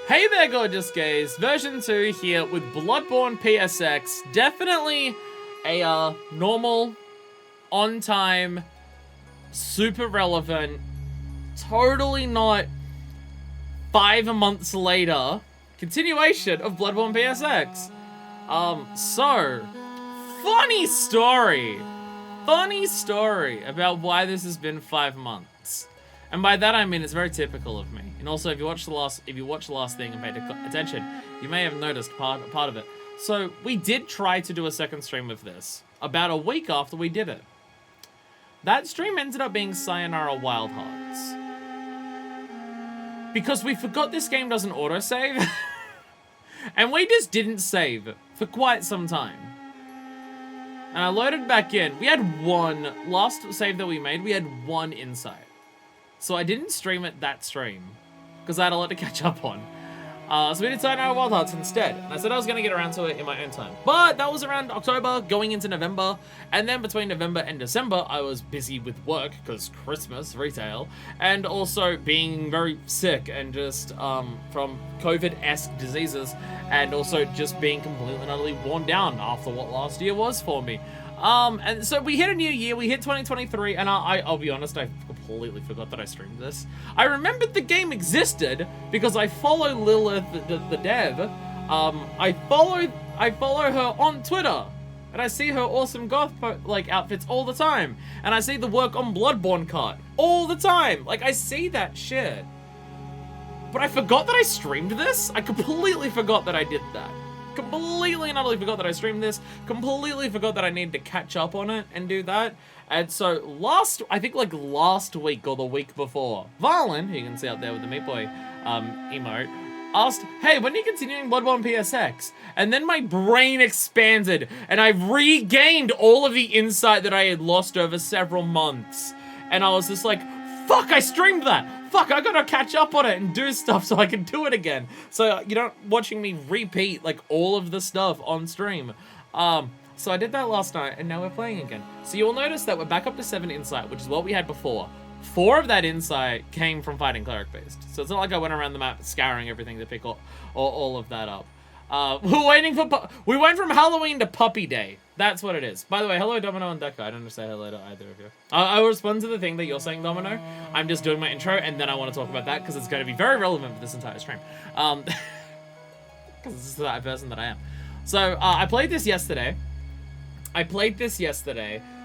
Hey there, gorgeous gays. Version 2 here with Bloodborne PSX. Definitely a normal, on time, super relevant, totally not 5 months later continuation of Bloodborne PSX. So, funny story about why this has been 5 months. And by that I mean it's very typical of me. And also, if you watch the last thing and paid attention, you may have noticed part of it. So we did try to do a second stream of this about a week after we did it. That stream ended up being Sayonara Wild Hearts because we forgot this game doesn't autosave, and we just didn't save for quite some time. And I loaded back in. We had one last save that we made. We had one insight. So I didn't stream it that stream, because I had a lot to catch up on. So we did Sayonara Wild Hearts instead. And I said I was going to get around to it in my own time. But that was around October, going into November. And then between November and December, I was busy with work, because Christmas, retail. And also being very sick and just from COVID-esque diseases. And also just being completely and utterly worn down after what last year was for me. And so we hit a new year, we hit 2023, and I'll be honest, I completely forgot that I streamed this. I remembered the game existed because I follow Lilith, the dev. I follow her on Twitter, and I see her awesome goth outfits all the time, and I see the work on Bloodborne cart all the time. Like, I see that shit. But I forgot that I streamed this. I completely forgot that I did that. Completely and utterly forgot that I streamed this. Completely forgot that I needed to catch up on it and do that. And so I think last week or the week before, Varlin, who you can see out there with the Meat Boy emote, asked, hey, when are you continuing Bloodborne PSX? And then my brain expanded and I regained all of the insight that I had lost over several months. And I was just like, fuck, I streamed that. Fuck, I gotta catch up on it and do stuff so I can do it again. So you're not watching me repeat all of the stuff on stream. So I did that last night and now we're playing again. So you'll notice that we're back up to 7 insight, which is what we had before. 4 of that insight came from fighting cleric based. So it's not like I went around the map scouring everything to pick all of that up. We went from Halloween to Puppy Day. That's what it is. By the way, hello Domino and Deca. I don't say hello to either of you. I will respond to the thing that you're saying, Domino. I'm just doing my intro, and then I want to talk about that, because it's going to be very relevant for this entire stream. Because this is the type of person that I am. So, I played this yesterday.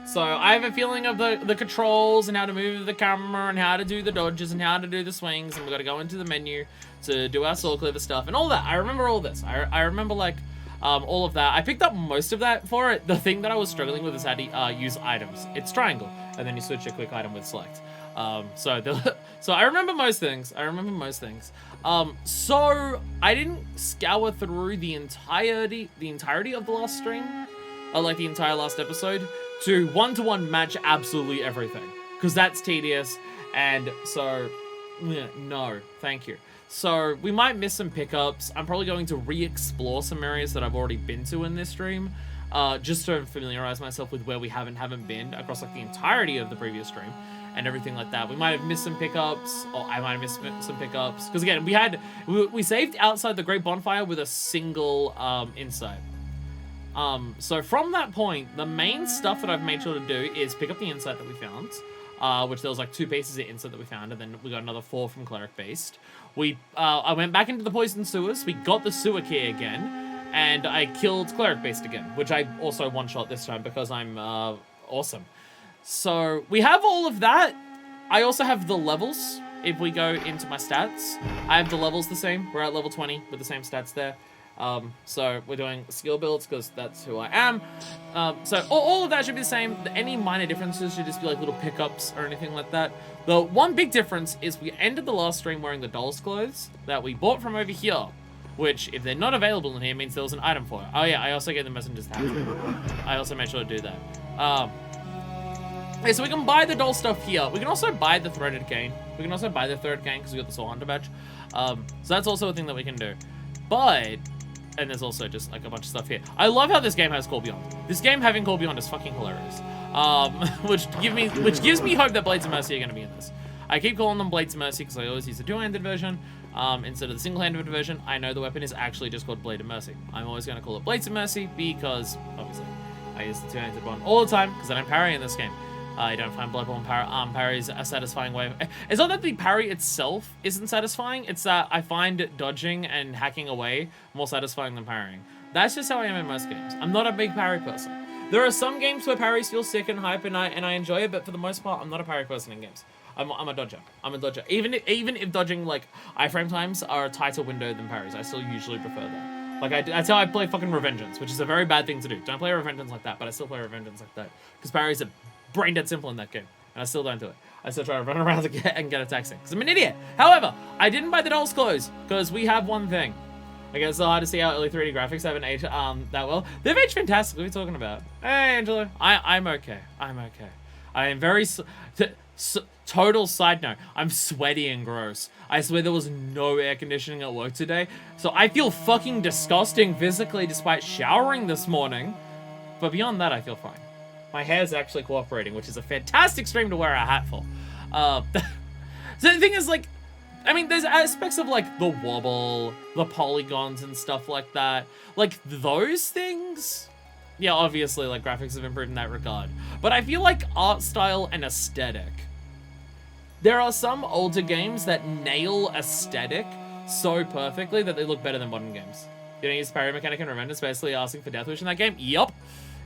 So, I have a feeling of the controls, and how to move the camera, and how to do the dodges, and how to do the swings, and we've got to go into the menu to do our soul cleaver stuff, and all that. I remember all this. I remember, all of that. I picked up most of that for it. The thing that I was struggling with is how to use items. It's triangle, and then you switch a quick item with select. So I remember most things. So I didn't scour through the entirety of the last stream, or the entire last episode, to one-to-one match absolutely everything, because that's tedious. And so, no, thank you. So we might miss some pickups. I'm probably going to re-explore some areas that I've already been to in this stream, just to familiarize myself with where we haven't been across the entirety of the previous stream and everything like that. We might have missed some pickups, or I might have missed some pickups, because again, we saved outside the Great Bonfire with a single insight. So from that point, the main stuff that I've made sure to do is pick up the insight that we found, which there was 2 pieces of insight that we found, and then we got another 4 from cleric based. I went back into the poison sewers, we got the sewer key again, and I killed cleric based again, which I also one-shot this time because I'm awesome. So we have all of that. I also have the levels. If we go into my stats, I have the levels the same. We're at level 20 with the same stats there. So we're doing skill builds because that's who I am. So all of that should be the same. Any minor differences should just be little pickups or anything like that. The one big difference is we ended the last stream wearing the doll's clothes that we bought from over here, which if they're not available in here means there was an item for it. Oh yeah, I also gave the messengers that. I also made sure to do that. Okay, so we can buy the doll stuff here. We can also buy the threaded cane. We can also buy the third cane because we got the soul hunter badge. So that's also a thing that we can do. But and there's also just a bunch of stuff here. I love how this game has Call Beyond. This game having Call Beyond is fucking hilarious. Which gives me hope that Blades of Mercy are going to be in this. I keep calling them Blades of Mercy because I always use the two-handed version instead of the single-handed version. I know the weapon is actually just called Blade of Mercy. I'm always going to call it Blades of Mercy because, obviously, I use the two-handed one all the time because I don't parry in this game. I don't find Bloodborne parries a satisfying way. It's not that the parry itself isn't satisfying, it's that I find dodging and hacking away more satisfying than parrying. That's just how I am in most games. I'm not a big parry person. There are some games where parries feel sick and hype and I enjoy it, but for the most part, I'm not a parry person in games. I'm a dodger. I'm a dodger. Even if dodging, like, iframe times are a tighter window than parries, I still usually prefer that. Like, that's how I play fucking Revengeance, which is a very bad thing to do. Don't play Revengeance like that, but I still play Revengeance like that. Because parries are brain dead simple in that game, and I still don't do it. I still try to run around and get attacks in, because I'm an idiot. However, I didn't buy the doll's clothes, because we have one thing. I guess it's hard to see how early 3D graphics haven't aged that well. They've aged fantastic. What are you talking about? Hey, Angelo. I'm okay. I'm okay. I am very... total side note, I'm sweaty and gross. I swear there was no air conditioning at work today, so I feel fucking disgusting physically despite showering this morning. But beyond that, I feel fine. My hair's actually cooperating, which is a fantastic stream to wear a hat for. So the thing is, like, I mean, there's aspects of, like, the wobble, the polygons and stuff like that. Like, those things, yeah, obviously, like, graphics have improved in that regard. But I feel like art style and aesthetic. There are some older games that nail aesthetic so perfectly that they look better than modern games. You know, use parry mechanic and Revengeance, basically asking for Death Wish in that game? Yup.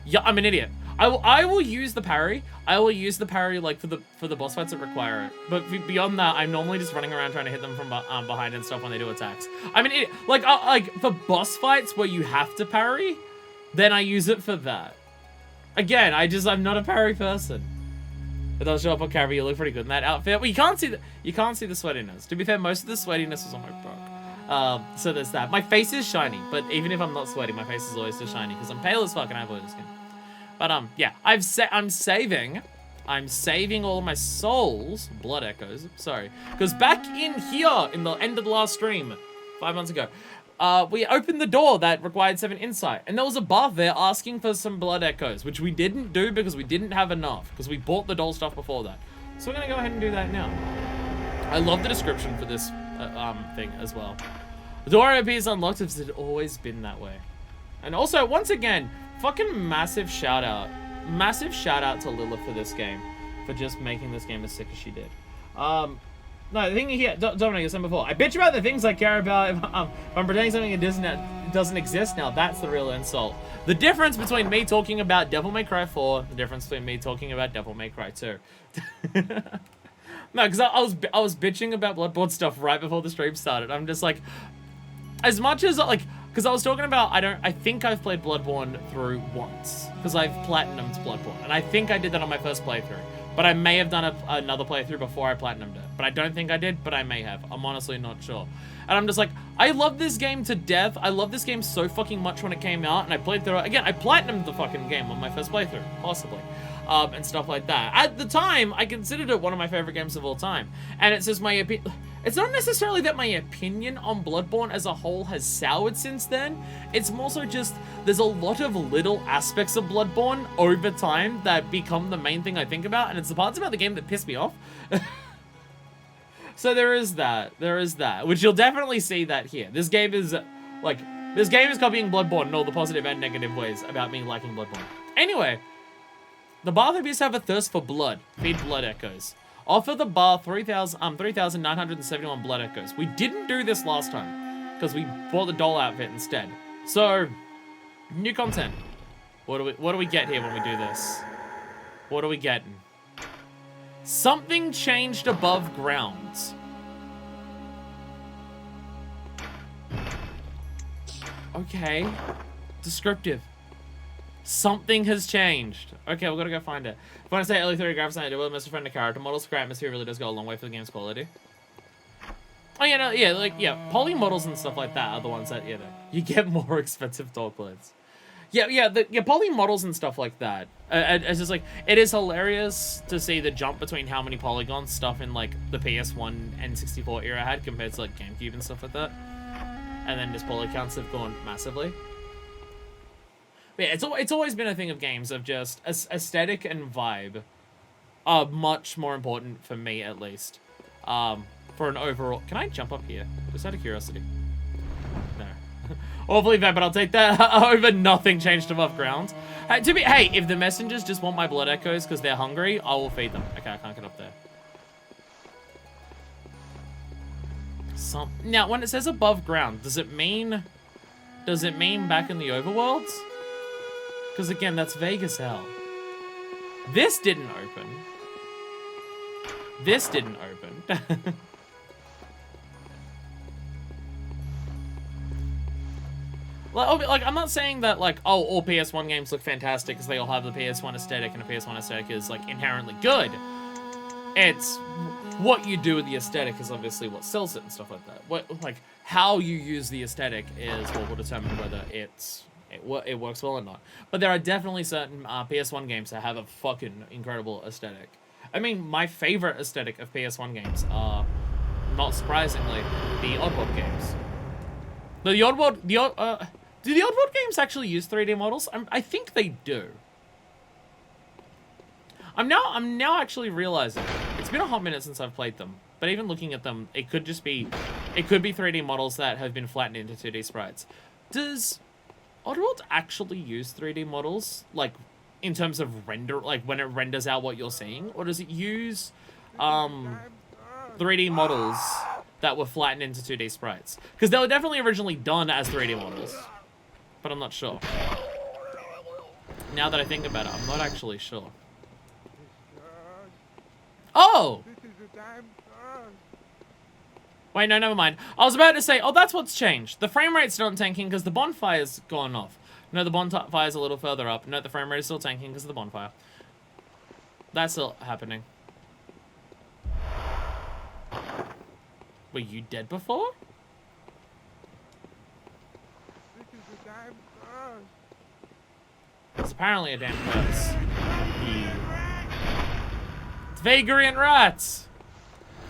Yeah, I'm an idiot. I will use the parry. I will use the parry like for the boss fights that require it. But beyond that, I'm normally just running around trying to hit them from behind and stuff when they do attacks. I'm an idiot. Like for boss fights where you have to parry, then I use it for that. Again, I'm not a parry person. It does show up on camera. You look pretty good in that outfit. Well, you can't see the sweatiness. To be fair, most of the sweatiness was on my back. So there's that. My face is shiny, but even if I'm not sweaty, my face is always still shiny because I'm pale as fuck and I have oily skin. But yeah, I'm saving all of my souls, blood echoes. Sorry, because back in here in the end of the last stream, 5 months ago, we opened the door that required 7 insight, and there was a buff there asking for some blood echoes, which we didn't do because we didn't have enough because we bought the doll stuff before that. So we're gonna go ahead and do that now. I love the description for this thing as well. The door appears unlocked as it always been that way. And also, once again, fucking massive shout out to Lilith for this game, for just making this game as sick as she did. No, the thing here, Dominic, you said before, I bitch about the things I care about if I'm pretending something doesn't exist now. That's the real insult. The difference between me talking about Devil May Cry 4, the difference between me talking about Devil May Cry 2. No, because I was bitching about Bloodborne stuff right before the stream started. I'm just like, as much as like, because I was talking about, I think I've played Bloodborne through once, because I've platinumed Bloodborne, and I think I did that on my first playthrough. But I may have done another playthrough before I platinumed it. But I don't think I did, but I may have. I'm honestly not sure. And I'm just like, I love this game to death. I love this game so fucking much when it came out, and I played through it. Again, I platinumed the fucking game on my first playthrough, possibly. And stuff like that. At the time, I considered it one of my favorite games of all time. And it's just my opinion. It's not necessarily that my opinion on Bloodborne as a whole has soured since then. It's more so just, there's a lot of little aspects of Bloodborne over time that become the main thing I think about, and it's the parts about the game that piss me off. So there is that, which you'll definitely see that here. This game is copying Bloodborne in all the positive and negative ways about me liking Bloodborne. Anyway, the Bath appears to have a thirst for blood. Feed blood echoes. Offer the bar 3,971 blood echoes. We didn't do this last time because we bought the doll outfit instead. So, new content. What do we get here when we do this? What are we getting? Something changed above ground. Okay. Descriptive. Something has changed. Okay, we're gonna go find it. If I want to say early 3D graphics, I do with Mr. Friend to character models. For atmosphere really does go a long way for the game's quality. Oh yeah, no, yeah, poly models and stuff like that are the ones that, you get more expensive doll clothes. Yeah, poly models and stuff like that. It's just like, it is hilarious to see the jump between how many polygons stuff in like the PS1 N64 era had compared to like GameCube and stuff like that. And then just poly counts have gone massively. But yeah, it's always been a thing of games of just aesthetic and vibe are much more important for me, at least, For an overall... Can I jump up here? Just out of curiosity. No. Awfully bad, but I'll take that over nothing changed above ground. Hey, if the messengers just want my blood echoes because they're hungry, I will feed them. Okay, I can't get up there. Now, when it says above ground, does it mean back in the overworlds? Because again, that's vague as hell. This didn't open. This didn't open. Like, I'm not saying that, like, oh, all PS1 games look fantastic because they all have the PS1 aesthetic, and the PS1 aesthetic is, like, inherently good. It's what you do with the aesthetic is obviously what sells it and stuff like that. Like, how you use the aesthetic is what will determine whether it works well or not. But there are definitely certain PS1 games that have a fucking incredible aesthetic. I mean, my favorite aesthetic of PS1 games are, not surprisingly, the Oddworld games. Do the Oddworld games actually use 3D models? I think they do. I'm now actually realizing it's been a hot minute since I've played them, but even looking at them, it could be 3D models that have been flattened into 2D sprites. Does Oddworld actually use 3D models, like in terms of render, like when it renders out what you're seeing, or does it use 3D models that were flattened into 2D sprites? Because they were definitely originally done as 3D models, but I'm not sure. Now that I think about it, I'm not actually sure. Oh! Wait, no, never mind. I was about to say, oh, that's what's changed. The frame rate's not tanking because the bonfire's gone off. No, the bonfire's a little further up. No, the frame rate is still tanking because of the bonfire. That's still happening. Were you dead before? It's apparently a damn curse. It's vagrant rats!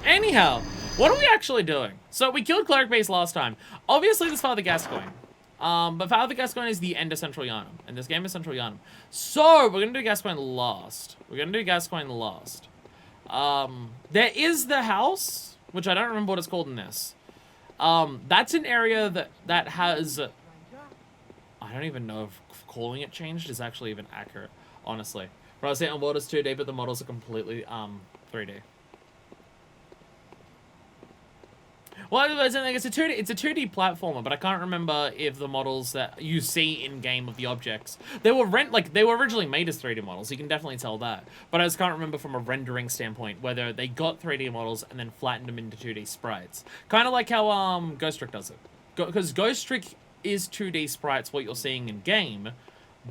Anyhow, what are we actually doing? So we killed Cleric Base last time. Obviously this Father Gascoigne. But Father Gascoigne is the end of Central Yharnam. And this game is Central Yharnam. So we're gonna do Gascoigne last. There is the house, which I don't remember what it's called in this. That's an area that has... I don't even know if calling it changed is actually even accurate, honestly. But I was saying on world is 2D, but the models are completely 3D. Well, it's a 2D platformer, but I can't remember if the models that you see in game of the objects, they were originally made as 3D models. You can definitely tell that, but I just can't remember from a rendering standpoint whether they got 3D models and then flattened them into 2D sprites. Kind of like how Ghost Trick does it, because Ghost Trick is 2D sprites what you're seeing in game,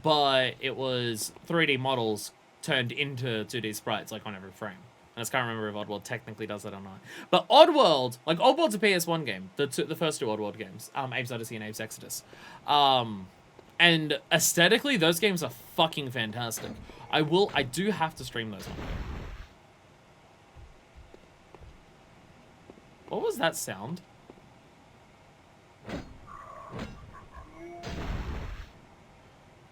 but it was 3D models turned into 2D sprites like on every frame. I just can't remember if Oddworld technically does that or not. But Oddworld, like Oddworld's a PS1 game, the first two Oddworld games, Abe's Odyssey and Abe's Exodus. And aesthetically, those games are fucking fantastic. I do have to stream those one day. What was that sound?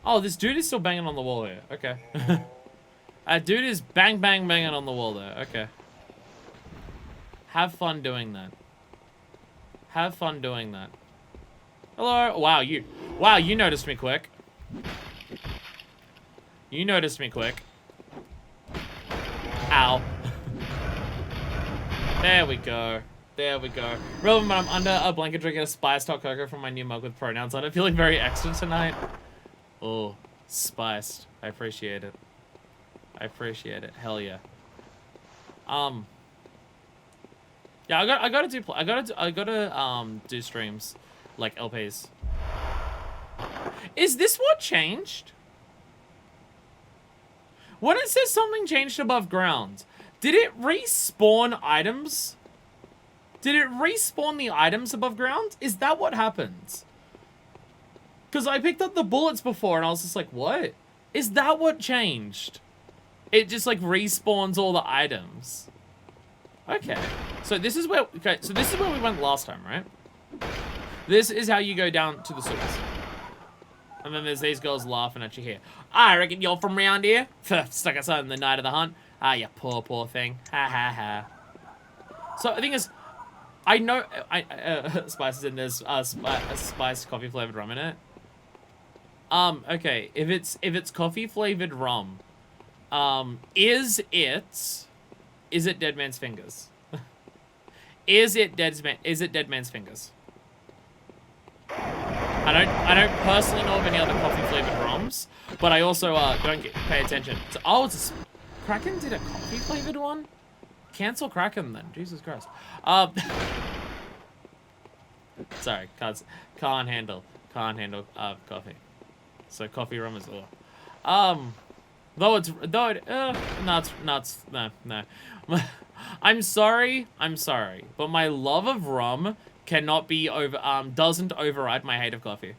Oh, this dude is still banging on the wall here. Okay. Dude is banging on the wall there. Okay. Have fun doing that. Hello. Wow, you noticed me quick. Ow. There we go. Relevant, but I'm under a blanket drinking a spiced hot cocoa from my new mug with pronouns on it. Feeling very extra tonight. Oh, spiced. I appreciate it. Hell yeah. Yeah, I gotta do streams like LPs. Is this what changed? When it says something changed above ground, did it respawn items? Did it respawn the items above ground? Is that what happens? Because I picked up the bullets before and I was just like, what? Is that what changed? It just like respawns all the items. Okay. So this is where we went last time, right? This is how you go down to the sewers. And then there's these girls laughing at you here. I reckon you're from around here. Stuck outside in the night of the hunt. Ah, you poor thing. Ha ha ha. So the thing is, I know spices in there's spiced coffee flavored rum in it. Okay, if it's coffee flavored rum, is it Dead Man's Fingers? Is it Dead Man's Fingers? I don't personally know of any other coffee flavored rums, but I also don't pay attention. So, oh, Kraken did a coffee flavored one? Cancel Kraken then. Jesus Christ. Sorry, can't handle coffee. So coffee rum is no. I'm sorry, but my love of rum cannot be doesn't override my hate of coffee.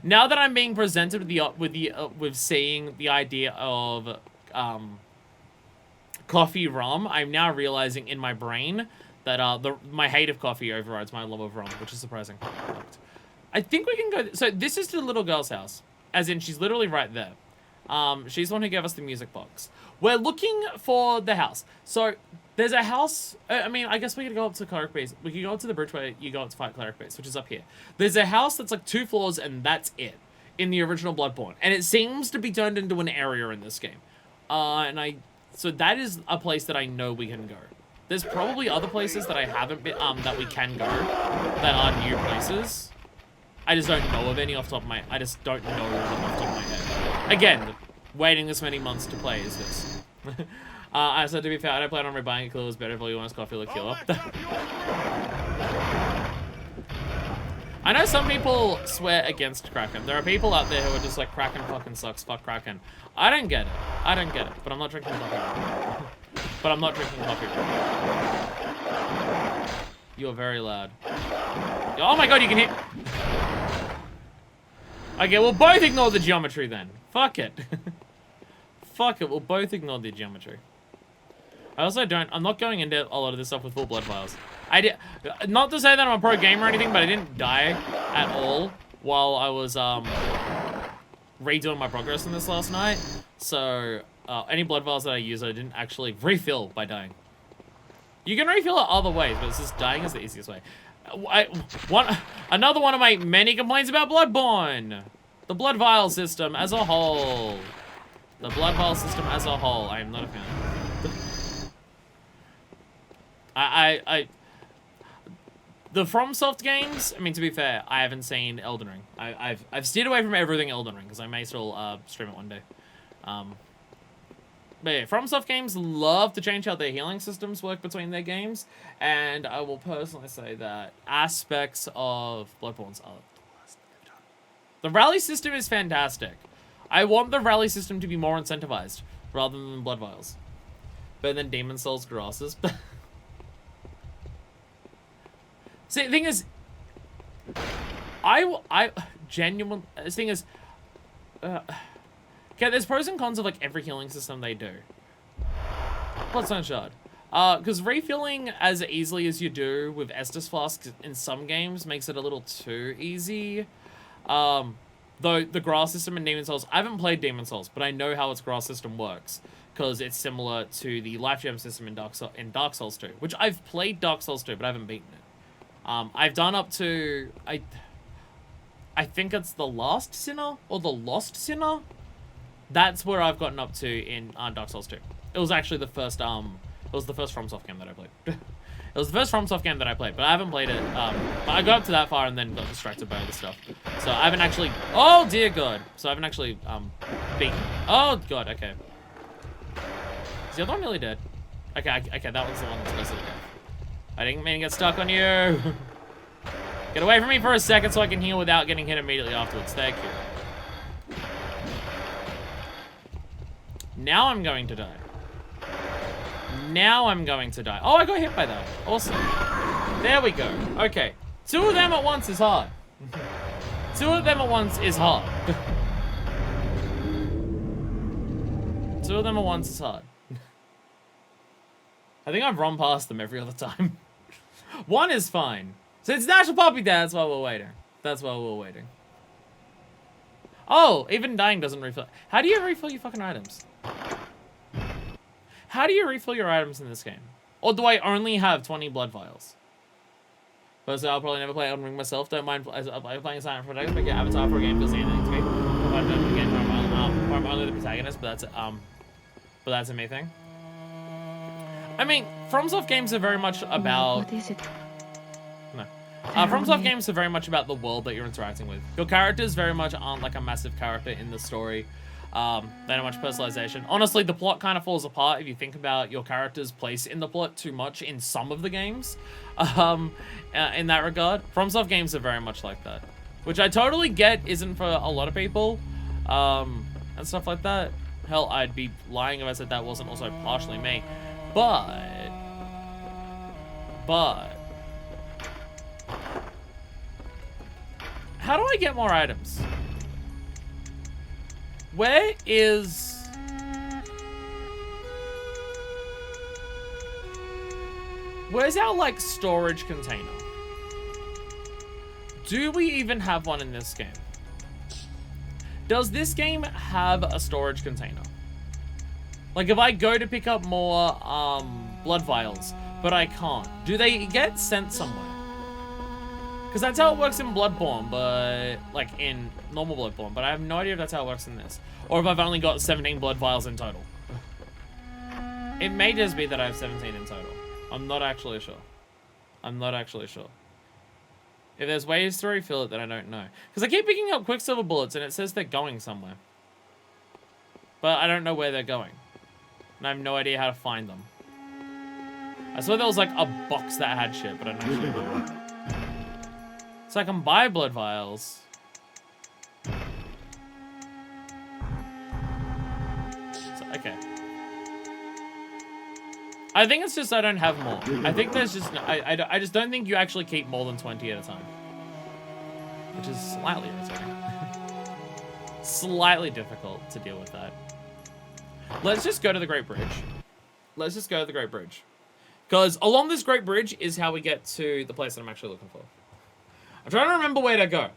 Now that I'm being presented with seeing the idea of coffee rum, I'm now realizing in my brain that my hate of coffee overrides my love of rum, which is surprising. I think we can go. So this is the little girl's house, as in she's literally right there. She's the one who gave us the music box. We're looking for the house. So there's a house. I mean, I guess we could go up to Cleric Base. We could go up to the bridge where you go up to fight Cleric Base, which is up here. There's a house that's like 2 floors, and that's it in the original Bloodborne. And it seems to be turned into an area in this game. So that is a place that I know we can go. There's probably other places that I haven't been, that we can go, that are new places. I just don't know of any off the top of my, I just don't know them off the top of my head. Again, waiting this many months to play is this. I said, to be fair, I don't plan on rebuying it because it was better for you honest coffee liqueur. I know some people swear against Kraken. There are people out there who are just like, Kraken fucking sucks, fuck Kraken. I don't get it. I don't get it, but I'm not drinking coffee. But I'm not drinking coffee. You're very loud. Oh my god, you can hear... Okay, we'll both ignore the geometry then. Fuck it. Fuck it, we'll both ignore the geometry. I also I'm not going into a lot of this stuff with full blood vials. Not to say that I'm a pro gamer or anything, but I didn't die at all while I was, redoing my progress in this last night. So, any blood vials that I use, I didn't actually refill by dying. You can refill it other ways, but it's just dying is the easiest way. Another one of my many complaints about Bloodborne. The blood vial system as a whole. The blood vial system as a whole. I am not a fan. The FromSoft games, I mean, to be fair, I haven't seen Elden Ring. I've steered away from everything Elden Ring, because I may still stream it one day. But yeah, FromSoft games love to change how their healing systems work between their games, and I will personally say that aspects of Bloodborne's are the worst they've done. The rally system is fantastic. I want the rally system to be more incentivized, rather than blood vials. Better than Demon Souls grasses. See, the thing is, I genuinely, the thing is, okay, there's pros and cons of like every healing system they do. Bloodstone Shard. Because refilling as easily as you do with Estus Flasks in some games makes it a little too easy. Though the grass system in Demon Souls, I haven't played Demon Souls, but I know how its grass system works. Because it's similar to the Life Gem system in Dark Souls 2. Which I've played Dark Souls 2, but I haven't beaten it. I've done up to, I think it's the Last Sinner, or the Lost Sinner? That's where I've gotten up to in Dark Souls 2. It was actually the first, it was the first FromSoft game that I played. It was the first FromSoft game that I played, but I haven't played it, but I got up to that far and then got distracted by other stuff. So I haven't actually, oh dear god. So I haven't actually, beaten, oh god, okay. Is the other one nearly dead? Okay, okay, that one's the one that's close to the death. I didn't mean to get stuck on you. Get away from me for a second so I can heal without getting hit immediately afterwards. Thank you. Now I'm going to die. Now I'm going to die. Oh, I got hit by that. Awesome. There we go. Okay. 2 of them at once is hard. 2 of them at once is hard. 2 of them at once is hard. I think I've run past them every other time. 1 is fine. So it's National Puppy Day, that's why we're waiting. That's why we're waiting. Oh, even dying doesn't refill. How do you refill your fucking items? How do you refill your items in this game? Or do I only have 20 blood vials? First, I'll probably never play Elden Ring myself. Don't mind playing Silent Project, but yeah, Avatar for a game feels anything to me. I'm only the protagonist, but that's a me thing. I mean, FromSoft games are very much about... What is it? No. FromSoft games are very much about the world that you're interacting with. Your characters very much aren't like a massive character in the story. They don't have much personalization. Honestly, the plot kind of falls apart if you think about your character's place in the plot too much in some of the games. In that regard, FromSoft games are very much like that. Which I totally get isn't for a lot of people. And stuff like that. Hell, I'd be lying if I said that wasn't also partially me. But... how do I get more items? Where's our, like, storage container? Do we even have one in this game? Does this game have a storage container? Like, if I go to pick up more, blood vials, but I can't, do they get sent somewhere? Because that's how it works in Bloodborne, but, like, in normal Bloodborne, but I have no idea if that's how it works in this. Or if I've only got 17 blood vials in total. It may just be that I have 17 in total. I'm not actually sure. If there's ways to refill it, then I don't know. Because I keep picking up Quicksilver bullets, and it says they're going somewhere. But I don't know where they're going. And I have no idea how to find them. I saw there was, like, a box that had shit, but I don't actually know. So I can buy blood vials. So, okay. I think it's just I don't have more. I think there's just... I just don't think you actually keep more than 20 at a time. Which is slightly irritating. Slightly difficult to deal with that. Let's just go to the Great Bridge. Because along this Great Bridge is how we get to the place that I'm actually looking for. I'm trying to remember where to go.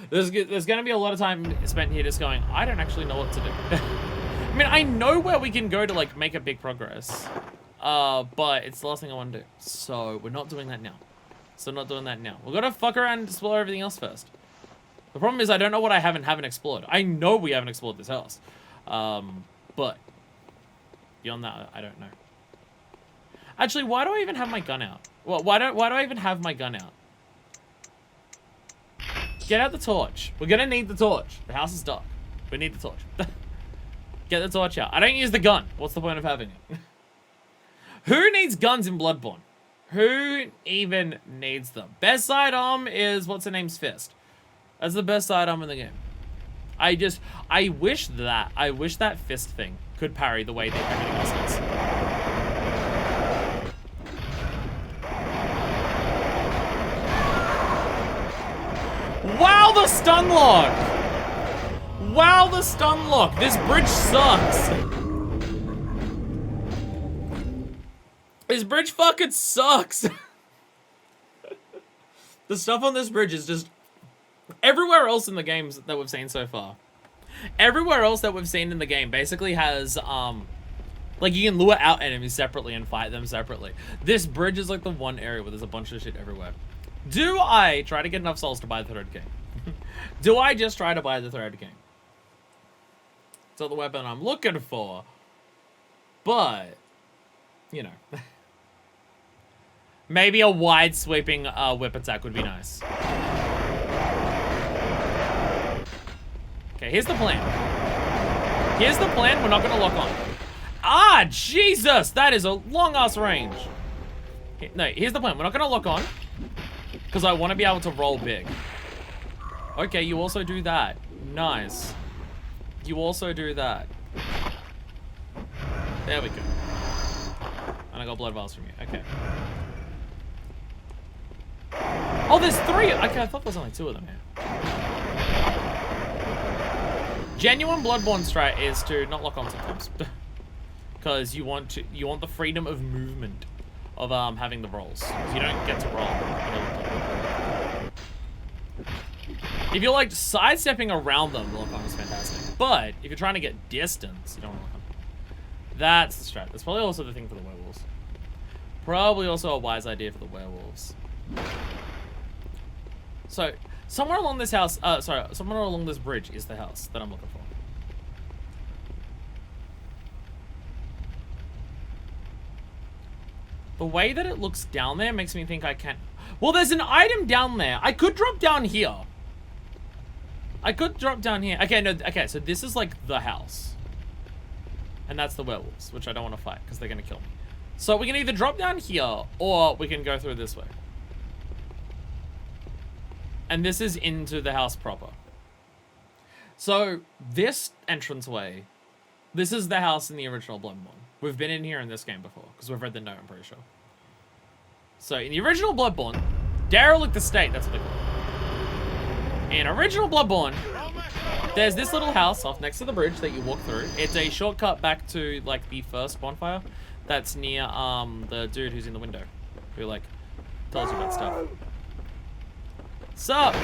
There's gonna be a lot of time spent here just going, I don't actually know what to do. I mean, I know where we can go to, like, make a big progress. But it's the last thing I want to do. So we're not doing that now. We're gonna fuck around and explore everything else first. The problem is I don't know what I haven't explored. I know we haven't explored this house. But beyond that, I don't know. Actually, why do I even have my gun out? Well, why do I even have my gun out? Get out the torch. We're gonna need the torch. The house is dark. We need the torch. Get the torch out. I don't use the gun. What's the point of having it? Who needs guns in Bloodborne? Who even needs them? Best sidearm is, what's her name's fist. That's the best sidearm in the game. I wish that fist thing could parry the way that everything else does. Wow, the stun lock! Wow, the stun lock! This bridge sucks! This bridge fucking sucks! The stuff on this bridge is just... everywhere else in the games that we've seen so far. Everywhere else that we've seen in the game basically has, like, you can lure out enemies separately and fight them separately. This bridge is like the one area where there's a bunch of shit everywhere. Do I try to get enough souls to buy the third king? Do I just try to buy the third king? It's not the weapon I'm looking for. But, you know. Maybe a wide sweeping whip attack would be nice. Okay, here's the plan. We're not gonna lock on. Ah, Jesus! That is a long-ass range. No, here's the plan. We're not gonna lock on. Because I want to be able to roll big. Okay, you also do that. Nice. You also do that. There we go. And I got blood vials from you. Okay. Oh, there's 3! Okay, I thought there was only 2 of them here. Genuine Bloodborne strat is to not lock on sometimes. Because you want the freedom of movement of having the rolls. You don't get to roll. If you're like sidestepping around them, the lock on is fantastic. But if you're trying to get distance, you don't want to lock on. That's the strat. That's probably also the thing for the werewolves. Probably also a wise idea for the werewolves. So, somewhere along this house, somewhere along this bridge is the house that I'm looking for. The way that it looks down there makes me think I can't... Well, there's an item down there. I could drop down here. I could drop down here. Okay, no, okay, so this is like the house. And that's the werewolves, which I don't want to fight because they're going to kill me. So we can either drop down here or we can go through this way. And this is into the house proper. So this entranceway, this is the house in the original Bloodborne. We've been in here in this game before because we've read the note, I'm pretty sure. So in the original Bloodborne, derelict estate, that's what they call it. In original Bloodborne, there's this little house off next to the bridge that you walk through. It's a shortcut back to like the first bonfire that's near the dude who's in the window who like tells you about stuff. Sup?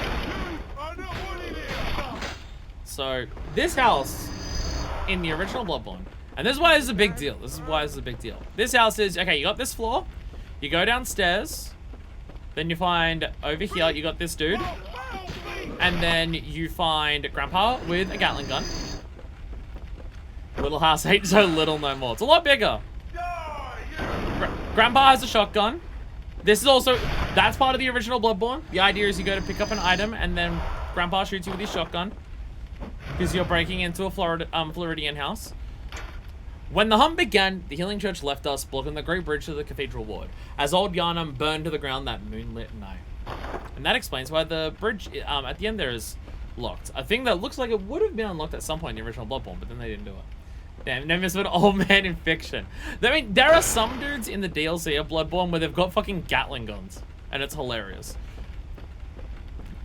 So this house in the original Bloodborne, and this is why this is a big deal. This house is, okay, you got this floor, you go downstairs, then you find over here, you got this dude, and then you find Grandpa with a Gatling gun. Little house ain't so little no more. It's a lot bigger. Grandpa has a shotgun. This is also, that's part of the original Bloodborne. The idea is you go to pick up an item and then Grandpa shoots you with his shotgun because you're breaking into a Floridian house. When the hunt began, the Healing Church left us, blocking the Great Bridge to the Cathedral Ward, as old Yharnam burned to the ground that moonlit night. And that explains why the bridge at the end there is locked. A thing that looks like it would have been unlocked at some point in the original Bloodborne, but then they didn't do it. Damn, never miss an old man in fiction. I mean, there are some dudes in the DLC of Bloodborne where they've got fucking Gatling guns, and it's hilarious.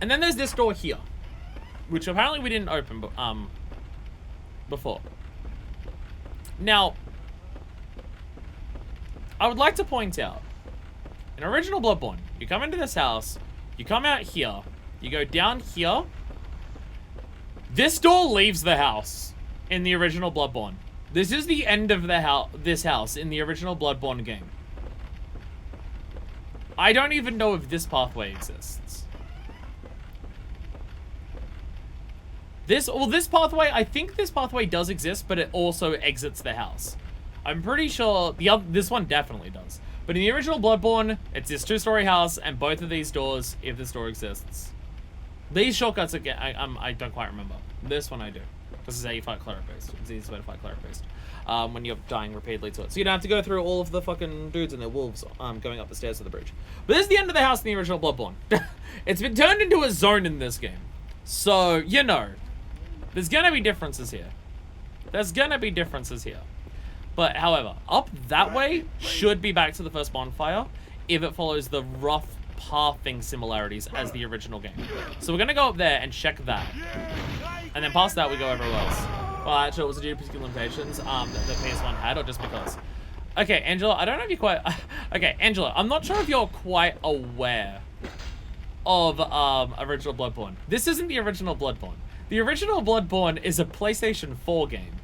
And then there's this door here, which apparently we didn't open before. Now, I would like to point out, in original Bloodborne, you come into this house, you come out here, you go down here. This door leaves the house in the original Bloodborne. This is the end of this house in the original Bloodborne game. I don't even know if this pathway exists. This pathway, I think this pathway does exist, but it also exits the house. I'm pretty sure this one definitely does. But in the original Bloodborne, it's this two-story house, and both of these doors, if this door exists. These shortcuts, again, I don't quite remember. This one I do. This is how you fight cleric-based. It's the easiest way to fight cleric-based. When you're dying repeatedly to it. So you don't have to go through all of the fucking dudes and their wolves going up the stairs to the bridge. But this is the end of the house in the original Bloodborne. It's been turned into a zone in this game. So, you know, there's gonna be differences here. But, however, up that way should be back to the first bonfire if it follows the rough pathing similarities as the original game. So we're gonna go up there and check that. And then past that, we go everywhere else. Well, actually, it was due to particular limitations that the PS1 had, or just because. Okay, Angela, I don't know if you're quite... Okay, Angela, I'm not sure if you're quite aware of original Bloodborne. This isn't the original Bloodborne. The original Bloodborne is a PlayStation 4 game.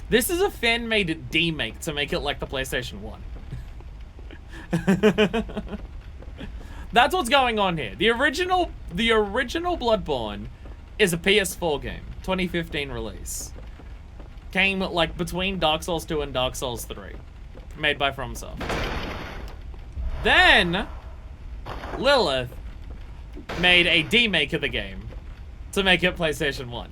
This is a fan-made demake to make it like the PlayStation 1. That's what's going on here. The original Bloodborne is a PS4 game, 2015 release. Came like between Dark Souls 2 and Dark Souls 3, made by FromSoft. Then Lilith made a demake of the game to make it PlayStation 1.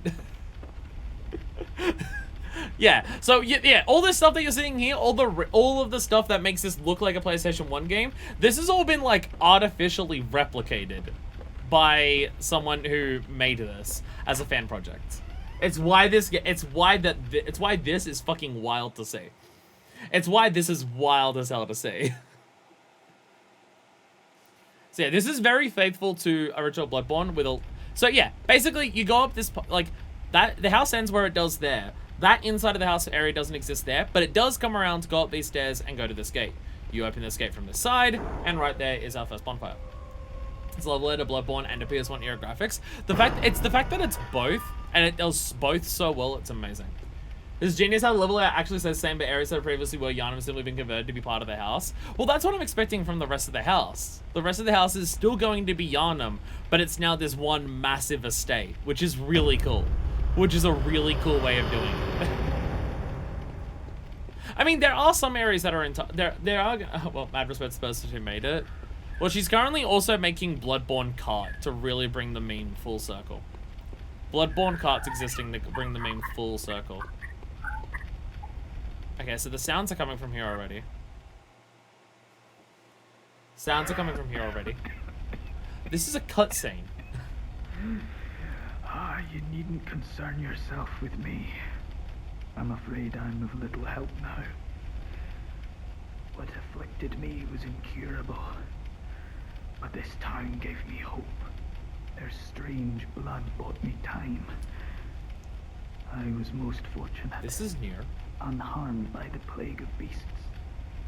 Yeah, so yeah, all this stuff that you're seeing here, all of the stuff that makes this look like a PlayStation 1 game, this has all been like artificially replicated by someone who made this as a fan project. It's why this is fucking wild to see. It's why this is wild as hell to see. So yeah, this is very faithful to original Bloodborne with a... So yeah, basically you go up this, like, that the house ends where it does there. That inside of the house area doesn't exist there, but it does come around to go up these stairs and go to this gate. You open this gate from this side, and right there is our first bonfire. It's a love letter to Bloodborne and to PS1 era graphics. The fact that it's both, and it does both so well, it's amazing. It's genius how the level actually says same, but areas that previously were Yharnam have simply been converted to be part of the house. Well, that's what I'm expecting from the rest of the house. The rest of the house is still going to be Yharnam, but it's now this one massive estate, which is really cool. Which is a really cool way of doing it. I mean, there are some areas that are in... There are... Well, mad respect to the person who made it. Well, she's currently also making Bloodborne cart to really bring the meme full circle. Bloodborne cart's existing to bring the meme full circle. Okay, so the sounds are coming from here already. Sounds are coming from here already. This is a cutscene. You needn't concern yourself with me. I'm afraid I'm of little help now. What afflicted me was incurable, but this town gave me hope. Their strange blood bought me time. I was most fortunate. This is near. Unharmed by the plague of beasts.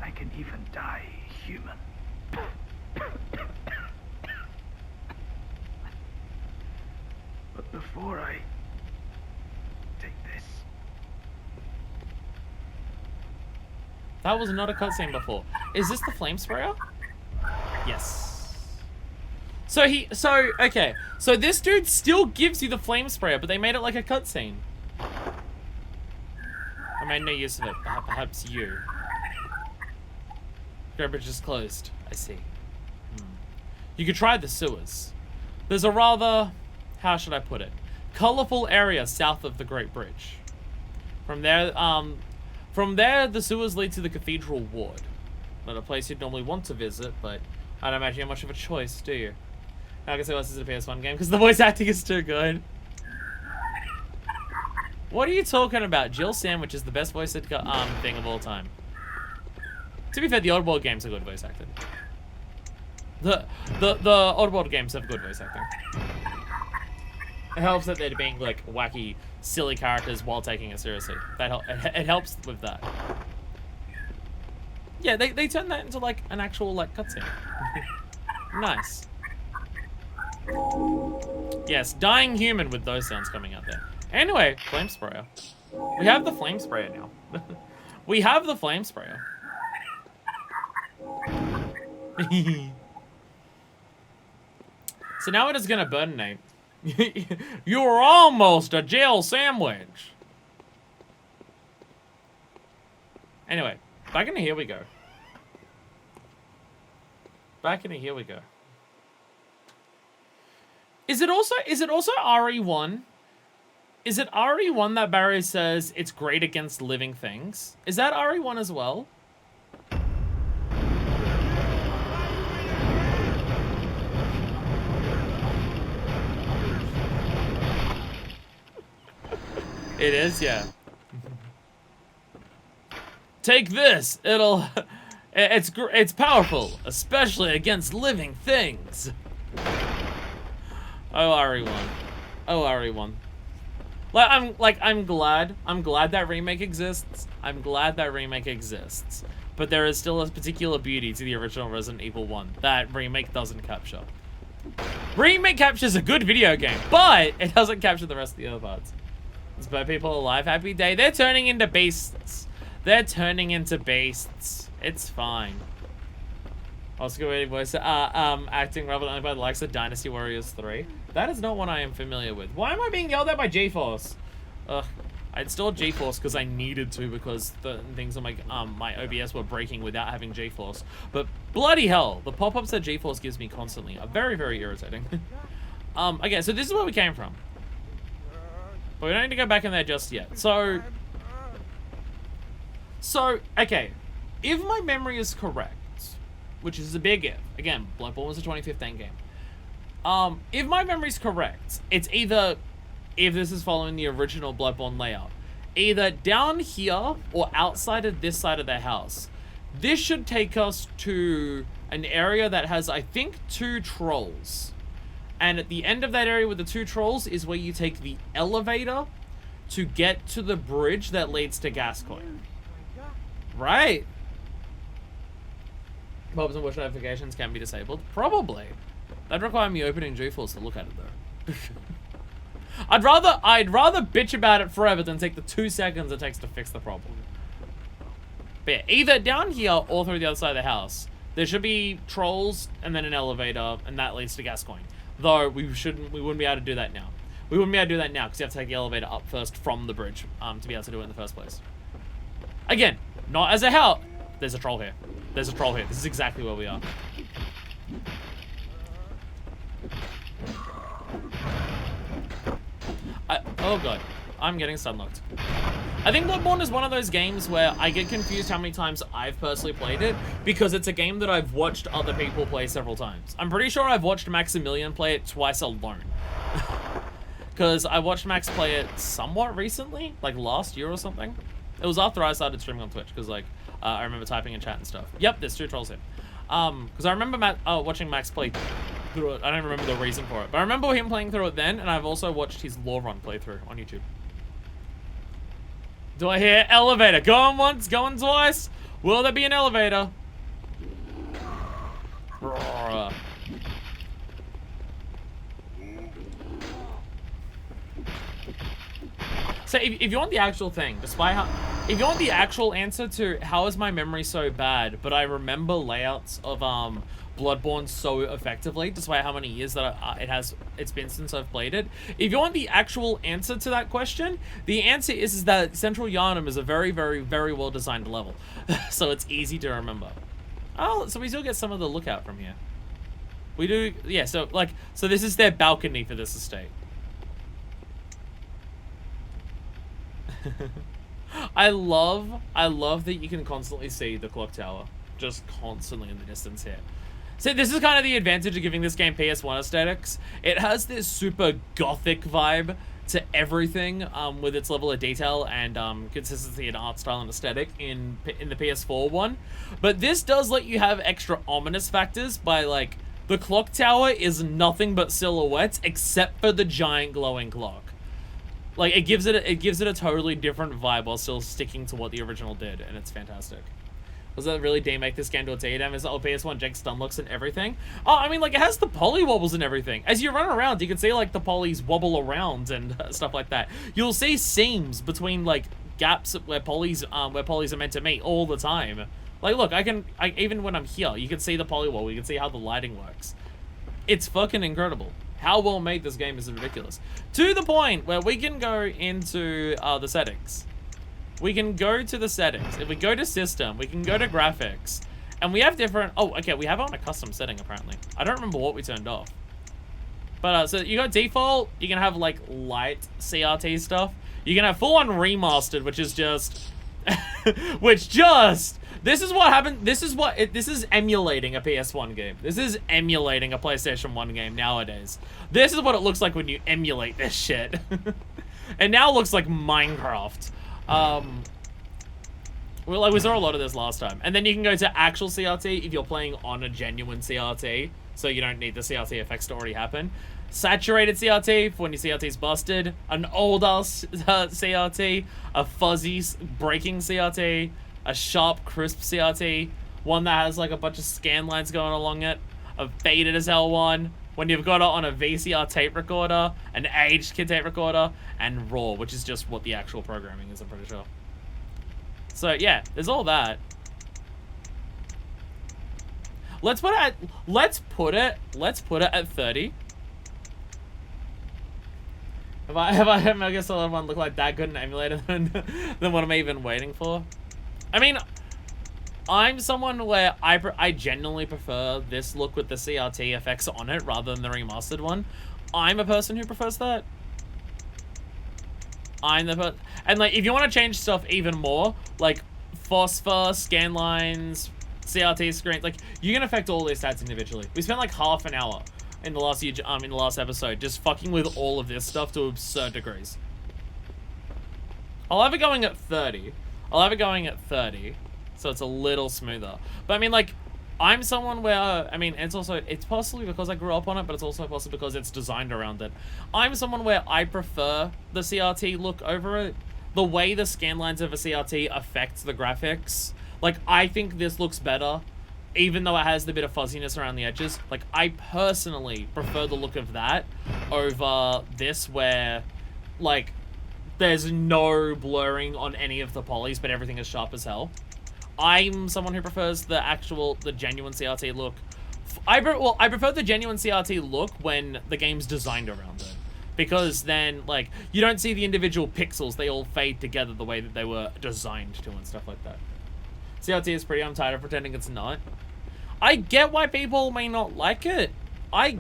I can even die human. But before I take this... That was not a cutscene before. Is this the flame sprayer? Yes. Okay. So this dude still gives you the flame sprayer, but they made it like a cutscene. I made no use of it. Perhaps you. Great Bridge is closed. I see. You could try the sewers. There's a rather... How should I put it? Colorful area south of the Great Bridge. From there, the sewers lead to the Cathedral Ward. Not a place you'd normally want to visit, but I don't imagine you have much of a choice, do you? I can say this is a PS1 game because the voice acting is too good. What are you talking about? Jill Sandwich is the best voice thing of all time. To be fair, the Oddworld games are good voice acting. The Oddworld games have good voice acting. It helps that they're being like wacky, silly characters while taking it seriously. It helps with that. Yeah, they turn that into like an actual like cutscene. Nice. Yes, dying human with those sounds coming out there. Anyway, flame sprayer. We have the flame sprayer now. We have the flame sprayer. So now it is gonna burninate. You were almost a jail sandwich. Anyway, back into here we go. Back into here we go. Is it also RE1? Is it RE1 that Barry says it's great against living things? Is that RE1 as well? It is, yeah. Take this. It's powerful, especially against living things. Oh, RE1. Oh, RE1. I'm glad that remake exists. I'm glad that remake exists. But there is still a particular beauty to the original Resident Evil 1 that remake doesn't capture. Remake captures a good video game, but it doesn't capture the rest of the other parts. Let's burn people alive. Happy day. They're turning into beasts. They're turning into beasts. It's fine. Oscar voice acting rather only by the likes of Dynasty Warriors 3. That is not one I am familiar with. Why am I being yelled at by GeForce? Ugh. I installed GeForce because I needed to because the things on my OBS were breaking without having GeForce. But bloody hell, the pop-ups that GeForce gives me constantly are very, very irritating. Okay, so this is where we came from. But we don't need to go back in there just yet. So, okay. If my memory is correct, which is a big if. Again, Bloodborne was a 2015 game. If my memory's correct, it's either, if this is following the original Bloodborne layout, either down here or outside of this side of the house. This should take us to an area that has, I think, 2 trolls. And at the end of that area with the 2 trolls is where you take the elevator to get to the bridge that leads to Gascoigne. Right. Pop-ups and push notifications can be disabled. Probably. That'd require me opening GeForce to look at it, though. I'd rather bitch about it forever than take the 2 seconds it takes to fix the problem. But yeah, either down here or through the other side of the house, there should be trolls and then an elevator, and that leads to Gascoigne. Though we wouldn't be able to do that now. We wouldn't be able to do that now because you have to take the elevator up first from the bridge to be able to do it in the first place. Again, not as a help. There's a troll here. There's a troll here. This is exactly where we are. Oh god, I'm getting stunlocked. I think Bloodborne is one of those games where I get confused how many times I've personally played it because it's a game that I've watched other people play several times. I'm pretty sure I've watched Maximilian play it twice alone. Because I watched Max play it somewhat recently, like last year or something. It was after I started streaming on Twitch because like I remember typing in chat and stuff. Yep, there's 2 trolls here. Because I remember watching Max play through it. I don't remember the reason for it, but I remember him playing through it then, and I've also watched his lore run playthrough on YouTube. Do I hear elevator? Going once, going twice. Will there be an elevator? So if you want the actual thing, if you want the actual answer to how is my memory so bad, but I remember layouts of Bloodborne so effectively, despite how many years that it's been since I've played it. If you want the actual answer to that question, the answer is that Central Yharnam is a very, very, very well designed level, so it's easy to remember. Oh, so we still get some of the lookout from here. We do, yeah. So this is their balcony for this estate. I love that you can constantly see the clock tower, just constantly in the distance here. So this is kind of the advantage of giving this game PS1 aesthetics. It has this super gothic vibe to everything, with its level of detail and consistency in art style and aesthetic in the PS4 one. But this does let you have extra ominous factors by like the clock tower is nothing but silhouettes except for the giant glowing clock. Like it gives it a totally different vibe while still sticking to what the original did, and it's fantastic. Was that really demake this game to its ADM? Is the PS1 Jake stun looks and everything? Oh, I mean, like, it has the poly wobbles and everything. As you run around, you can see, like, the polys wobble around and stuff like that. You'll see seams between, like, gaps where polys are meant to meet all the time. Like, look, even when I'm here, you can see the poly wobble. You can see how the lighting works. It's fucking incredible. How well made this game is ridiculous. To the point where we can go into the settings. We can go to the settings. If we go to system, we can go to graphics. And we have different... Oh, okay, we have it on a custom setting, apparently. I don't remember what we turned off. But, so you got default. You can have, like, light CRT stuff. You can have full-on remastered, which is just... This is what happened. This is emulating a PS1 game. This is emulating a PlayStation 1 game nowadays. This is what it looks like when you emulate this shit. It now looks like Minecraft. Well, like we saw a lot of this last time. And then you can go to actual CRT if you're playing on a genuine CRT, so you don't need the CRT effects to already happen. Saturated CRT for when your CRT's busted. An older CRT. A fuzzy breaking CRT. A sharp, crisp CRT. One that has like a bunch of scan lines going along it. A faded as hell one. When you've got it on a VCR tape recorder, an aged tape recorder, and RAW, which is just what the actual programming is, I'm pretty sure. So yeah, there's all that. Let's put it at 30. I guess I'll have one look like that good and emulated than what I'm even waiting for. I mean, I'm someone where I genuinely prefer this look with the CRT effects on it rather than the remastered one. I'm a person who prefers that. And like, if you want to change stuff even more, like phosphor, scan lines, CRT screens, like you can affect all these stats individually. We spent like half an hour in the last episode just fucking with all of this stuff to absurd degrees. I'll have it going at 30. So it's a little smoother. But I mean, like, I'm someone where, I mean, it's possibly because I grew up on it, but it's also possibly because it's designed around it. I'm someone where I prefer the CRT look over it. The way the scan lines of a CRT affects the graphics. Like, I think this looks better, even though it has the bit of fuzziness around the edges. Like, I personally prefer the look of that over this where, like, there's no blurring on any of the polys, but everything is sharp as hell. I'm someone who prefers the genuine CRT look. I prefer the genuine CRT look when the game's designed around it. Because then, like, you don't see the individual pixels. They all fade together the way that they were designed to and stuff like that. CRT is pretty. I'm tired of pretending it's not. I get why people may not like it. But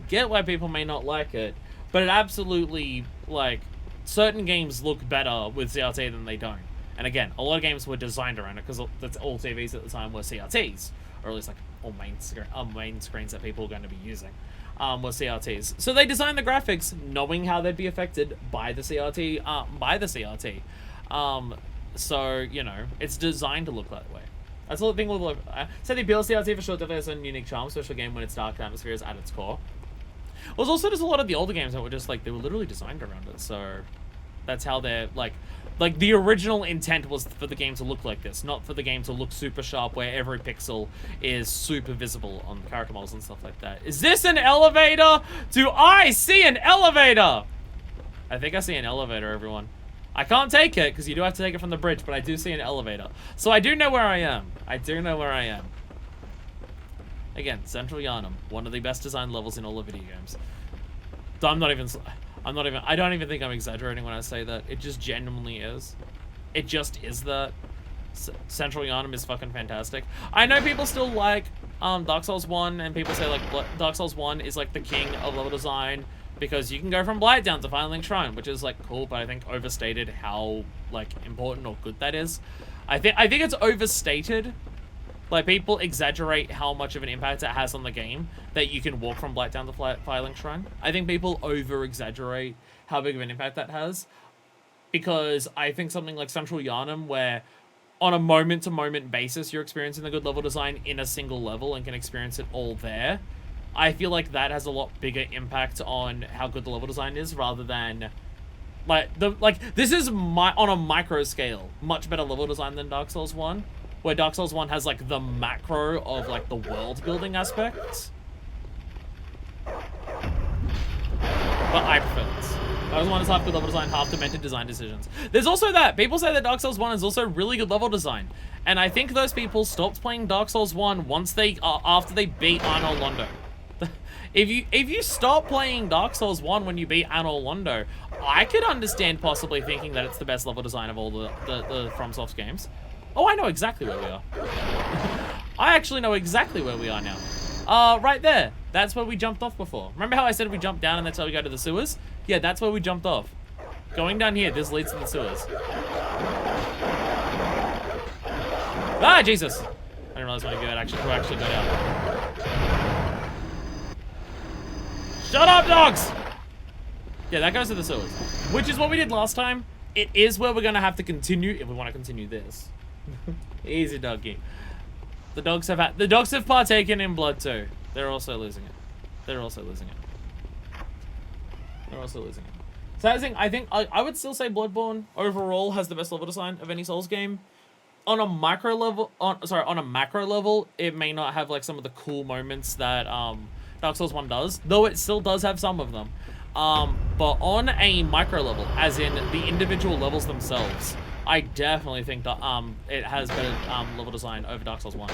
it absolutely, like, certain games look better with CRT than they don't. And again, a lot of games were designed around it because that's all TVs at the time were CRTs, or at least like all main screens that people were going to be using were CRTs. So they designed the graphics knowing how they'd be affected by the CRT. So you know, it's designed to look that way. That's the thing. So the appeal of CRT for sure definitely has a unique charm, especially a game when its dark atmosphere is at its core. Well, there's also just a lot of the older games that were just like, they were literally designed around it, so that's how they're like the original intent was for the game to look like this, not for the game to look super sharp where every pixel is super visible on the character models and stuff like that. Is this an elevator? Do I see an elevator? I think I see an elevator, everyone. I can't take it because you do have to take it from the bridge, but I do see an elevator. So I do know where I am. Again, Central Yharnam, one of the best designed levels in all of video games. I don't even think I'm exaggerating when I say that. It just genuinely is. It just is that. Central Yharnam is fucking fantastic. I know people still like Dark Souls 1, and people say like Dark Souls 1 is like the king of level design because you can go from Blighttown to Final Link Shrine, which is like cool, but I think overstated how like important or good that is. I think it's overstated. Like, people exaggerate how much of an impact it has on the game that you can walk from Blighttown to Final Link Shrine. I think people over-exaggerate how big of an impact that has. Because I think something like Central Yharnam, where on a moment-to-moment basis you're experiencing the good level design in a single level and can experience it all there, I feel like that has a lot bigger impact on how good the level design is, rather than... this is on a micro scale, much better level design than Dark Souls 1. Where Dark Souls 1 has, like, the macro of, like, the world-building aspects. But I prefer this. Dark Souls 1 is half good level design, half demented design decisions. There's also that. People say that Dark Souls 1 is also really good level design. And I think those people stopped playing Dark Souls 1 after they beat Anor Londo. If you stop playing Dark Souls 1 when you beat Anor Londo, I could understand possibly thinking that it's the best level design of all the FromSoft games. Oh, I know exactly where we are. I actually know exactly where we are now. Right there. That's where we jumped off before. Remember how I said we jumped down and that's how we go to the sewers? Yeah, that's where we jumped off. Going down here, this leads to the sewers. Ah, Jesus! I didn't realize when I actually got out. Shut up, dogs! Yeah, that goes to the sewers. Which is what we did last time. It is where we're gonna have to continue if we want to continue this. Easy, doggy. The dogs have partaken in blood too. They're also losing it. So I think I would still say Bloodborne overall has the best level design of any Souls game. On a macro level, it may not have like some of the cool moments that Dark Souls 1 does, though it still does have some of them. But on a micro level, as in the individual levels themselves, I definitely think that it has better level design over Dark Souls 1.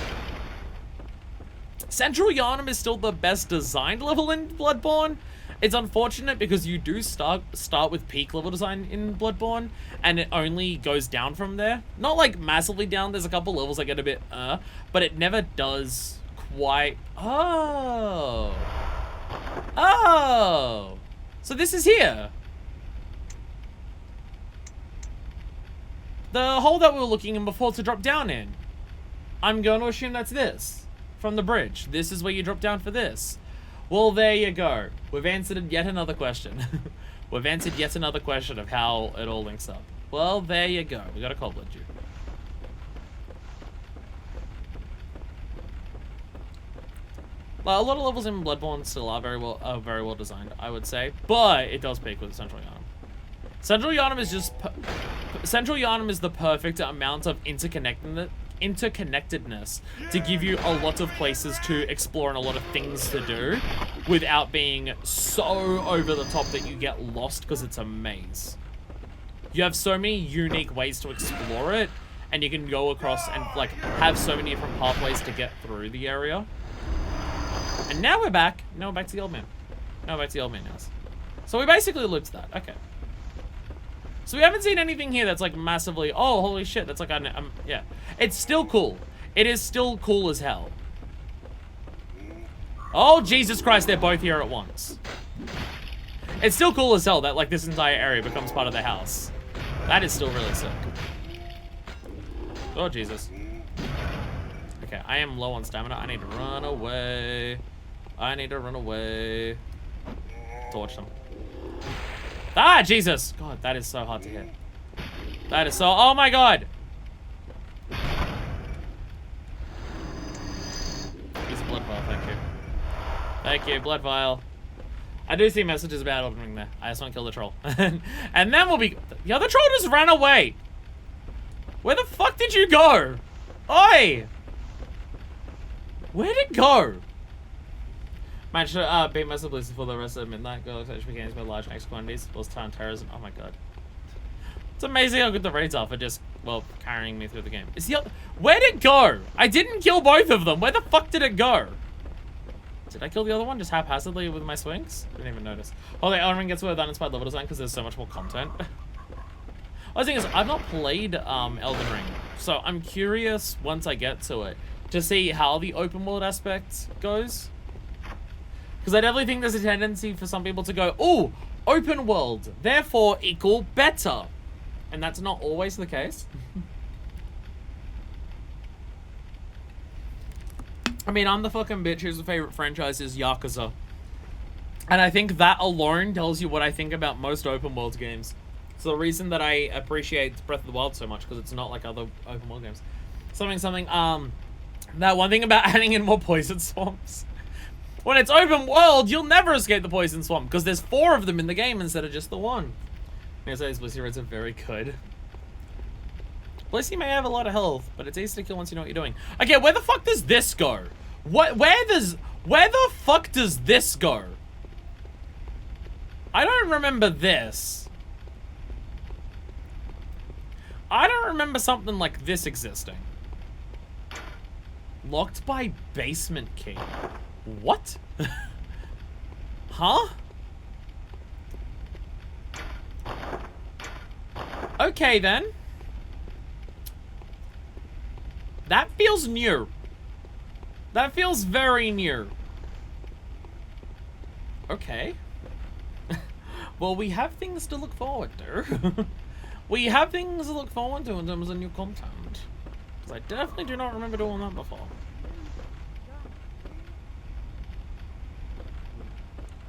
Central Yharnam is still the best designed level in Bloodborne. It's unfortunate because you do start with peak level design in Bloodborne, and it only goes down from there. Not like massively down. There's a couple levels that get a bit but it never does quite. Oh. So this is here. The hole that we were looking in before to drop down in. I'm going to assume that's this. From the bridge. This is where you drop down for this. Well, there you go. We've answered yet another question. We've answered yet another question of how it all links up. Well, there you go. We got a cold blood you. Well, a lot of levels in Bloodborne still are very well designed, I would say. But it does peak with Central Yharnam. Central Yharnam is just... Central Yharnam is the perfect amount of interconnectedness interconnectedness to give you a lot of places to explore and a lot of things to do without being so over the top that you get lost because it's a maze. You have so many unique ways to explore it, and you can go across and like have so many different pathways to get through the area. And now we're back. Now we're back to the old man. Now we're back to the old man house. So we basically looped that. Okay. So we haven't seen anything here that's like massively, oh, holy shit, that's like, yeah. It's still cool. It is still cool as hell. Oh, Jesus Christ, they're both here at once. It's still cool as hell that like this entire area becomes part of the house. That is still really sick. Oh, Jesus. Okay, I am low on stamina. I need to run away. I need to run away. Torch them. Ah, Jesus! God, that is so hard to hit. That is so... Oh, my God! Use a blood vial, thank you. Thank you, blood vial. I do see messages about Elden Ring there. I just want to kill the troll. And then we'll be... The other troll just ran away! Where the fuck did you go? Oi! Where'd it go? Managed to beat most of the blues for the rest of midnight. Go actually games by large X quantities. Was town terrorism. Oh my god. It's amazing how good the raids are for just, well, carrying me through the game. Is the Where'd it go? I didn't kill both of them. Where the fuck did it go? Did I kill the other one just haphazardly with my swings? Didn't even notice. Oh, the Elden Ring gets well done inspired level design because there's so much more content. The thing is, I've not played Elden Ring, so I'm curious once I get to it to see how the open world aspect goes. Because I definitely think there's a tendency for some people to go, oh, open world, therefore equal better. And that's not always the case. I mean, I'm the fucking bitch whose favorite franchise is Yakuza. And I think that alone tells you what I think about most open world games. It's the reason that I appreciate Breath of the Wild so much, because it's not like other open world games. That one thing about adding in more poison swamps. When it's open world, you'll never escape the poison swamp, because there's 4 of them in the game instead of just the 1. Yes, those Blissey raids are very good. Blissey may have a lot of health, but it's easy to kill once you know what you're doing. Okay, where the fuck does this go? Where the fuck does this go? I don't remember this. I don't remember something like this existing. Locked by basement key. What? Huh? Okay, then. That feels new. That feels very new. Okay. Well, we have things to look forward to. We have things to look forward to in terms of new content. Because I definitely do not remember doing that before.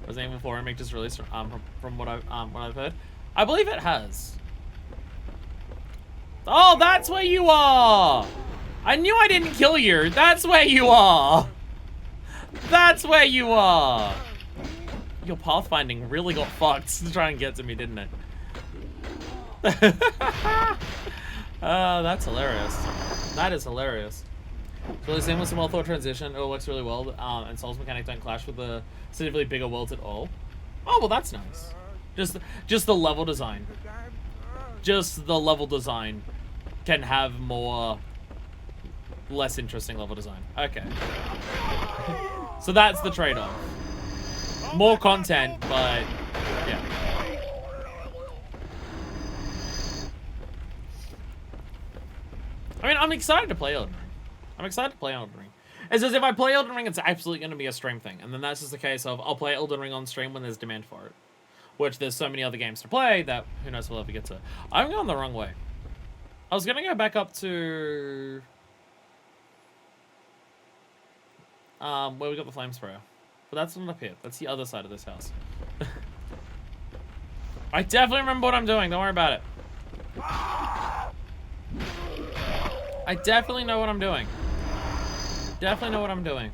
Resident Evil 4 remake just released from what I've heard. I believe it has. Oh, that's where you are! I knew I didn't kill you. That's where you are. That's where you are. Your pathfinding really got fucked to try and get to me, didn't it? That's hilarious. That is hilarious. It's really seamless and well-thought transition. It works really well, and Souls mechanics don't clash with the significantly bigger worlds at all. Oh, well, that's nice. Just the level design. Just the level design can have more... less interesting level design. Okay. So that's the trade-off. More content, but... yeah. I mean, I'm excited to play Elden Ring. I'm excited to play Elden Ring. It's as if I play Elden Ring, it's absolutely going to be a stream thing. And then that's just the case of, I'll play Elden Ring on stream when there's demand for it. Which there's so many other games to play that who knows if we'll ever get to. I'm going the wrong way. I was going to go back up to... where we got the flame sprayer. But that's not up here. That's the other side of this house. I definitely remember what I'm doing. Don't worry about it. I definitely know what I'm doing. Definitely know what I'm doing.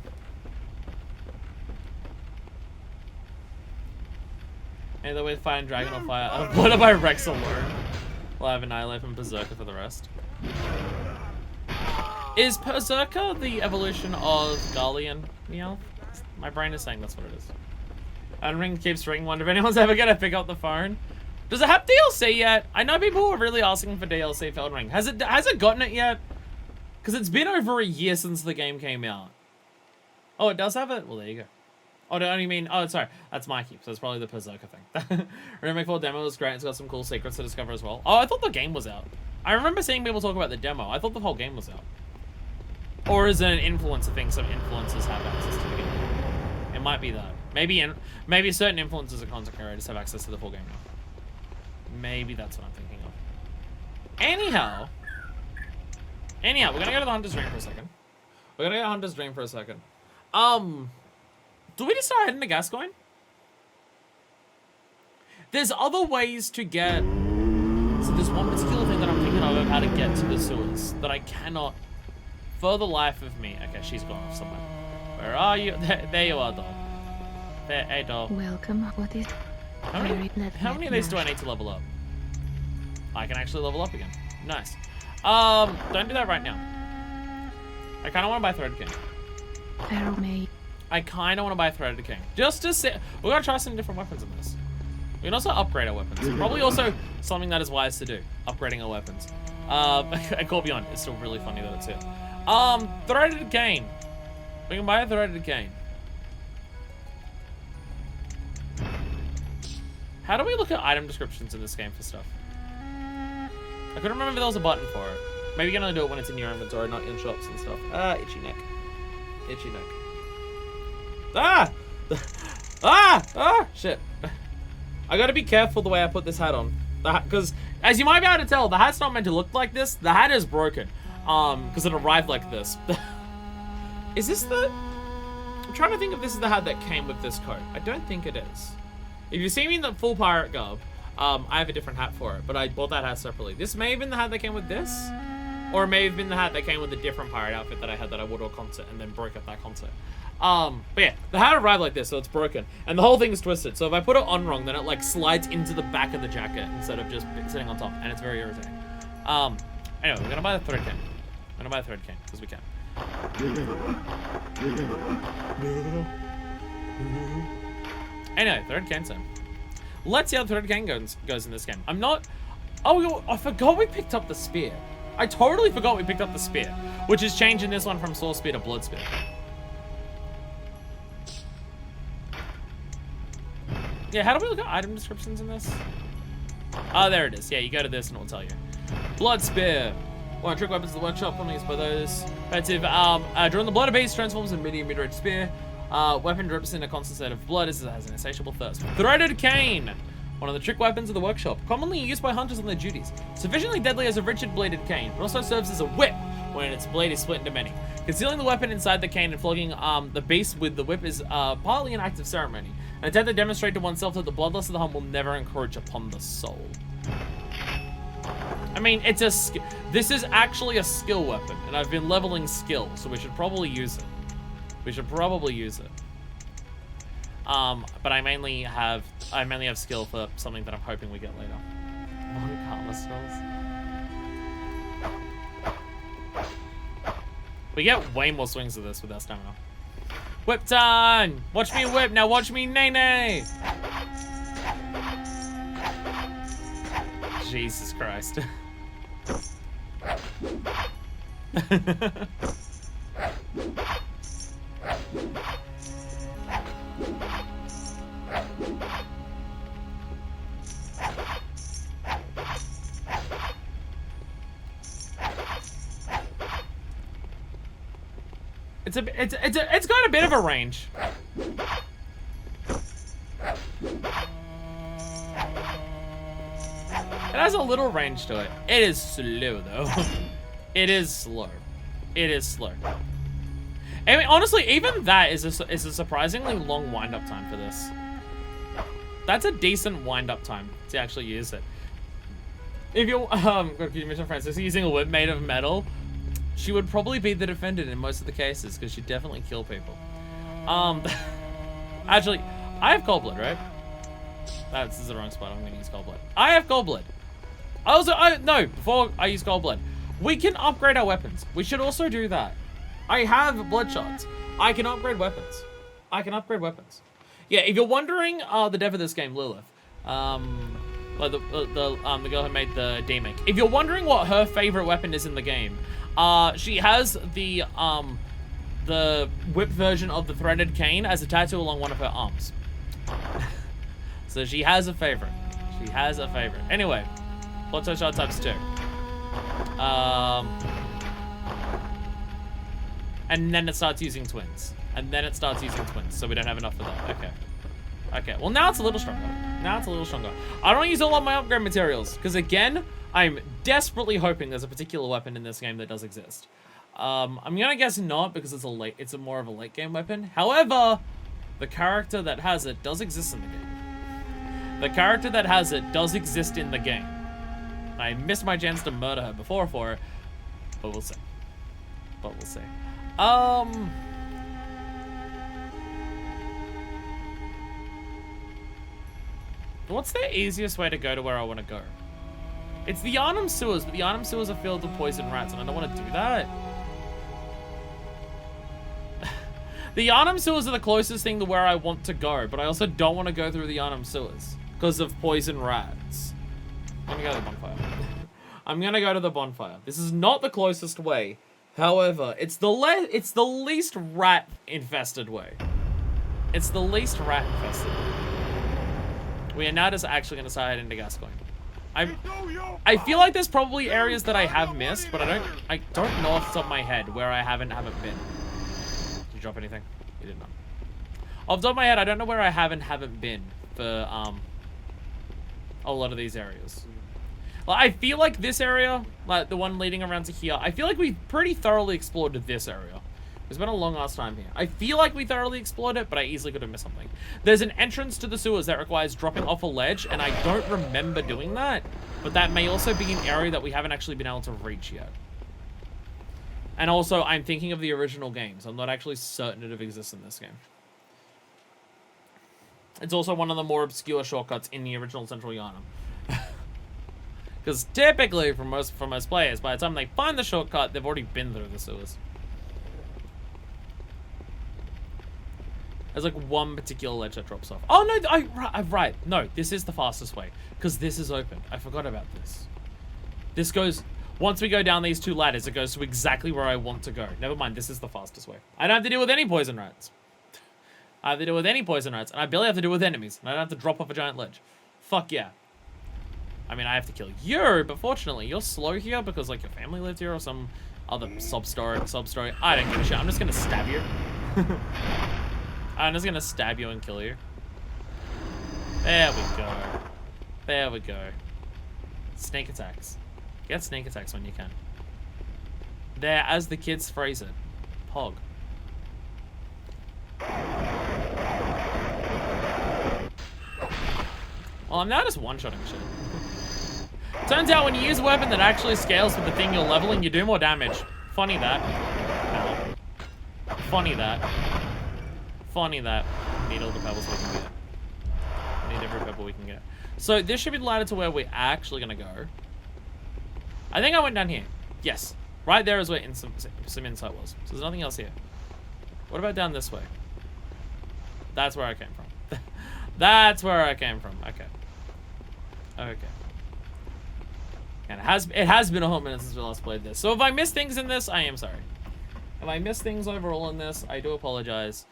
Either way, Fire and Dragon or Fire. What am I Rex alone? Well, I have Annihilate and Berserker for the rest. Is Berserker the evolution of Garlean Meowth? My brain is saying that's what it is. And Ring keeps ringing. Wonder if anyone's ever gonna pick up the phone. Does it have DLC yet? I know people were really asking for DLC for Elden Ring. Has it gotten it yet? Because it's been over a year since the game came out. Oh, it does have it? Well, there you go. Oh, don't you mean... Oh, sorry. That's Mikey, so it's probably the Berserker thing. Remake 4 demo was great. It's got some cool secrets to discover as well. Oh, I thought the game was out. I remember seeing people talk about the demo. I thought the whole game was out. Or is it an influencer thing? Some influencers have access to the game. It might be that. Maybe certain influencers and content creators have access to the full game now. Maybe that's what I'm thinking of. Anyhow, we're gonna go to the Hunter's Dream for a second. Do we just start heading to Gascoigne? There's other ways to get... So there's one particular thing that I'm thinking of how to get to the sewers that I cannot, for the life of me. Okay, she's gone off somewhere. Where are you? There you are, doll. There, hey, doll. Welcome. What is... How many of these do I need to level up? I can actually level up again. Nice. Don't do that right now. I kind of want to buy Threaded King. I kind of want to buy Threaded King. Just to see... We're going to try some different weapons in this. We can also upgrade our weapons. Probably also something that is wise to do. Upgrading our weapons. And Call Beyond. It's still really funny that it's here. Threaded Cane. We can buy a Threaded Cane. How do we look at item descriptions in this game for stuff? I couldn't remember if there was a button for it. Maybe you can only do it when it's in your inventory, not in shops and stuff. Itchy neck. Itchy neck. Shit. I gotta be careful the way I put this hat on. Because, as you might be able to tell, the hat's not meant to look like this. The hat is broken. Because it arrived like this. Is this the... I'm trying to think if this is the hat that came with this coat. I don't think it is. If you see me in the full pirate garb, I have a different hat for it, but I bought that hat separately. This may have been the hat that came with this, or it may have been the hat that came with a different pirate outfit that I had that I wore to a concert and then broke at that concert. But yeah, the hat arrived like this, so it's broken, and the whole thing is twisted. So if I put it on wrong, then it like slides into the back of the jacket instead of just sitting on top, and it's very irritating. Anyway, we're gonna buy the Thread Cane. I'm gonna buy the Thread Cane because we can. Anyway, Thread Cane time. Let's see how Thread Cane goes in this game. I'm not... Oh, I forgot we picked up the spear. I totally forgot we picked up the spear, which is changing this one from Sword Spear to Blood Spear. Yeah, how do we look at item descriptions in this? Oh, there it is. Yeah, you go to this and it will tell you. Blood Spear. One trick weapons in the workshop, commonly used by those. Effective. During the blood of beast, transforms in mid-range spear. Weapon drips in a constant state of blood. It has an insatiable thirst. Threaded Cane. One of the trick weapons of the workshop, commonly used by hunters on their duties. Sufficiently deadly as a rigid bladed cane, but also serves as a whip when its blade is split into many. Concealing the weapon inside the cane and flogging the beast with the whip is partly an act of ceremony. An attempt to demonstrate to oneself that the bloodlust of the humble never encroach upon the soul. I mean, it's a this is actually a skill weapon, and I've been leveling skill, so we should probably use it. But I mainly have skill for something that I'm hoping we get later. One karma spells. We get way more swings of this with our stamina. Whip time! Watch me whip, now watch me nay-nay! Jesus Christ. It's got a bit of a range. It has a little range to it. It is slow though. It is slow. I mean, honestly, even that is a surprisingly long wind-up time for this. That's a decent wind-up time to actually use it. If you're, could you mention Francis using a whip made of metal? She would probably be the defendant in most of the cases, because she'd definitely kill people. Actually, I have Cold Blood, right? This is the wrong spot. I'm gonna use Cold Blood. I have Cold Blood. No, before I use Cold Blood, We can upgrade our weapons. We should also do that. I have bloodshot. I can upgrade weapons. I can upgrade weapons. Yeah, if you're wondering, the dev of this game, Lilith, like the girl who made the demon. If you're wondering what her favorite weapon is in the game, she has the whip version of the threaded cane as a tattoo along one of her arms. So she has a favorite. She has a favorite. Anyway, bloodshot times 2. And then it starts using twins. And then it starts using twins, so we don't have enough for that. Okay. Okay, well now it's a little stronger. Now it's a little stronger. I don't use all of my upgrade materials, because again, I'm desperately hoping there's a particular weapon in this game that does exist. I'm gonna guess not, because it's a more of a late game weapon. However, the character that has it does exist in the game. The character that has it does exist in the game. I missed my chance to murder her before for it, but we'll see. But we'll see. What's the easiest way to go to where I want to go? It's the Yharnam sewers, but the Yharnam sewers are filled with poison rats, and I don't want to do that. The Yharnam sewers are the closest thing to where I want to go, but I also don't want to go through the Yharnam sewers because of poison rats. I'm gonna go to the bonfire. I'm gonna go to the bonfire. This is not the closest way. However, it's the least rat-infested way. It's the least rat-infested way. We are now just actually going to start heading to Gascoigne. I feel like there's probably areas that I have missed, but I don't know off the top of my head where I haven't been. Did you drop anything? You did not. Off the top of my head, I don't know where I haven't been for a lot of these areas. Like, I feel like this area, like the one leading around to here, I feel like we pretty thoroughly explored this area. It's been a long ass time here. I feel like we thoroughly explored it, but I easily could have missed something. There's an entrance to the sewers that requires dropping off a ledge, and I don't remember doing that. But that may also be an area that we haven't actually been able to reach yet. And also, I'm thinking of the original games. I'm not actually certain it exists in this game. It's also one of the more obscure shortcuts in the original Central Yharnam. Because typically, for most players, by the time they find the shortcut, they've already been through the sewers. There's like one particular ledge that drops off. Oh no, I'm right. No, this is the fastest way because this is open. I forgot about this. This goes, once we go down these 2 ladders, it goes to exactly where I want to go. Never mind, this is the fastest way. I don't have to deal with any poison rats. I have to deal with any poison rats, and I barely have to deal with enemies. And I don't have to drop off a giant ledge. Fuck yeah. I mean, I have to kill you, but fortunately, you're slow here because like your family lived here or some other sub-story. I don't give a shit. I'm just gonna stab you. I'm just gonna stab you and kill you. There we go. There we go. Snake attacks. Get snake attacks when you can. There, as the kids phrase it. Pog. Well, I'm now just one-shotting shit. Turns out when you use a weapon that actually scales with the thing you're leveling, you do more damage. Funny that. Ow. Funny that. Funny that. Need all the pebbles we can get. Need every pebble we can get. So this should be the ladder to where we're actually gonna go. I think I went down here. Yes. Right there is where some insight was. So there's nothing else here. What about down this way? That's where I came from. That's where I came from. Okay. Okay. And it has been a whole minute since we last played this. So if I missed things in this, I am sorry. If I missed things overall in this, I do apologize.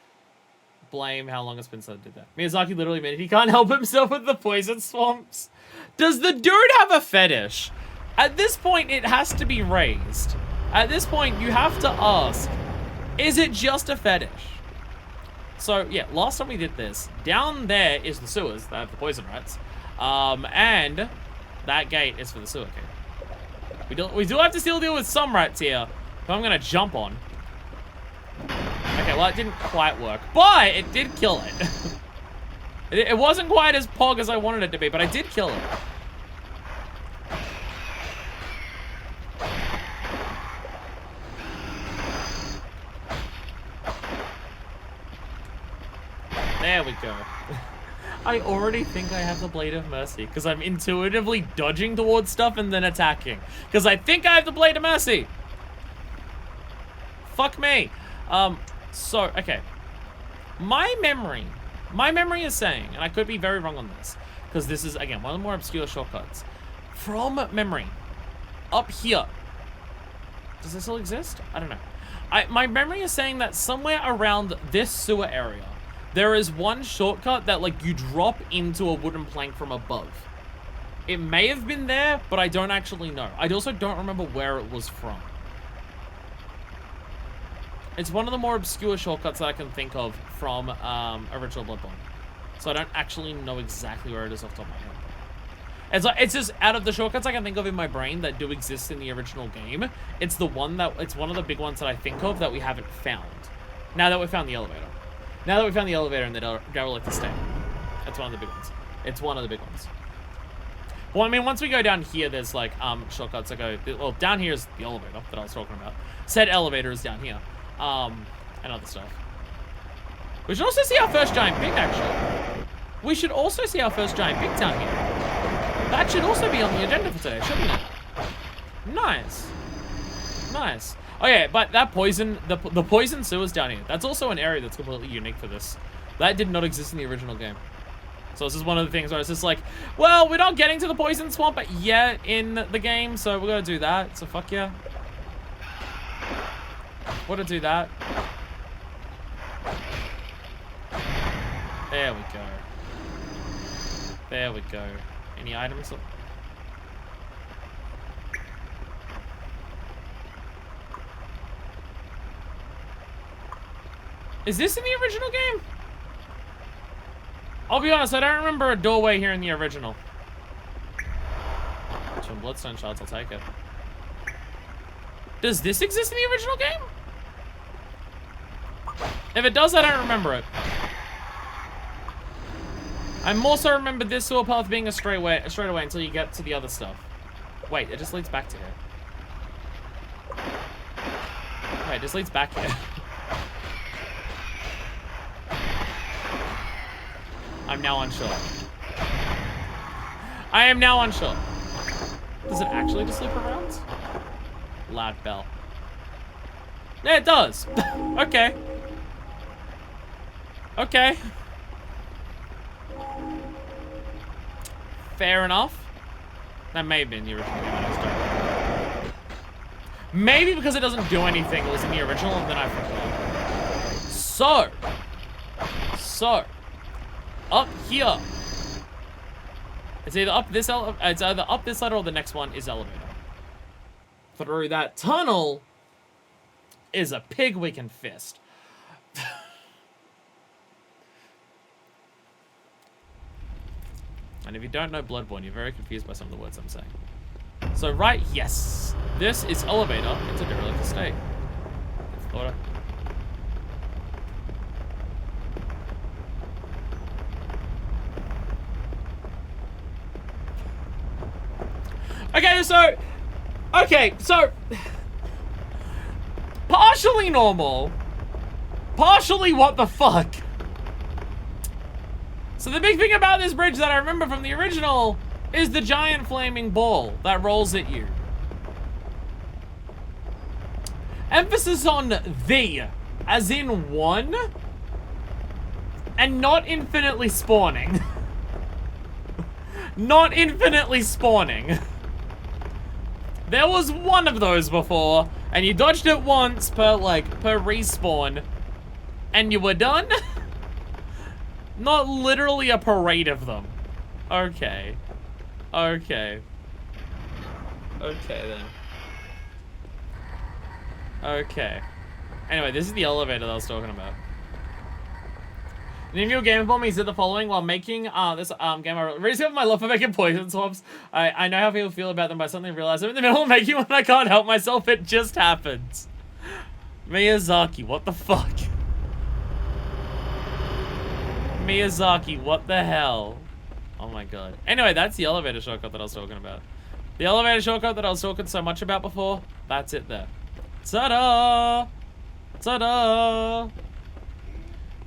Blame how long it's been since I did that. Miyazaki literally admitted he can't help himself with the poison swamps. Does the dude have a fetish? At this point, it has to be raised. At this point, you have to ask, is it just a fetish? So, yeah, last time we did this, down there is the sewers that have the poison rats. And that gate is for the sewer gate. We do have to still deal with some rats here, who I'm going to jump on. Okay, well, it didn't quite work, but it did kill it. It wasn't quite as pog as I wanted it to be, but I did kill it. There we go. I already think I have the Blade of Mercy because I'm intuitively dodging towards stuff and then attacking. Because I think I have the Blade of Mercy. Fuck me. So, okay. My memory is saying, and I could be very wrong on this, because this is, again, one of the more obscure shortcuts. From memory, up here. Does this still exist? I don't know. My memory is saying that somewhere around this sewer area, there is one shortcut that, like, you drop into a wooden plank from above. It may have been there, but I don't actually know. I also don't remember where it was from. It's one of the more obscure shortcuts that I can think of from original Bloodborne. So I don't actually know exactly where it is off the top of my head. It's just out of the shortcuts I can think of in my brain that do exist in the original game. It's one of the big ones that I think of that we haven't found. Now that we found the elevator. Now that we found the elevator in the derelict estate. That's one of the big ones. It's one of the big ones. Well, I mean, once we go down here, there's like shortcuts that go. Well, down here is the elevator that I was talking about. Said elevator is down here. And other stuff. We should also see our first giant pig, actually. We should also see our first giant pig down here. That should also be on the agenda for today, shouldn't it? Nice. Nice. Oh yeah, but that poison, the poison sewers down here, that's also an area that's completely unique for this. That did not exist in the original game. So this is one of the things where it's just like, well, we're not getting to the poison swamp yet in the game, so we're gonna do that, so fuck yeah. We're gonna do that. There we go. There we go. Any items? Is this in the original game? I'll be honest, I don't remember a doorway here in the original. Some bloodstone shards, I'll take it. Does this exist in the original game? If it does, I don't remember it. I also remember this sewer path being a straight away until you get to the other stuff. Wait, it just leads back to here. Wait, it just leads back here. I'm now unsure. I am now unsure. Does it actually just loop around? Loud bell. Yeah, it does. Okay. Okay. Fair enough. That may have been the original game. Maybe because it doesn't do anything, it was in the original, and then I forgot. So, up here. It's either up this ladder or the next one is elevator. Through that tunnel is a pig we can fist. And if you don't know Bloodborne, you're very confused by some of the words I'm saying. So right, yes. This is elevator into derelict estate. Order. Okay, so partially normal, partially what the fuck. So the big thing about this bridge that I remember from the original is the giant flaming ball that rolls at you. Emphasis on the, as in one, and not infinitely spawning. Not infinitely spawning. There was one of those before, and you dodged it once per respawn, and you were done? Not literally a parade of them. Okay. Okay. Okay, then. Okay. Anyway, this is the elevator that I was talking about. In your game inform me, he said the following: while making this game, I raised up my love for making poison swamps. I know how people feel about them, but I suddenly realized I'm in the middle of making one and I can't help myself. It just happens. Miyazaki, what the fuck? Miyazaki, what the hell? Oh my god. Anyway, that's the elevator shortcut that I was talking about. The elevator shortcut that I was talking so much about before, that's it there. Ta-da! Ta-da!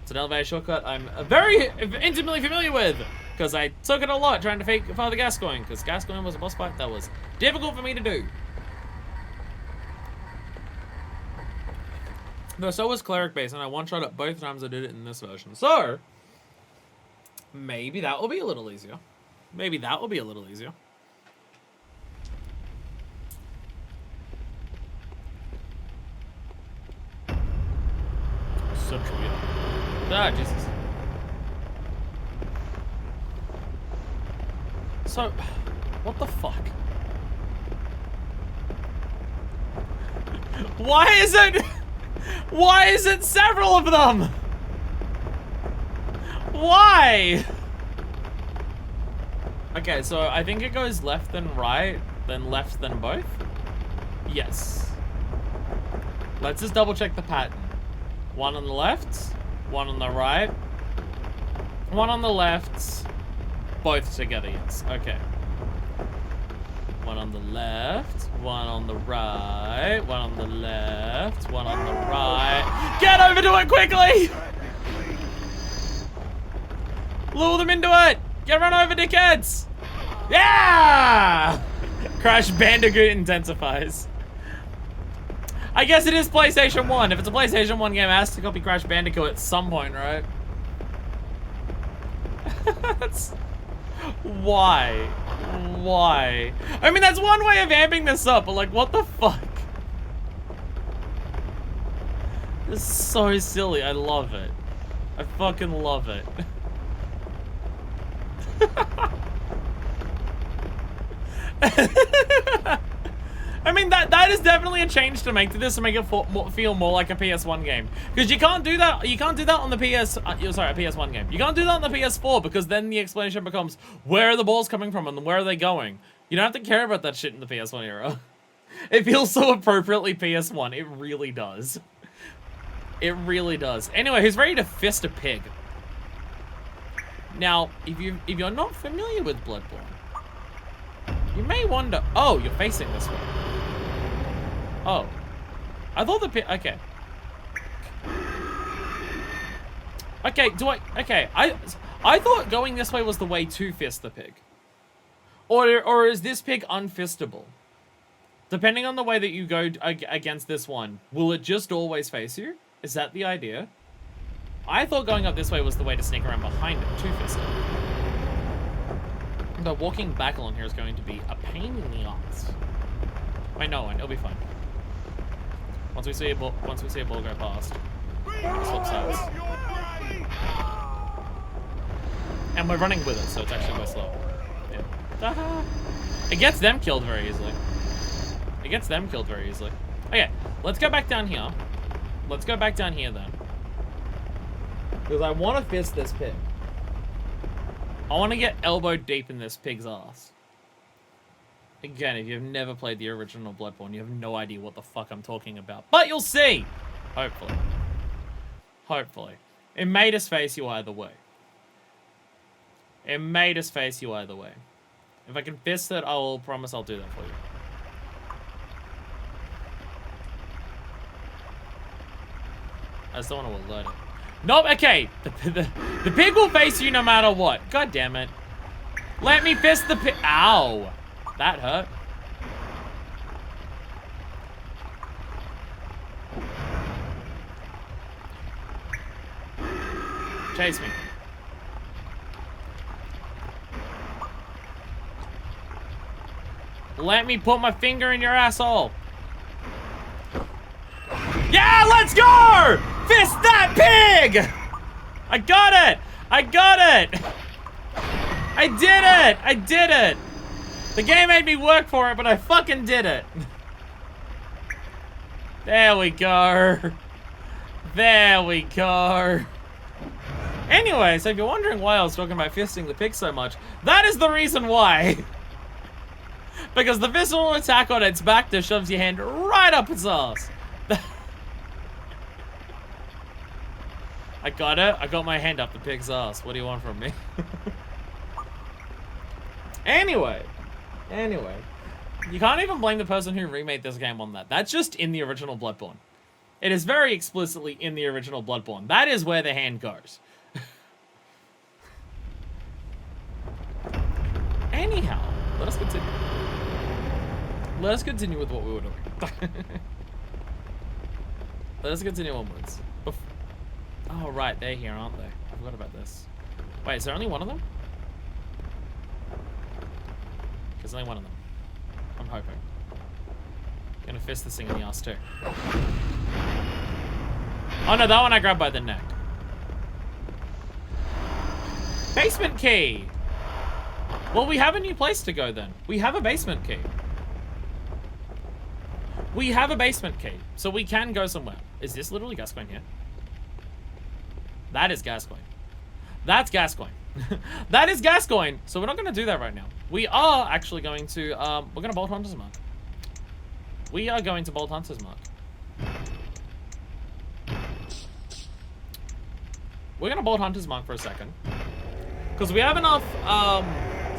It's an elevator shortcut I'm very intimately familiar with, because I took it a lot trying to fake Father Gascoigne, because Gascoigne was a boss fight that was difficult for me to do. No, so was Cleric Base, and I one-shot it both times I did it in this version. So, maybe that will be a little easier. Maybe that will be a little easier. Central, yeah. Ah, Jesus. So, what the fuck? Why is it several of them? Why? Okay, so I think it goes left then right, then left then both? Yes. Let's just double check the pattern. One on the left, one on the right, one on the left, both together, yes. Okay. One on the left, one on the right, one on the left, one on the right. Get over to it quickly! Lure them into it! Get run over, dickheads! Yeah! Crash Bandicoot intensifies. I guess it is PlayStation 1. If it's a PlayStation 1 game, it has to copy Crash Bandicoot at some point, right? That's... Why? Why? I mean, that's one way of amping this up, but like, what the fuck? This is so silly. I love it. I fucking love it. I mean, that is definitely a change to make to this to make it feel more like a PS1 game. Because you can't do that. You can't do that on the sorry, a PS1 game. You can't do that on the PS4 because then the explanation becomes where are the balls coming from and where are they going. You don't have to care about that shit in the PS1 era. It feels so appropriately PS1. It really does. It really does. Anyway, who's ready to fist a pig? Now, if you're not familiar with Bloodborne, you may wonder. Oh, you're facing this way. Oh, I thought the pig. Okay. Okay. Okay. I thought going this way was the way to fist the pig. Or is this pig unfistable? Depending on the way that you go against this one, will it just always face you? Is that the idea? I thought going up this way was the way to sneak around behind it to fist it. But walking back along here is going to be a pain in the ass. Wait, no one. It'll be fine. Once we see a ball go past, swap sides. And we're running with it, so it's actually quite slow. Yeah. It gets them killed very easily. It gets them killed very easily. Okay, let's go back down here. Let's go back down here then. Because I want to fist this pig. I want to get elbow deep in this pig's ass. Again, if you've never played the original Bloodborne, you have no idea what the fuck I'm talking about. But you'll see! Hopefully. Hopefully. It made us face you either way. It made us face you either way. If I can fist it, I will promise I'll do that for you. I just don't want to alert it. Nope, okay. The pig will face you no matter what. God damn it. Let me fist the pig. Ow. That hurt. Chase me. Let me put my finger in your asshole. Yeah, let's go! Fist that pig! I got it! I got it! I did it! I did it! The game made me work for it, but I fucking did it. There we go. There we go. Anyway, so if you're wondering why I was talking about fisting the pig so much, that is the reason why. Because the fist will attack on its back that shoves your hand right up its ass. I got it. I got my hand up the pig's ass. What do you want from me? Anyway, you can't even blame the person who remade this game on that. That's just in the original Bloodborne. It is very explicitly in the original Bloodborne. That is where the hand goes. Anyhow, let us continue. Let us continue with what we were doing. Let us continue onwards. Oh, right, they're here, aren't they? I forgot about this. Wait, is there only one of them? There's only one of them. I'm hoping. Gonna fist this thing in the ass too. Oh no, that one I grabbed by the neck. Basement key! Well, we have a new place to go then. We have a basement key. We have a basement key, so we can go somewhere. Is this literally Gascoigne here? That is Gascoigne. That's Gascoigne. That is Gascoigne. So we're not going to do that right now. We are actually going to, we're going to bolt Hunter's Mark. We are going to bolt Hunter's Mark. We're going to bolt Hunter's Mark for a second. Because we have enough,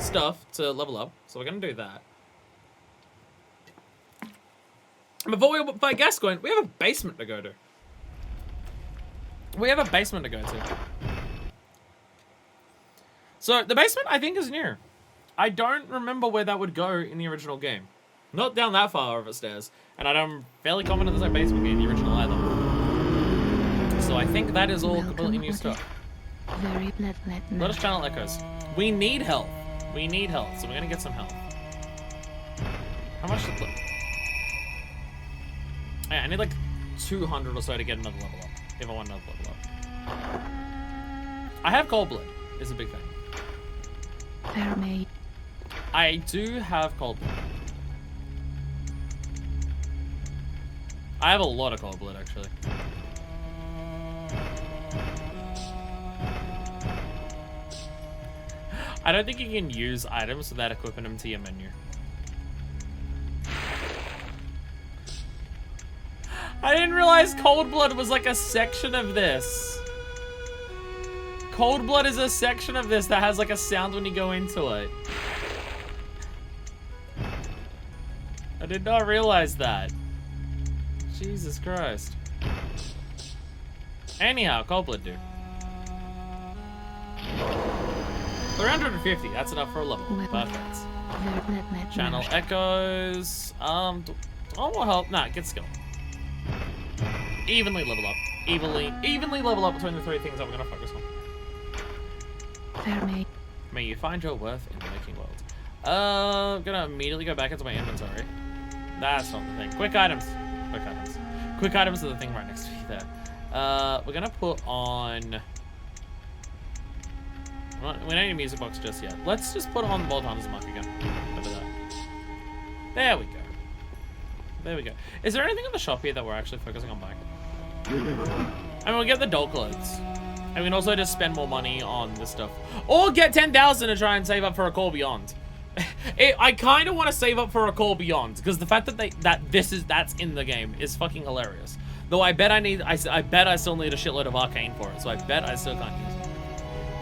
stuff to level up. So we're going to do that. Before we fight Gascoigne, we have a basement to go to. We have a basement to go to. So, the basement, I think, is new. I don't remember where that would go in the original game. Not down that far of a stairs. And I'm fairly confident there's no basement in the original either. So I think that is all completely new stuff. Let us channel echoes. We need health. We need health, so we're going to get some health. How much should... Yeah, I need like 200 or so to get another level up. If I want another level up. I have cold blood. Is a big thing. I do have cold blood. I have a lot of cold blood, actually. I don't think you can use items without equipping them to your menu. I didn't realize cold blood was like a section of this. Cold blood is a section of this that has like a sound when you go into it. I did not realize that. Jesus Christ. Anyhow, cold blood, dude. 350, that's enough for a level. Perfect. Channel echoes. Oh, more help. Nah, get skill. Evenly level up. Evenly level up between the three things that we're gonna focus on. May you find your worth in the making world. I'm gonna immediately go back into my inventory. That's not the thing. Quick items. Quick items. Quick items are the thing right next to you there. We're gonna put on... We don't need a music box just yet. Let's just put on the Bolt Hunter's Mark again. Over that. There we go. There we go. Is there anything in the shop here that we're actually focusing on buying? I mean, we'll get the doll clothes. And we can also just spend more money on this stuff. Or get 10,000 to try and save up for a Call Beyond. I kind of want to save up for a Call Beyond, because the fact that that's in the game is fucking hilarious. Though I bet I bet I still need a shitload of arcane for it, so I bet I still can't use it.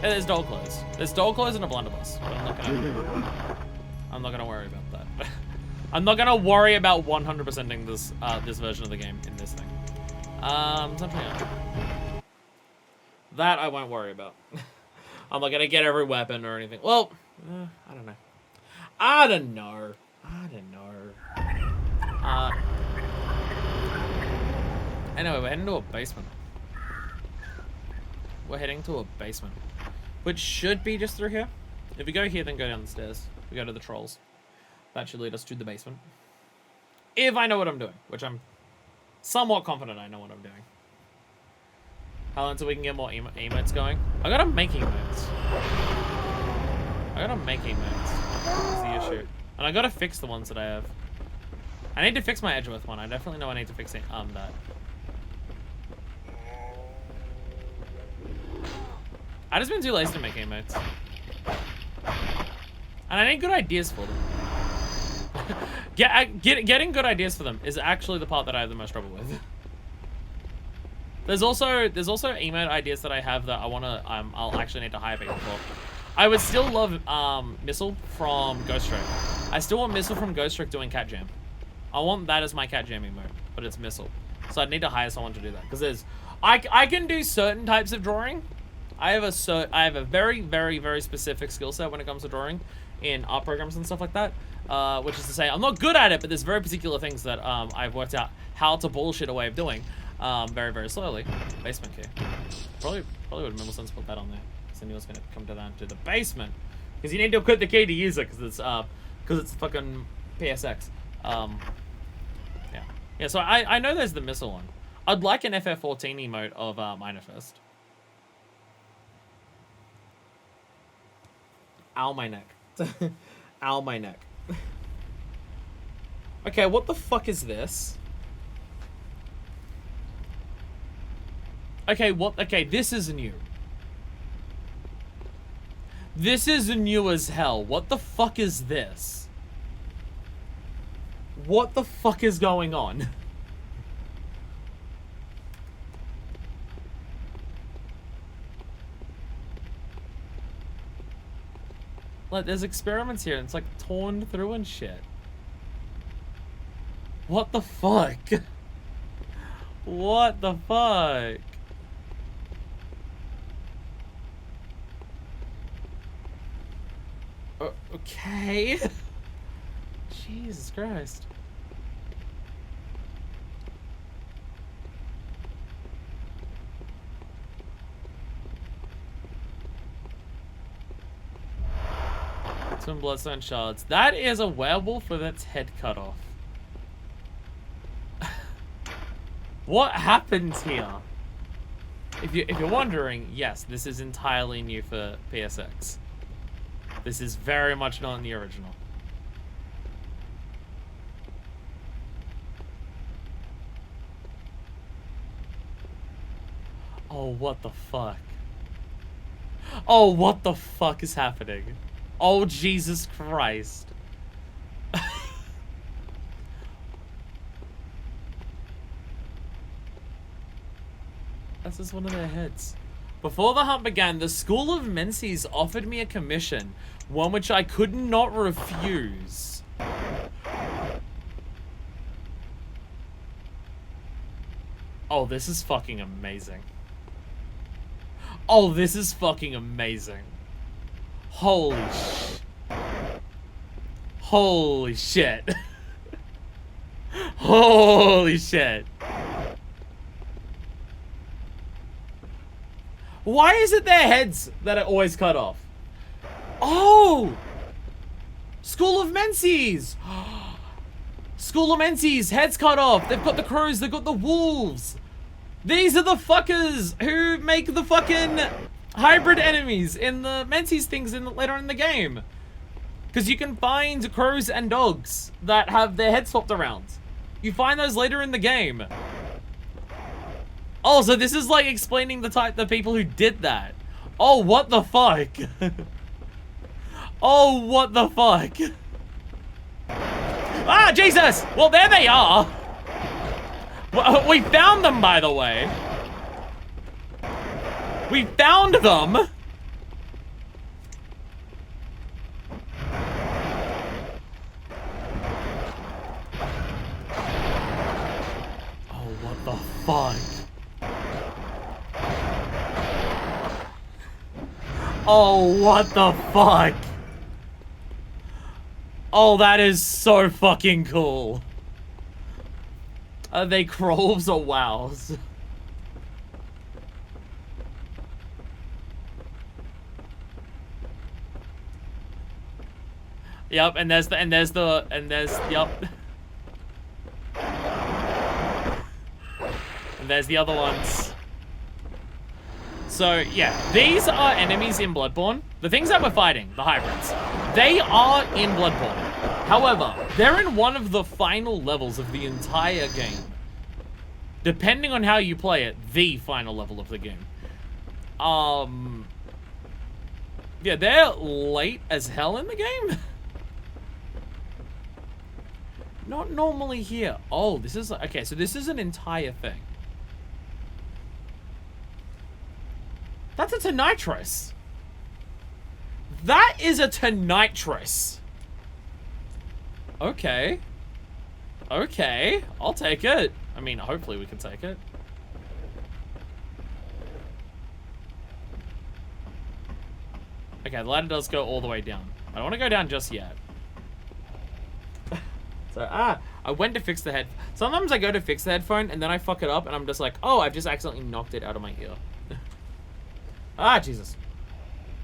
Yeah, there's doll clothes. There's doll clothes and a blunderbuss. But I'm not gonna worry about that. I'm not gonna worry about 100%ing this this version of the game in this thing. Something else. That I won't worry about. I'm not gonna get every weapon or anything. Well, I don't know. I don't know. Anyway, we're heading to a basement. We're heading to a basement. Which should be just through here. If we go here, then go down the stairs. We go to the trolls. That should lead us to the basement. If I know what I'm doing. Which I'm somewhat confident I know what I'm doing. How long until we can get more emotes going? I gotta make emotes. Is the issue. And I gotta fix the ones that I have. I need to fix my Edgeworth one. I definitely know I need to fix that. I just been too lazy to make emotes. And I need good ideas for them. Getting good ideas for them is actually the part that I have the most trouble with. There's also emote ideas that I have that I wanna I'll actually need to hire people for. I would still love Missile from Ghost Trick. I still want Missile from Ghost Trick doing Cat Jam. I want that as my Cat Jam emote, but it's Missile. So I'd need to hire someone to do that. Because there's... I can do certain types of drawing. I have a very, very, very specific skill set when it comes to drawing in art programs and stuff like that. Which is to say, I'm not good at it, but there's very particular things that I've worked out how to bullshit a way of doing very, very slowly. Basement key. Probably would have made more sense to put that on there. Because then you're just going to come down to the basement. Because you need to equip the key to use it, because it's fucking PSX. Yeah. Yeah, so I know there's the missile one. I'd like an FF14 emote of Minefest. Ow, my neck. Ow, my neck. Okay, what the fuck is this? Okay, okay, this is new. This is new as hell. What the fuck is this? What the fuck is going on? Like, there's experiments here, and it's like torn through and shit. What the fuck? What the fuck? Okay. Jesus Christ. Twin bloodstone shards. That is a werewolf with its head cut off. What happens here? If you're wondering, yes, this is entirely new for PSX. This is very much not in the original. Oh, what the fuck? Oh, what the fuck is happening? Oh, Jesus Christ. That's just one of their heads. Before the hunt began, the School of Menzies offered me a commission, one which I could not refuse. Oh, this is fucking amazing. Oh, this is fucking amazing. Holy Holy shit. Holy shit. Why is it their heads that are always cut off? Oh! School of Menzies! School of Menzies, heads cut off. They've got the crows, they've got the wolves. These are the fuckers who make the fucking hybrid enemies in the Menzies things later in the game. Because you can find crows and dogs that have their heads swapped around. You find those later in the game. Oh, so this is like explaining the people who did that. Oh, what the fuck? Oh, what the fuck? Ah, Jesus! Well, there they are. We found them, by the way. We found them. Oh, what the fuck? Oh, what the fuck? Oh, that is so fucking cool. Are they Krolls or wows? Yep, and there's yep. And there's the other ones. So, yeah, these are enemies in Bloodborne. The things that we're fighting, the hybrids, they are in Bloodborne. However, they're in one of the final levels of the entire game. Depending on how you play it, the final level of the game. Yeah, they're late as hell in the game. Not normally here. Oh, this is, okay, so this is an entire thing. That's a Tenitris. That is a Tenitris. Okay. Okay, I'll take it. I mean, hopefully we can take it. Okay, the ladder does go all the way down. I don't want to go down just yet. So, I went to fix the head. Sometimes I go to fix the headphone and then I fuck it up and I'm just like, oh, I've just accidentally knocked it out of my ear. Jesus.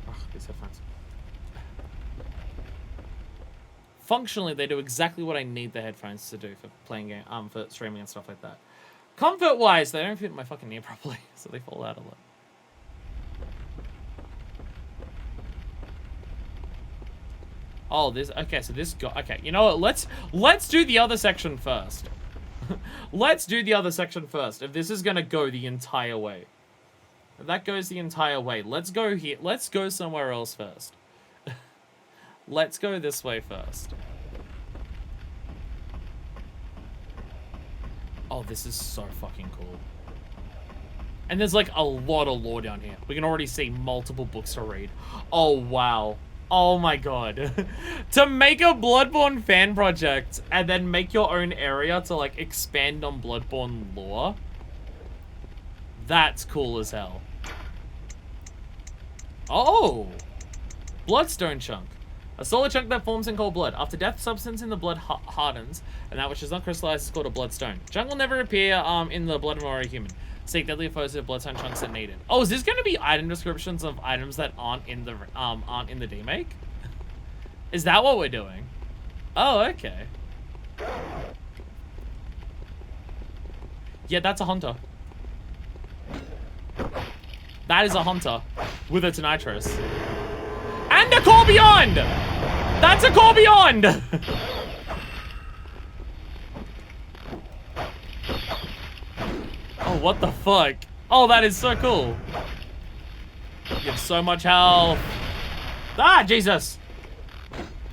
Ugh, these headphones. Functionally, they do exactly what I need the headphones to do for playing game, for streaming and stuff like that. Comfort-wise, they don't fit my fucking ear properly, so they fall out a lot. Oh, this, okay, so this got, okay, you know what, let's do the other section first. Let's do the other section first, if this is gonna go the entire way. If that goes the entire way, let's go here, let's go somewhere else first. Let's go this way first. Oh, this is so fucking cool. And there's like a lot of lore down here. We can already see multiple books to read. Oh, wow. Oh my god. To make a Bloodborne fan project and then make your own area to like expand on Bloodborne lore. That's cool as hell. Oh! Bloodstone chunk. A solid chunk that forms in cold blood. After death, substance in the blood hardens, and that which is not crystallized is called a bloodstone. Chunk will never appear in the blood of a human. Seek deadly foes of bloodstone chunks that needed. Oh, is this going to be item descriptions of items that aren't in the demake? Is that what we're doing? Oh, okay. Yeah, that's a hunter. That is a hunter with a Tinnitrus. And a call beyond! That's a call beyond! Oh, what the fuck? Oh, that is so cool. You have so much health. Ah, Jesus!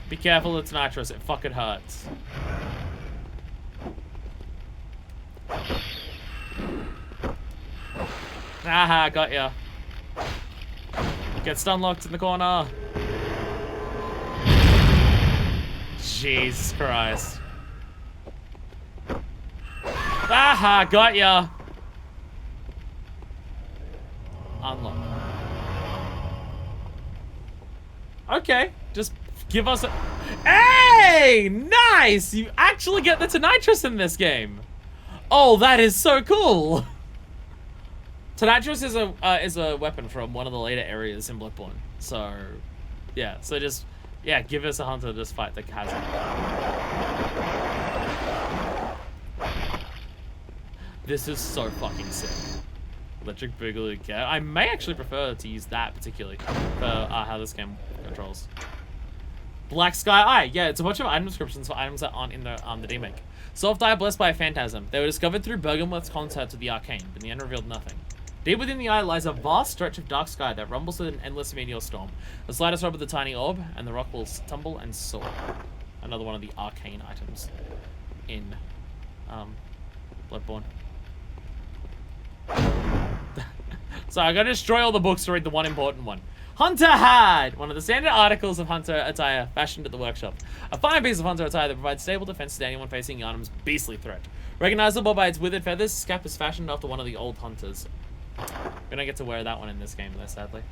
Be careful, it's nitrous. It fucking hurts. Aha, got ya. Get stun locked in the corner. Jesus Christ. Aha, got ya. Unlock. Okay, just give us a... Hey! Nice! You actually get the Tinnitrus in this game. Oh, that is so cool. Tinnitrus is a weapon from one of the later areas in Bloodborne. So, yeah. So just, yeah, give us a hunter to just fight the chasm. This is so fucking sick. Electric Boogaloo Cat. I may actually prefer to use that particularly for how this game controls. Black Sky Eye. Yeah, it's a bunch of item descriptions for items that aren't in the demake. Soft Eye blessed by a phantasm. They were discovered through Bergenworth's contact with the arcane, but in the end revealed nothing. Deep within the eye lies a vast stretch of dark sky that rumbles with an endless meteor storm. The slightest rub of the tiny orb, and the rock will tumble and soar. Another one of the arcane items in Bloodborne. So I gotta destroy all the books to read the one important one. Hunter Hide! One of the standard articles of hunter attire fashioned at the workshop. A fine piece of hunter attire that provides stable defense to anyone facing Yharnam's beastly threat. Recognizable by its withered feathers, this cap is fashioned after one of the old hunters. We don't get to wear that one in this game, though, sadly.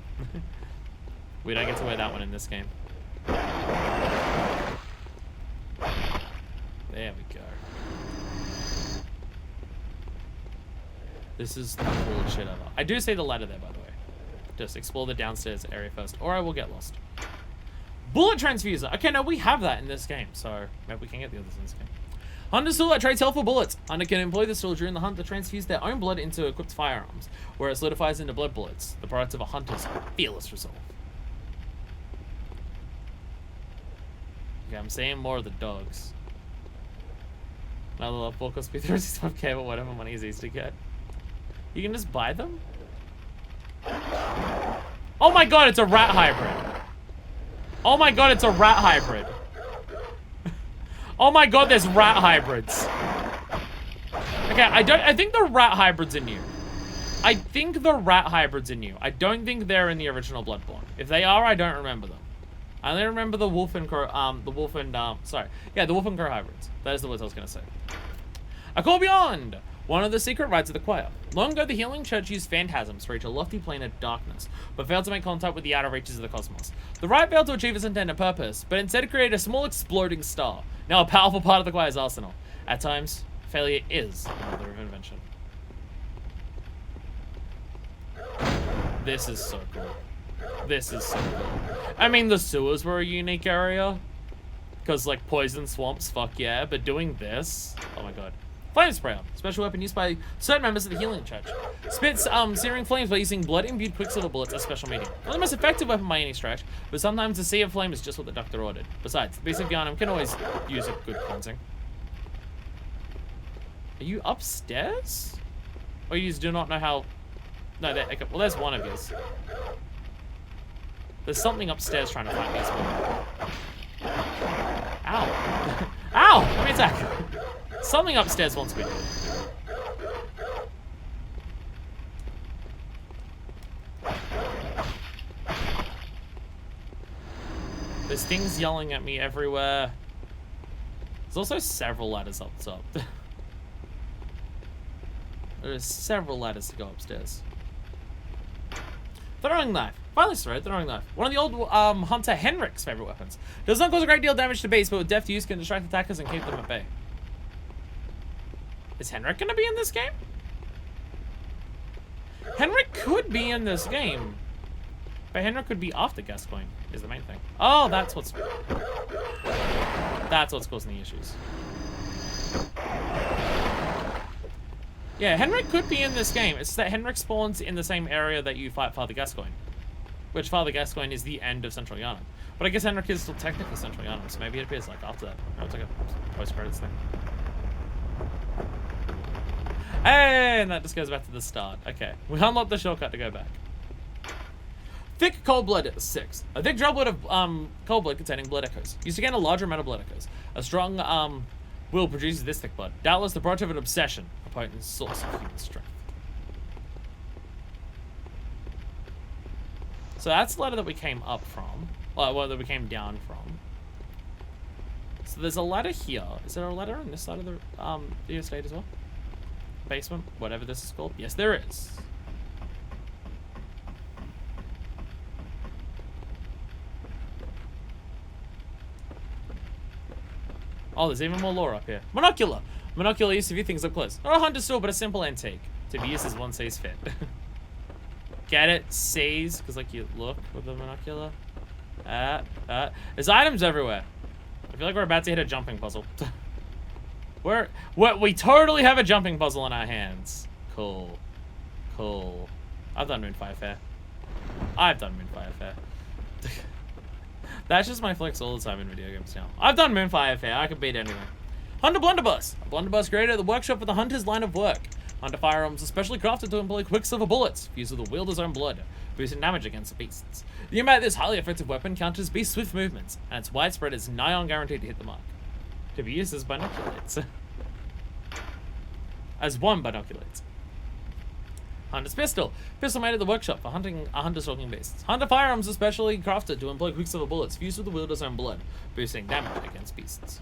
We don't get to wear that one in this game. There we go. This is the coolest shit ever. I do see the ladder there, by the way. Just explore the downstairs area first, or I will get lost. Bullet transfuser. Okay, no, we have that in this game, so maybe we can get the others in this game. Hunter's tool that trades helpful bullets. Hunter can employ this tool during the hunt to transfuse their own blood into equipped firearms, where it solidifies into blood bullets, the products of a hunter's fearless resolve. Okay, I'm seeing more of the dogs. Another love ball costs me 365k, but whatever money is easy to get. You can just buy them? Oh my god, it's a rat hybrid. Oh my god, it's a rat hybrid. Oh my god, there's rat hybrids. Okay, I think the rat hybrids are new. I think the rat hybrids are new. I don't think they're in the original Bloodborne. If they are, I don't remember them. I only remember the wolf and crow, the wolf and crow hybrids. That is the words I was gonna say. A call beyond! one of the secret rites of the choir. Long ago, the healing church used phantasms to reach a lofty plane of darkness, but failed to make contact with the outer reaches of the cosmos. The rite failed to achieve its intended purpose, but instead created a small exploding star, now a powerful part of the choir's arsenal. At times, failure is the mother of invention. This is so cool. This is so cool. I mean, the sewers were a unique area. Because, like, poison swamps, fuck yeah. But doing this, oh my god. Flame sprayer, special weapon used by certain members of the healing church. Spits searing flames by using blood-imbued quicksilver bullets as special medium. Not the most effective weapon by any stretch, but sometimes a sea of flame is just what the doctor ordered. Besides, the beast of Yharnam can always use a good cleansing. Are you upstairs? Or you just do not know how... No, okay, well, there's one of yours. There's something upstairs trying to find me as well. Ow. Ow! Let me attack. Something upstairs wants me to. There's things yelling at me everywhere. There's also several ladders up top. There's several ladders to go upstairs. Throwing knife. Finally throw throwing knife. One of the old hunter Henrik's favorite weapons. Does not cause a great deal of damage to beasts, but with deft use can distract attackers and keep them at bay. Is Henrik gonna be in this game? Henrik could be in this game. But Henrik could be after Gascoigne, is the main thing. Oh, that's what's causing the issues. Yeah, Henrik could be in this game. It's that Henrik spawns in the same area that you fight Father Gascoigne. Which Father Gascoigne is the end of Central Yharnam. But I guess Henrik is still technically Central Yharnam, so maybe it appears like after that. No, it's like a post-credits thing. Hey, and that just goes back to the start. Okay, we unlocked the shortcut to go back. Thick cold blood 6. A thick droplet of cold blood containing blood echoes. Used to gain a larger amount of blood echoes. A strong will produces this thick blood. Doubtless the product of an obsession, a potent source of human strength. So that's the ladder that we came up from. Well, that we came down from. So there's a ladder here. Is there a ladder on this side of the estate as well? Basement, whatever this is called. Yes, there is. Oh, there's even more lore up here. Monocular. Monocular used to view things up close. Not a hunter's tool, but a simple antique. To be used as one sees fit. Get it? Sees? Because, like, you look with the monocular. There's items everywhere. I feel like we're about to hit a jumping puzzle. We totally have a jumping puzzle in our hands. Cool. Cool. I've done Moonfire Fair. I've done Moonfire Fair. That's just my flex all the time in video games now. I've done Moonfire Fair. I can beat anything. Hunter Blunderbuss. A blunderbuss created at the workshop for the hunter's line of work. Hunter firearms are specially crafted to employ quicksilver bullets, fused with the wielder's own blood, boosting damage against the beasts. The impact of this highly effective weapon counters beast swift movements, and its widespread is nigh on guaranteed to hit the mark. To be used as binoculates. As one binoculates. Hunter's pistol. Pistol made at the workshop for hunting hunter stalking beasts. Hunter firearms are specially crafted to employ quicksilver bullets, fused with the wielder's own blood, boosting damage against beasts.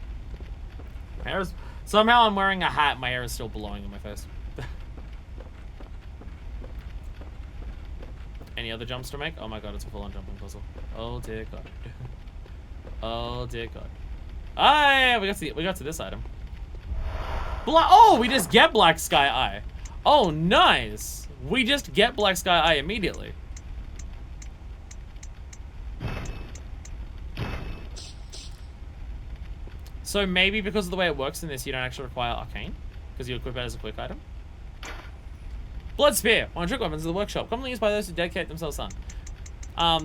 My hair is... Somehow I'm wearing a hat, my hair is still blowing in my face. Any other jumps to make? Oh my god, it's a full-on jumping puzzle. Oh dear god. Oh dear god. Ah, yeah, we got to this item. Oh, we just get Black Sky Eye. Oh, nice. We just get Black Sky Eye immediately. So maybe because of the way it works in this, you don't actually require Arcane, because you equip it as a quick item. Blood Spear, one of the trick weapons of the workshop, commonly used by those who dedicate themselves on.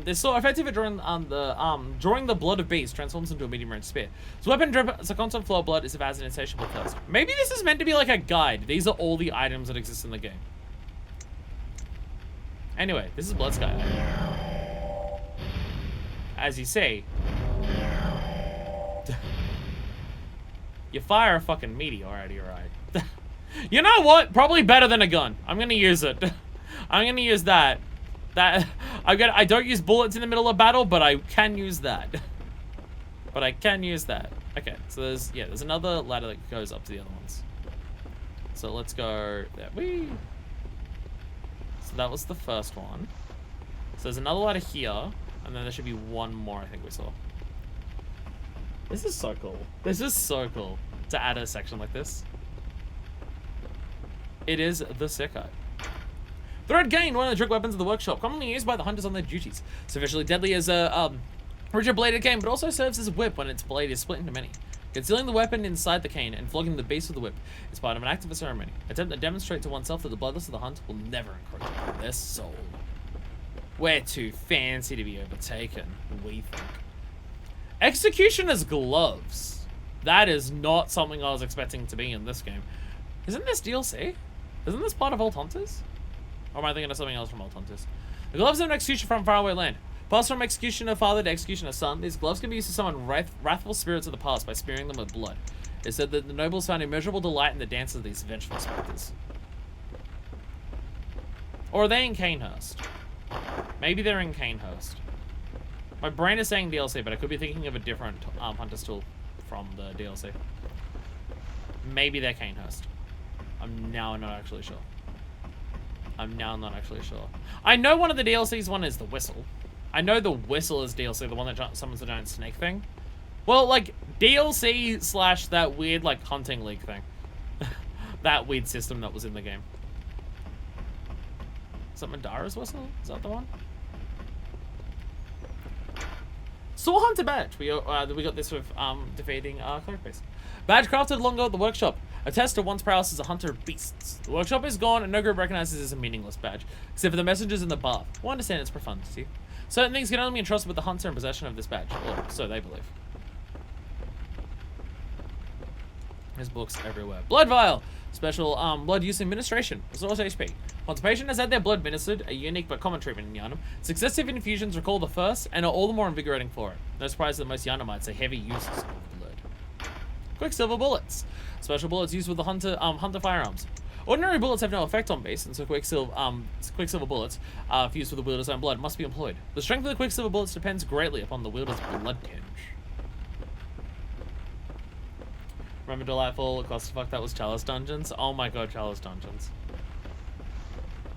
This so effective at drawing the blood of beasts, transforms into a medium-range spear. This weapon drips a constant flow of blood as if it has an insatiable thirst. Maybe this is meant to be like a guide. These are all the items that exist in the game. Anyway, this is Blood Sky. As you see, you fire a fucking meteor out of your eye. You know what? Probably better than a gun. I'm gonna use it. I'm gonna use that. I don't use bullets in the middle of battle, but I can use that. Okay, so there's another ladder that goes up to the other ones. So let's go there. Whee! So that was the first one. So there's another ladder here, and then there should be one more I think we saw. This is so cool. This is so cool to add a section like this. It is the sicko. Thread gained, one of the trick weapons of the workshop, commonly used by the hunters on their duties. Sufficiently deadly as a rigid bladed cane, but also serves as a whip when its blade is split into many. Concealing the weapon inside the cane and flogging the base of the whip is part of an act of a ceremony. Attempt to demonstrate to oneself that the bloodlust of the hunt will never encroach upon their soul. We're too fancy to be overtaken, we think. Executioner's gloves. That is not something I was expecting to be in this game. Isn't this DLC? Isn't this part of Old Hunters? Or am I thinking of something else from Old Hunters? The gloves of an executioner from faraway land. Passed from executioner father to executioner son, these gloves can be used to summon wrathful spirits of the past by smearing them with blood. It said that the nobles found immeasurable delight in the dances of these vengeful specters. Or are they in Canehurst? Maybe they're in Canehurst. My brain is saying DLC, but I could be thinking of a different Hunter's tool from the DLC. Maybe they're Canehurst. I'm now not actually sure. I know one of the DLCs one is the whistle. I know the whistle is DLC, the one that summons the giant snake thing. Well, like, DLC slash that weird, like, hunting league thing. That weird system that was in the game. Is that Madara's whistle? Is that the one? Saw Hunter badge. We got this with defeating Cleric Beast. Badge crafted long ago at the workshop. Attest to one's prowess as a hunter of beasts. The workshop is gone and no group recognizes it as a meaningless badge, except for the messengers in the bath, who understand its profundity. Certain things can only be entrusted with the hunter in possession of this badge, or so they believe. There's books everywhere. Blood vial! Special blood use administration. Resource HP. Once a patient has had their blood administered, a unique but common treatment in Yharnam, successive infusions recall the first and are all the more invigorating for it. No surprise that most Yharnamites are heavy users of blood. Quicksilver bullets. Special bullets used with the hunter firearms. Ordinary bullets have no effect on beasts, and so quicksilver bullets, fused with the wielder's own blood, must be employed. The strength of the quicksilver bullets depends greatly upon the wielder's blood tinge. Remember Delightful Clusterfuck? That was Chalice Dungeons. Oh my god, Chalice Dungeons.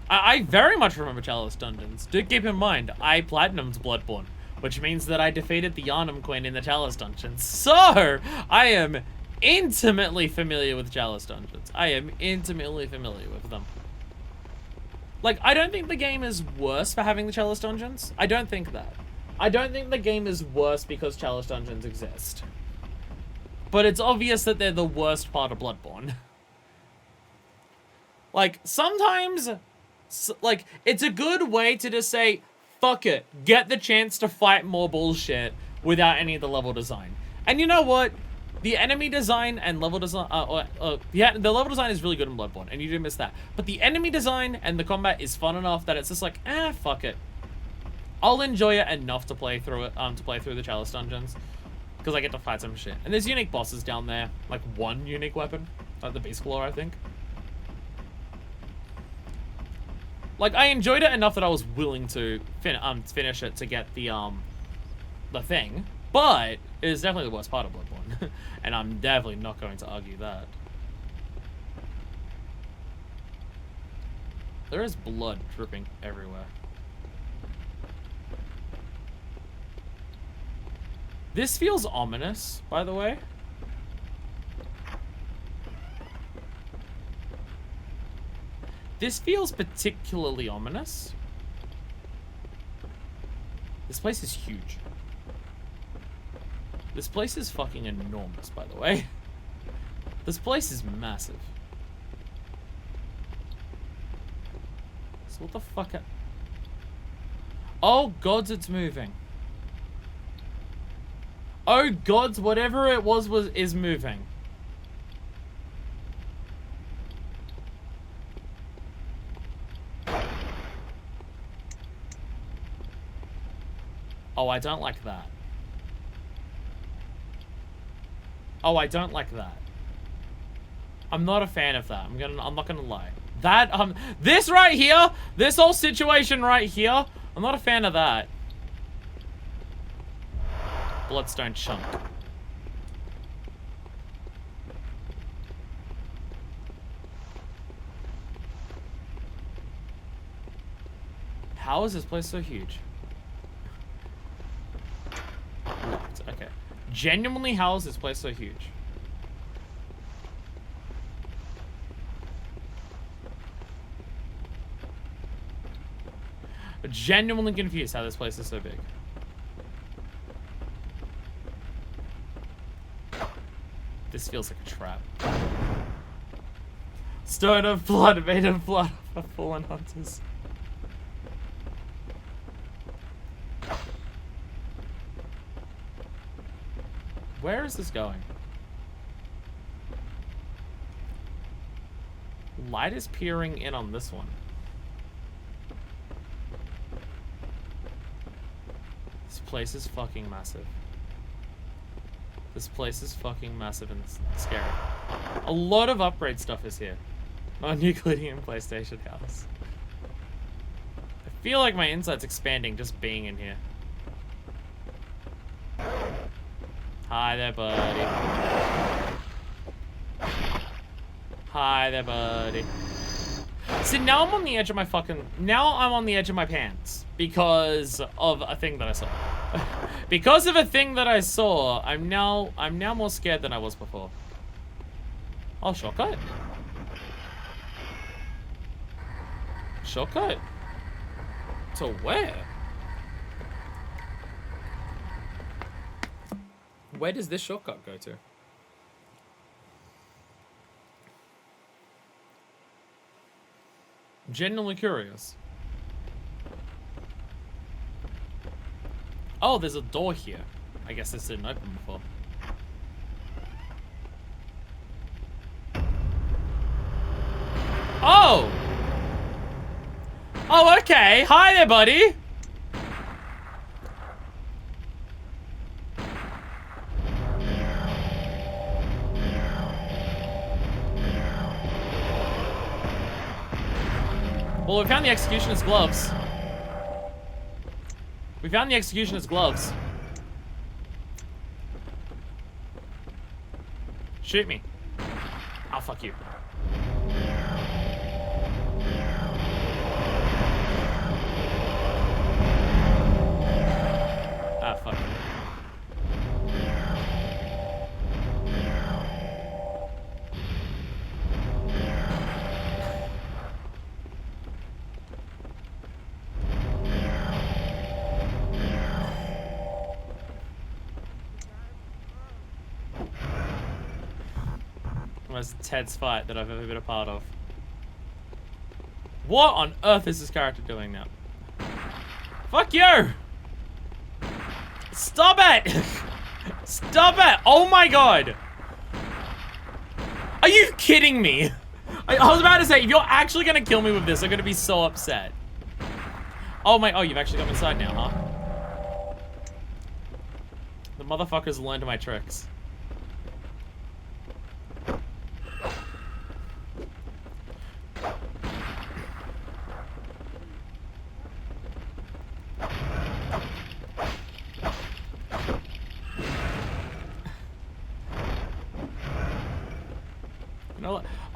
I very much remember Chalice Dungeons. Do keep in mind, I platinumed Bloodborne, which means that I defeated the Yharnam Queen in the Chalice Dungeons. So, I am intimately familiar with Chalice Dungeons. I am intimately familiar with them. Like, I don't think the game is worse for having the Chalice Dungeons. I don't think that. I don't think the game is worse because Chalice Dungeons exist. But it's obvious that they're the worst part of Bloodborne. Like, sometimes, like, it's a good way to just say, fuck it, get the chance to fight more bullshit without any of the level design. And you know what? The enemy design and level design, the level design is really good in Bloodborne, and you didn't miss that. But the enemy design and the combat is fun enough that it's just like, fuck it. I'll enjoy it enough to play through it, the Chalice Dungeons, because I get to fight some shit. And there's unique bosses down there, like one unique weapon, like the Beast Claw, I think. Like, I enjoyed it enough that I was willing to finish it to get the thing. But it is definitely the worst part of Bloodborne. And I'm definitely not going to argue that. There is blood dripping everywhere. This feels ominous, by the way. This feels particularly ominous. This place is huge. This place is fucking enormous, by the way. This place is massive. So what the fuck? Oh gods, it's moving. Oh gods, whatever it was is moving. Oh, I don't like that. Oh, I don't like that. I'm not a fan of that. I'm not gonna lie. That this right here, this whole situation right here, I'm not a fan of that. Bloodstone chunk. How is this place so huge? Locked. Okay. Genuinely, how is this place so huge? Genuinely confused how this place is so big. This feels like a trap. Stone of blood made of blood of fallen hunters. Where is this going? Light is peering in on this one. This place is fucking massive. This place is fucking massive and scary. A lot of upgrade stuff is here. On Euclidean PlayStation house. I feel like my inside's expanding just being in here. Hi there, buddy. Hi there, buddy. See, now I'm on the edge of my now I'm on the edge of my pants. Because of a thing that I saw. Because of a thing that I saw, I'm now more scared than I was before. Oh, shortcut. Shortcut? To where? Where does this shortcut go to? Genuinely curious. Oh, there's a door here. I guess this didn't open before. Oh! Oh, okay. Hi there, buddy. Well, we found the executioner's gloves. We found the executioner's gloves. Shoot me. Oh, fuck you. Ah, fuck. Most tense fight that I've ever been a part of. What on earth is this character doing now? Fuck you! Stop it! Stop it! Oh my god! Are you kidding me? I was about to say, if you're actually gonna kill me with this, I'm gonna be so upset. Oh my, oh, you've actually come inside now, huh? The motherfuckers learned my tricks.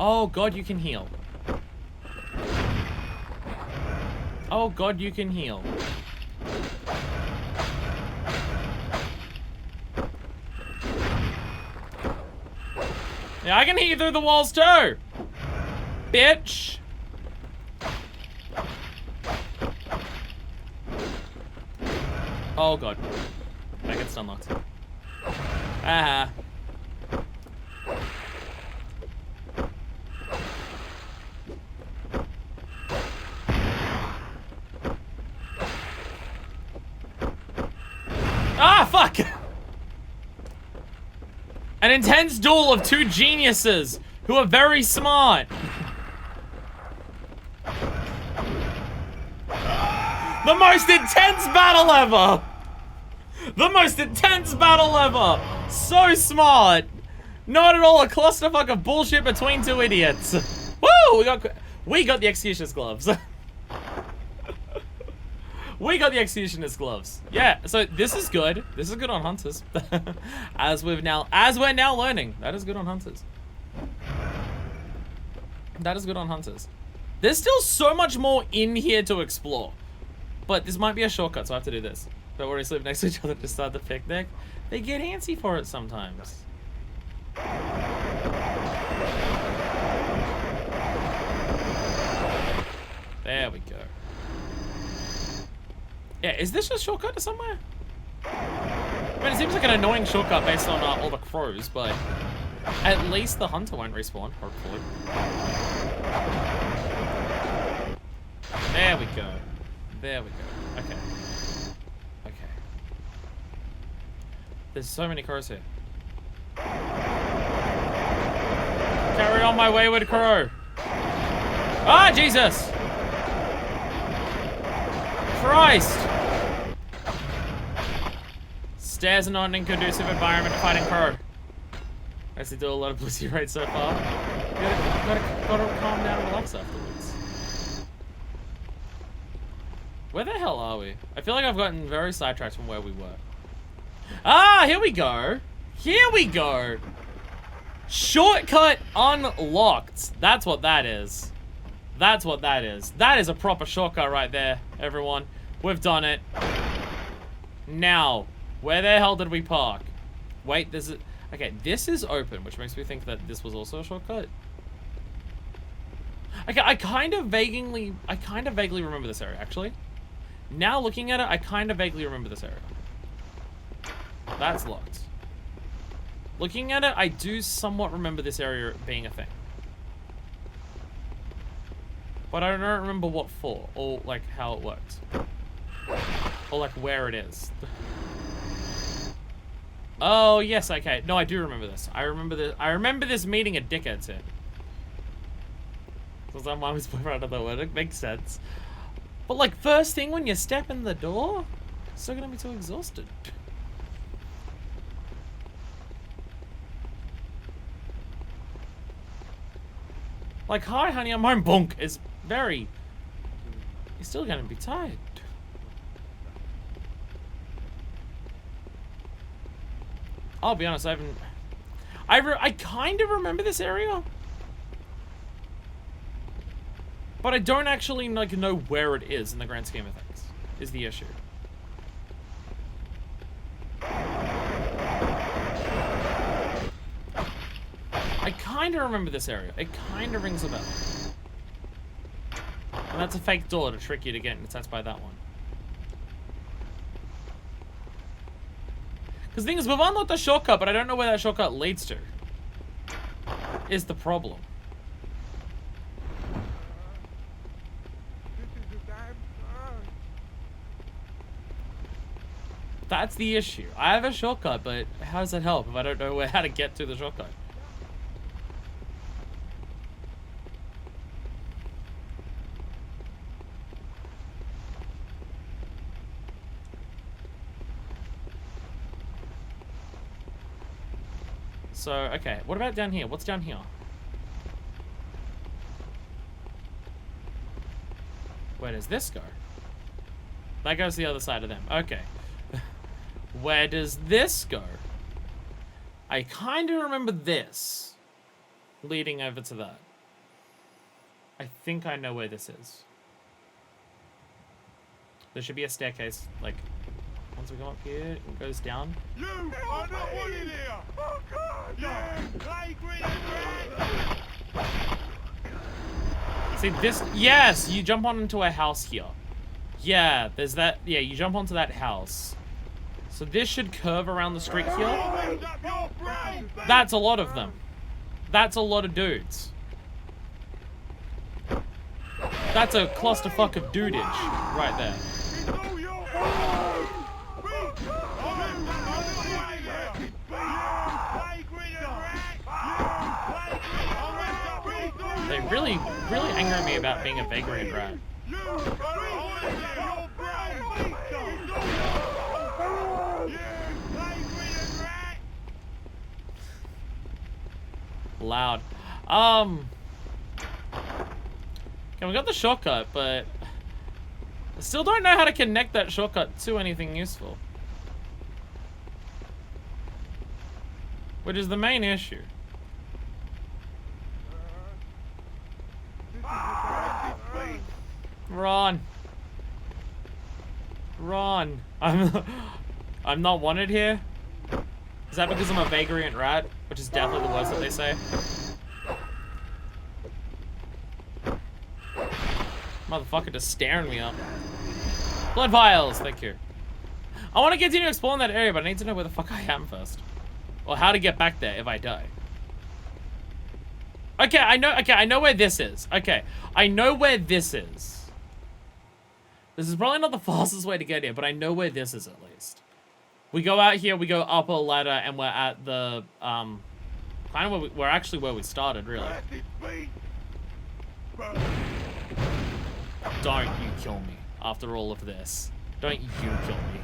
Oh god, you can heal. Oh god, you can heal. Yeah, I can heal through the walls too! Bitch! Oh god. That gets unlocked. Aha. Ah, fuck! An intense duel of two geniuses who are very smart. The most intense battle ever! The most intense battle ever! So smart! Not at all a clusterfuck of bullshit between two idiots. Woo! We got the executioner's gloves. We got the executioner's gloves. Yeah, so this is good. This is good on hunters. As we're now learning. That is good on hunters. That is good on hunters. There's still so much more in here to explore. But this might be a shortcut, so I have to do this. But we're sleep next to each other to start the picnic. They get antsy for it sometimes. There we go. Yeah, is this a shortcut to somewhere? I mean, it seems like an annoying shortcut based on all the crows, but at least the hunter won't respawn, hopefully. There we go. There we go. Okay. Okay. There's so many crows here. Carry on my wayward crow. Ah, Jesus! Christ! Stairs are not an inconducive environment to fighting crow. I actually do a lot of blissy raids so far. You gotta calm down and relax afterwards. Where the hell are we? I feel like I've gotten very sidetracked from where we were. Ah, here we go. Here we go. Shortcut unlocked. That's what that is. That's what that is. That is a proper shortcut right there, everyone. We've done it. Now, where the hell did we park? Wait, this is... Okay, this is open, which makes me think that this was also a shortcut. Okay, I kind of vaguely remember this area, actually. Now looking at it, I kind of vaguely remember this area. That's locked. Looking at it, I do somewhat remember this area being a thing. But I don't remember what for, or like how it works. Or like where it is. Oh, yes, okay. No, I do remember this. I remember this meeting a dickhead's here. Because I'm always put right out of the word. It makes sense. But like first thing when you step in the door, you're still gonna be too exhausted. Like, hi honey, I'm home. Bonk is very... You're still gonna be tired. I'll be honest, I haven't... I kind of remember this area. But I don't actually like know where it is in the grand scheme of things, is the issue. I kind of remember this area. It kind of rings a bell. And that's a fake door to trick you to get inside by that one. Because the thing is, we've unlocked the shortcut, but I don't know where that shortcut leads to. Is the problem. That's the issue. I have a shortcut, but how does that help if I don't know how to get to the shortcut? So, okay, what about down here? What's down here? Where does this go? That goes to the other side of them. Okay. Where does this go? I kind of remember this leading over to that. I think I know where this is. There should be a staircase, like, once we go up here, it goes down. You are not wanted here! Oh God! Yeah! Play green and red! See, this, yes, you jump onto a house here. Yeah, there's that, yeah, you jump onto that house. So this should curve around the street here. That's a lot of them. That's a lot of dudes. That's a clusterfuck of dudage right there. They really anger me about being a vagrant rat. Loud. Okay, we got the shortcut, but I still don't know how to connect that shortcut to anything useful. Which is the main issue. We're on. Run. I'm not wanted here. Is that because I'm a vagrant rat? Which is definitely the worst that they say. Motherfucker just staring me up. Blood vials, thank you. I want to continue exploring that area, but I need to know where the fuck I am first. Or how to get back there if I die. Okay, I know where this is. Okay, I know where this is. This is probably not the fastest way to get here, but I know where this is at least. We go out here, we go up a ladder, and we're at the, kind of where we're actually where we started, really. Don't you kill me after all of this. Don't you kill me.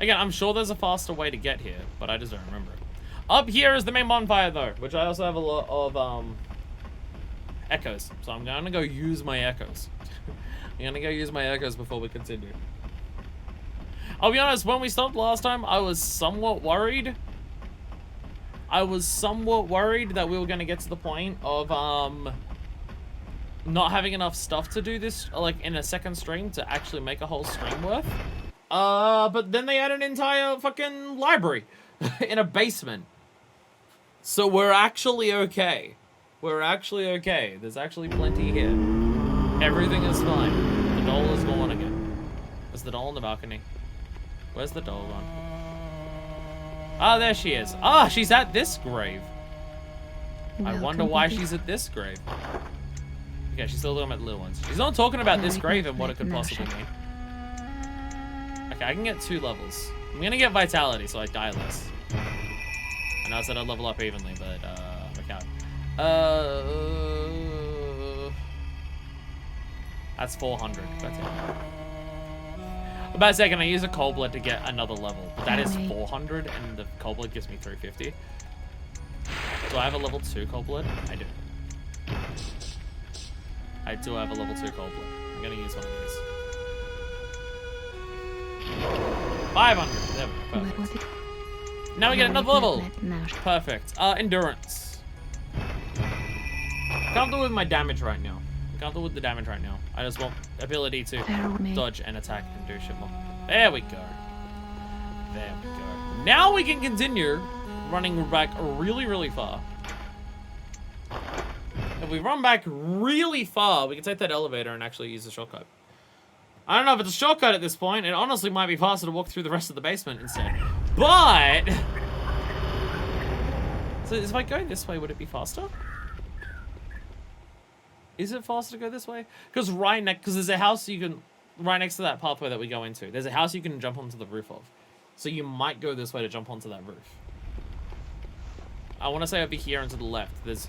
Again, I'm sure there's a faster way to get here, but I just don't remember it. Up here is the main bonfire, though, which I also have a lot of, echoes. So I'm gonna go use my echoes. I'm gonna go use my echoes before we continue. I'll be honest, when we stopped last time, I was somewhat worried. That we were gonna get to the point of, not having enough stuff to do this, like, in a second stream to actually make a whole stream worth. But then they had an entire fucking library in a basement. So we're actually okay. We're actually okay. There's actually plenty here. Everything is fine. The doll is gone again. Is the doll on the balcony? Where's the doll gone? Ah, there she is. Ah, she's at this grave. I wonder why she's at this grave. Okay, she's still talking about the little ones. She's not talking about this grave and what it could possibly mean. Okay, I can get 2 levels. I'm gonna get vitality so I die less. I know I said I'd level up evenly, but I can't. That's 400. That's it. About a second, I use a cold blood to get another level, but that is 400, and the cold blood gives me 350. Do I have a level 2 cold blood? I do. I do have a level 2 cold blood. I'm gonna use one of these. 500. There we go. Perfect. Now we get another level. Perfect. Endurance. Comfortable with my damage right now. Comfortable with the damage right now. I just want ability to dodge and attack and do shit more. There we go. There we go. Now we can continue running back really, really far. If we run back really far, we can take that elevator and actually use the shortcut. I don't know if it's a shortcut at this point. It honestly might be faster to walk through the rest of the basement instead. But... So if I go this way, would it be faster? Is it faster to go this way? Because there's a house you can... Right next to that pathway that we go into. There's a house you can jump onto the roof of. So you might go this way to jump onto that roof. I want to say over here and to the left. That's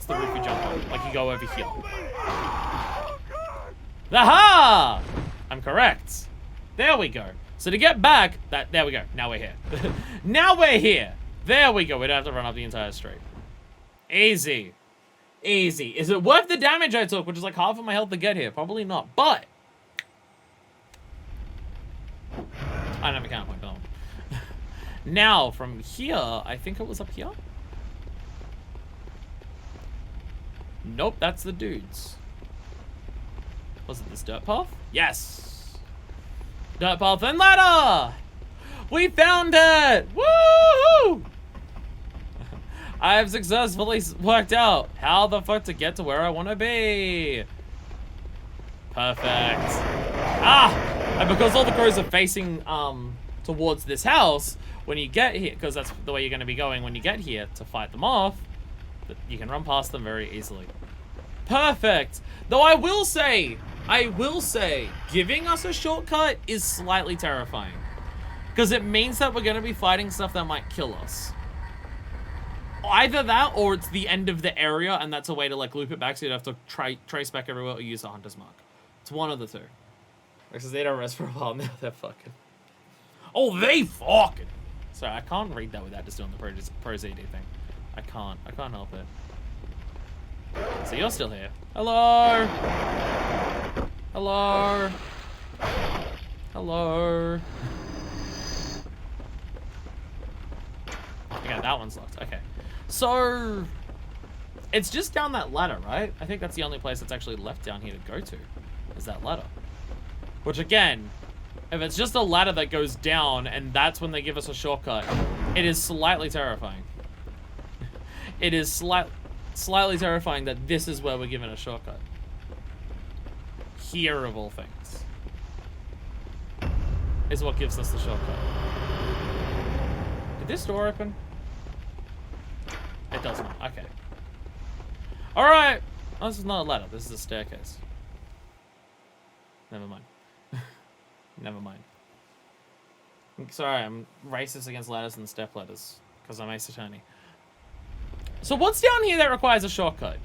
the roof you jump on. Like you go over here. Aha! I'm correct. There we go. So to get back, there we go. Now we're here. Now we're here. There we go. We don't have to run up the entire street. Easy. Easy. Is it worth the damage I took, which is like half of my health to get here? Probably not. But I don't have a counterpoint. No. Now from here, I think it was up here. Nope, that's the dudes. Was it this dirt path? Yes. Dirt path and ladder. We found it. Woohoo! I have successfully worked out how the fuck to get to where I want to be. Perfect. Ah! And because all the crows are facing towards this house, when you get here, because that's the way you're going to be going when you get here to fight them off, you can run past them very easily. Perfect. Though I will say, giving us a shortcut is slightly terrifying. Because it means that we're going to be fighting stuff that might kill us. Either that, or it's the end of the area, and that's a way to, like, loop it back so you'd have to trace back everywhere or use the Hunter's Mark. It's one of the two. Because they don't rest for a while, now they're fucking... Oh, they fucking... Sorry, I can't read that without just doing the Pro-ZD thing. I can't help it. So you're still here. Hello! Hello! Hello! Okay, that one's locked. Okay. So... It's just down that ladder, right? I think that's the only place that's actually left down here to go to, is that ladder. Which again, if it's just a ladder that goes down and that's when they give us a shortcut, it is slightly terrifying. It is slightly terrifying that this is where we're given a shortcut. Here of all things is what gives us the shortcut. Did this door open? It does not. Okay. Alright. Oh, this is not a ladder. This is a staircase. Never mind. Never mind. Sorry, I'm racist against ladders and step ladders because I'm Ace Attorney. So what's down here that requires a shortcut?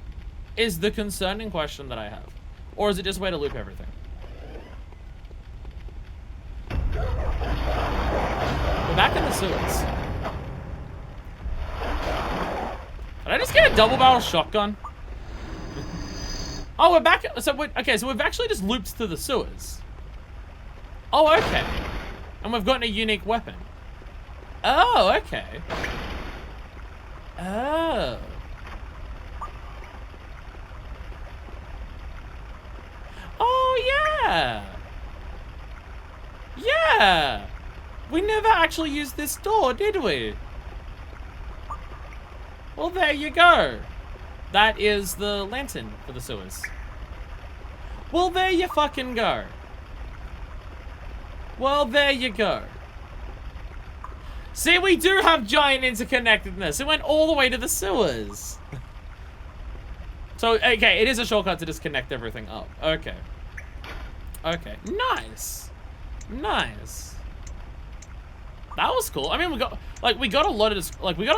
Is the concerning question that I have. Or is it just a way to loop everything? We're back in the sewers. Did I just get a double barrel shotgun? Oh, we're back. So okay, so we've actually just looped to the sewers. Oh, okay. And we've gotten a unique weapon. Oh, okay. Oh. Oh, yeah. Yeah. We never actually used this door, did we? Well, there you go. That is the lantern for the sewers. Well, there you fucking go. Well, there you go. See, we do have giant interconnectedness. It went all the way to the sewers. So, okay, it is a shortcut to just connect everything up. Okay. Okay. Nice. Nice. That was cool. I mean, we got a lot of this,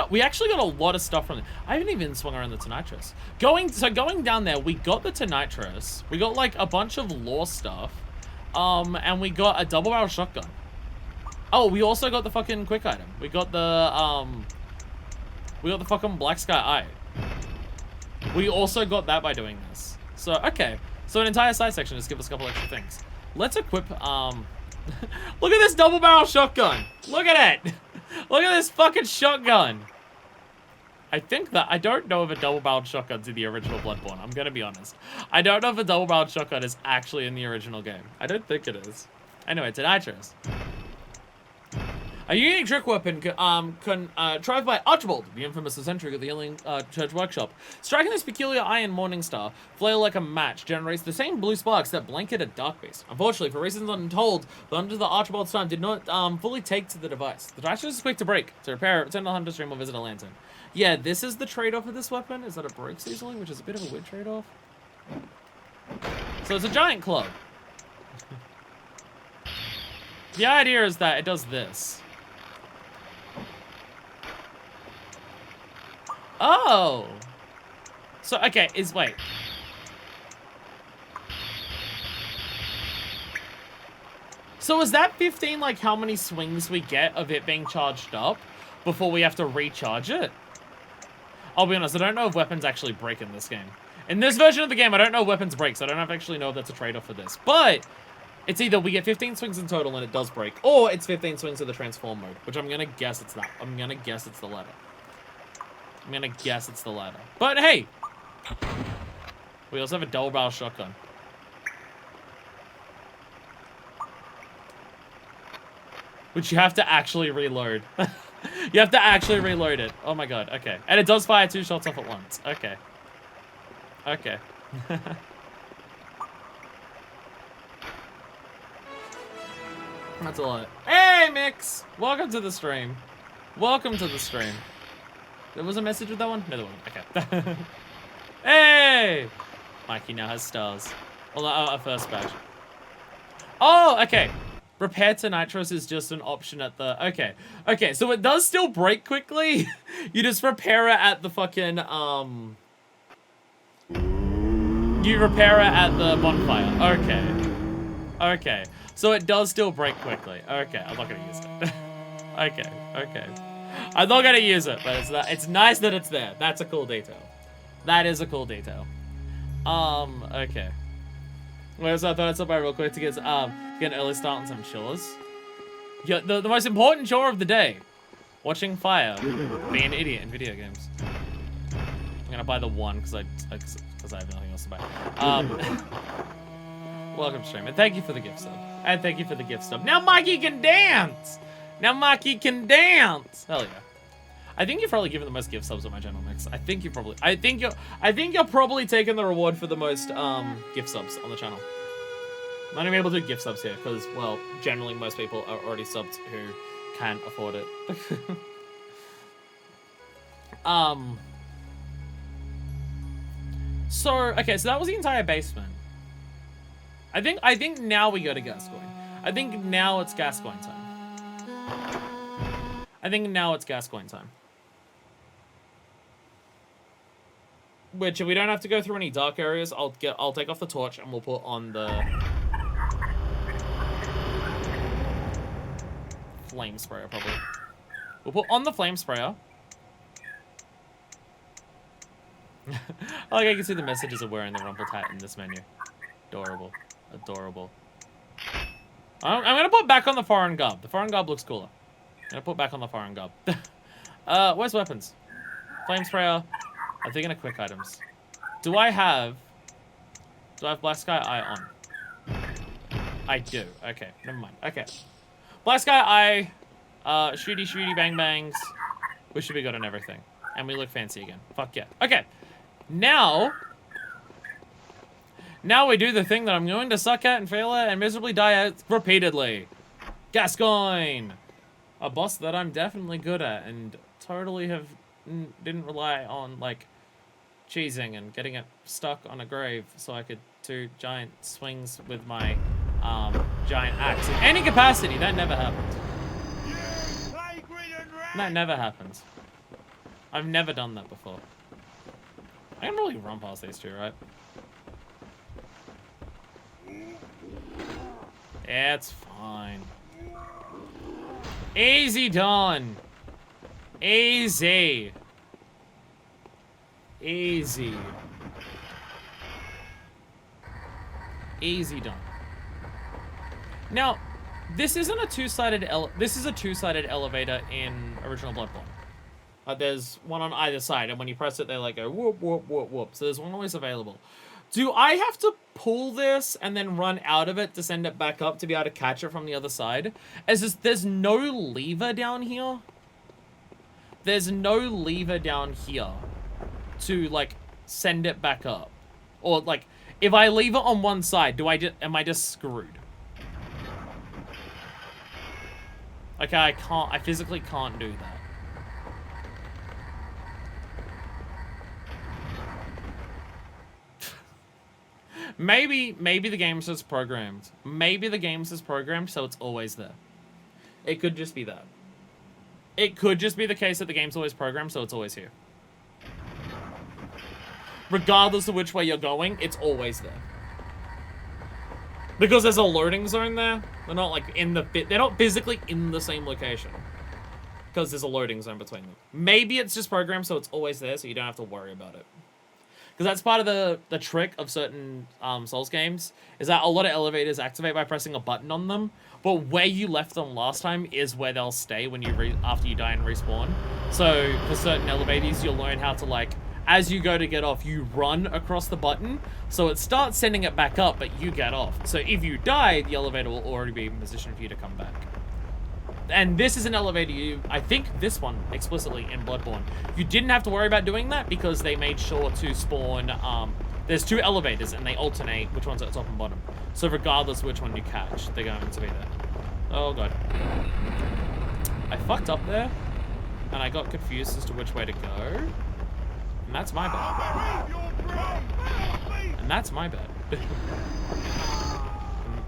we actually got a lot of stuff from it. I haven't even swung around the Tonitrus. Going down there, we got the Tonitrus. We got like a bunch of lore stuff. And we got a double barrel shotgun. Oh, we also got the fucking quick item. We got the fucking Black Sky Eye. We also got that by doing this. So, okay. So an entire side section just give us a couple extra things. Let's equip, look at this double barrel shotgun. Look at it. Look at this fucking shotgun. I think that, I don't know if a double barreled shotgun's in the original Bloodborne. I'm gonna be honest. I don't know if a double barreled shotgun is actually in the original game. I don't think it is. Anyway, it's an Nitros. A unique trick weapon contrived by Archibald, the infamous eccentric of the Healing Church Workshop. Striking this peculiar iron morning star, flail like a match, generates the same blue sparks that blanket a dark beast. Unfortunately, for reasons untold, the Hunter of the Archibald's time did not fully take to the device. The device is quick to break. To repair it, return to the Hunter's stream or visit a lantern. Yeah, this is the trade-off of this weapon, is that it breaks easily, which is a bit of a weird trade-off. So it's a giant club. The idea is that it does this. Oh! So, okay, wait. So is that 15, like, how many swings we get of it being charged up before we have to recharge it? I'll be honest, I don't know if weapons actually break in this game. In this version of the game, I don't know if weapons break, so I don't actually know if that's a trade-off for this. But it's either we get 15 swings in total and it does break, or it's 15 swings of the transform mode, which I'm gonna guess it's that. I'm gonna guess it's the latter. I'm gonna guess it's the latter. But hey! We also have a double barrel shotgun. Which you have to actually reload. You have to actually reload it. Oh my god, okay. And it does fire 2 shots off at once. Okay. Okay. That's a lot. Hey, Mix! Welcome to the stream. Welcome to the stream. There was a message with that one? No, there wasn't. Okay. Hey! Mikey now has stars. Well, no, a first badge. Oh, okay. Repair to Nitros is just an option at the... Okay. Okay, so it does still break quickly. You just repair it at the fucking, You repair it at the bonfire. Okay. Okay. So it does still break quickly. Okay, I'm not gonna use it. Okay, okay. I'm not gonna use it, but it's nice that it's there. That's a cool detail. That is a cool detail. Okay. Well, so I thought I'd stop by real quick to get an early start on some chores. Yeah, the most important chore of the day. Watching fire. Being an idiot in video games. I'm gonna buy the one because I have nothing else to buy. Welcome, stream, and thank you for the gift sub. And thank you for the gift sub. Now Mikey can dance! Now Mikey can dance! Hell yeah. I think you've probably given the most gift subs on my channel, Mix. I think you're probably taking the reward for the most gift subs on the channel. I'm not even able to do gift subs here, because, well, generally most people are already subbed who can't afford it. So, okay, so that was the entire basement. I think now we go to Gascoigne. I think now it's Gascoigne time. Which, if we don't have to go through any dark areas, I'll take off the torch and we'll put on the flame sprayer, probably. We'll put on the flame sprayer. I can see the messages of wearing the rumpled hat in this menu. Adorable. Adorable. I'm gonna put back on the foreign garb. The foreign garb looks cooler. I'm gonna put back on the foreign garb. Where's weapons? Flame sprayer. I'm thinking of quick items. Do I have Black Sky Eye on? I do. Okay, never mind. Okay. Black Sky Eye, shooty bang bangs. We should be good on everything. And we look fancy again. Fuck yeah. Okay. Now we do the thing that I'm going to suck at and fail at and miserably die at repeatedly. Gascoigne! A boss that I'm definitely good at and totally didn't rely on, like, cheesing and getting it stuck on a grave so I could do giant swings with my giant axe. In any capacity, that never happened. That never happens. I've never done that before. I can really run past these two, right? Yeah, it's fine. Easy done. Easy. Easy. Easy done. Now, this isn't a two-sided this is a two-sided elevator in original Bloodborne. There's one on either side, and when you press it, they like go whoop, whoop, whoop, whoop. So there's one always available. Do I have to pull this and then run out of it to send it back up to be able to catch it from the other side? There's no lever down here. There's no lever down here to, like, send it back up. Or, like, if I leave it on one side, am I just screwed? Okay, I physically can't do that. Maybe the game says programmed. Maybe the game says programmed, so it's always there. It could just be that. It could just be the case that the game's always programmed, so it's always here. Regardless of which way you're going, it's always there. Because there's a loading zone there. They're not like they're not physically in the same location. Because there's a loading zone between them. Maybe it's just programmed so it's always there, so you don't have to worry about it. Because that's part of the trick of certain Souls games, is that a lot of elevators activate by pressing a button on them, but where you left them last time is where they'll stay when after you die and respawn. So for certain elevators, you'll learn how to, like, as you go to get off, you run across the button, so it starts sending it back up, but you get off. So if you die, the elevator will already be in position for you to come back. And this is an elevator I think this one explicitly in Bloodborne, you didn't have to worry about doing that because they made sure to spawn, there's two elevators and they alternate which one's at the top and bottom. So regardless of which one you catch, they're going to be there. Oh god. I fucked up there, and I got confused as to which way to go. And that's my bad. And that's my bad.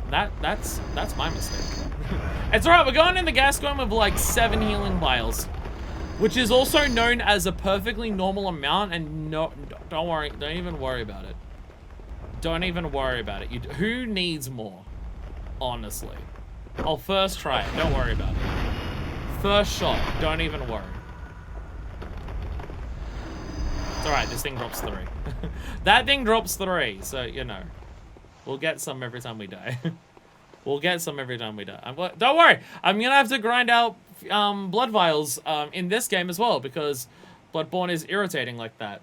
That's my mistake. It's alright, we're going in the Gascoigne with like 7 healing vials, which is also known as a perfectly normal amount, and no, don't worry, don't even worry about it. Don't even worry about it. Who needs more? Honestly. I'll first try it, don't worry about it. First shot, don't even worry. It's alright, this thing drops 3. That thing drops 3, so, you know. We'll get some every time we die. We'll get some every time we die. Don't worry, I'm gonna have to grind out blood vials in this game as well, because Bloodborne is irritating like that.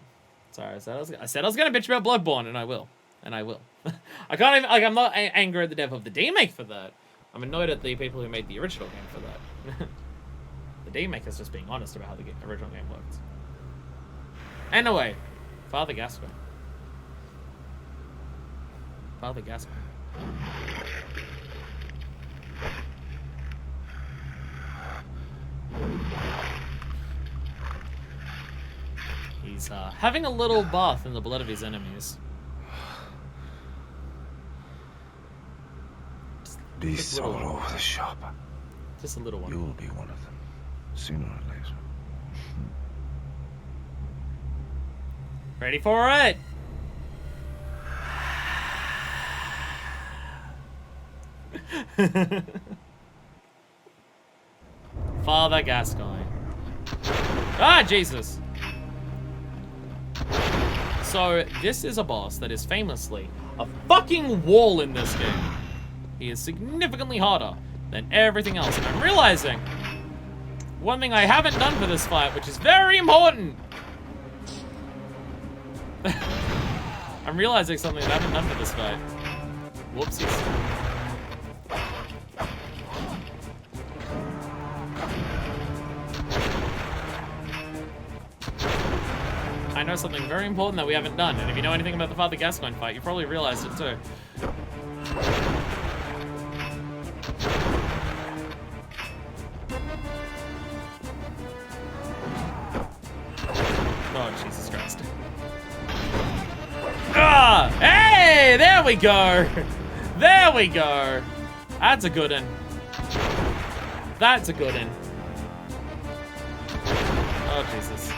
Sorry, I said I was gonna bitch about Bloodborne, and I will. And I will. I can't even, like, I'm not angry at the dev of the remake for that. I'm annoyed at the people who made the original game for that. The remake is just being honest about how the original game worked. Anyway, Father Gascoigne. Father Gascoigne. He's having a little bath in the blood of his enemies. Beasts all over the shop. Just a little one. You'll be one of them, sooner or later. Ready for it? Father Gascoigne. Ah, Jesus. So, this is a boss that is famously a fucking wall in this game. He is significantly harder than everything else. And I'm realizing one thing I haven't done for this fight, which is very important. I'm realizing something that I haven't done for this fight. Whoopsies. I know something very important that we haven't done, and if you know anything about the Father Gascoigne fight, you probably realized it too. Oh, Jesus Christ. Ah! Hey! There we go! There we go! That's a good one. That's a good one. Oh, Jesus.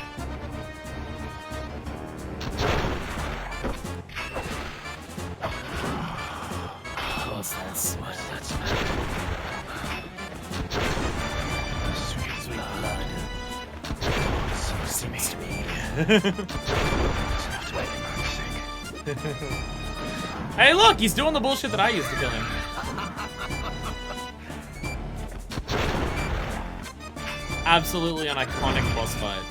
What's this? What's that smell? Sweet blood. So seems to me. Hey, look! He's doing the bullshit that I used to kill him. Absolutely an iconic boss fight.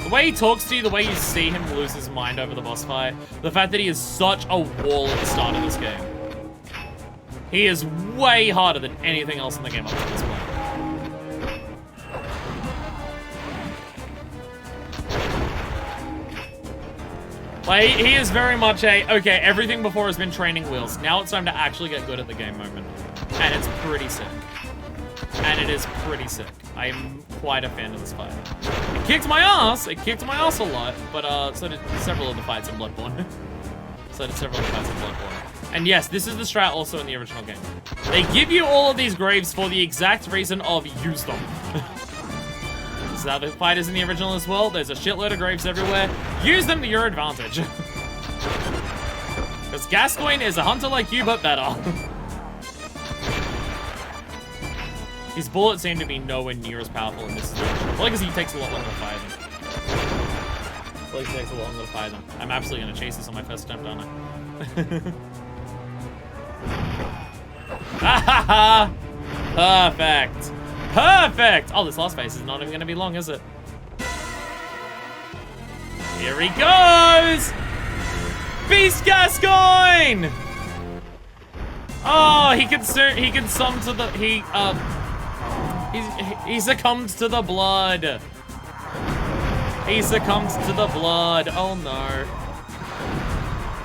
The way he talks to you, the way you see him lose his mind over the boss fight, the fact that he is such a wall at the start of this game. He is way harder than anything else in the game up to this point. Like, he is very much a, okay, everything before has been training wheels. Now it's time to actually get good at the game moment. And it's pretty sick. And it is pretty sick. I am quite a fan of this fight. It kicked my ass. It kicked my ass a lot, but so did several of the fights in Bloodborne. And yes, this is the strat also in the original game. They give you all of these graves for the exact reason of use them. This is how the fight is in the original as well. There's a shitload of graves everywhere. Use them to your advantage. Because Gascoigne is a hunter like you, but better. His bullets seem to be nowhere near as powerful in this situation. Probably because he takes a lot longer to fire them. I'm absolutely going to chase this on my first attempt, aren't I? Perfect. Perfect. Oh, this last phase is not even going to be long, is it? Here he goes. Beast Gascoigne. Oh, he succumbed to the blood. He succumbs to the blood. Oh no.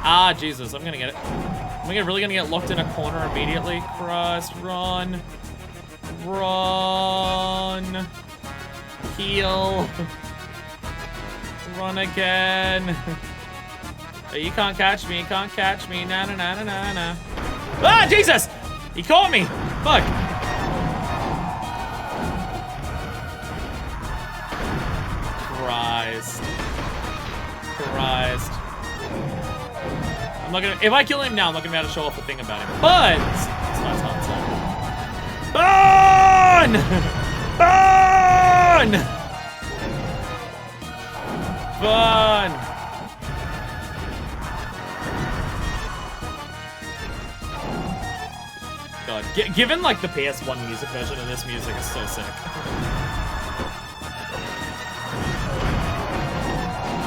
Ah, Jesus, I'm gonna get it. Am I really gonna get locked in a corner immediately? Christ, run. Run. Heal. Run again. You can't catch me, you can't catch me. Na na na na na na. Ah, Jesus! He caught me! Fuck. Christ. I'm not gonna, if I kill him now, I'm not gonna be able to show off a thing about him. But it's not Burn! Burn! Burn! God, given like the PS1 music version of this music is so sick.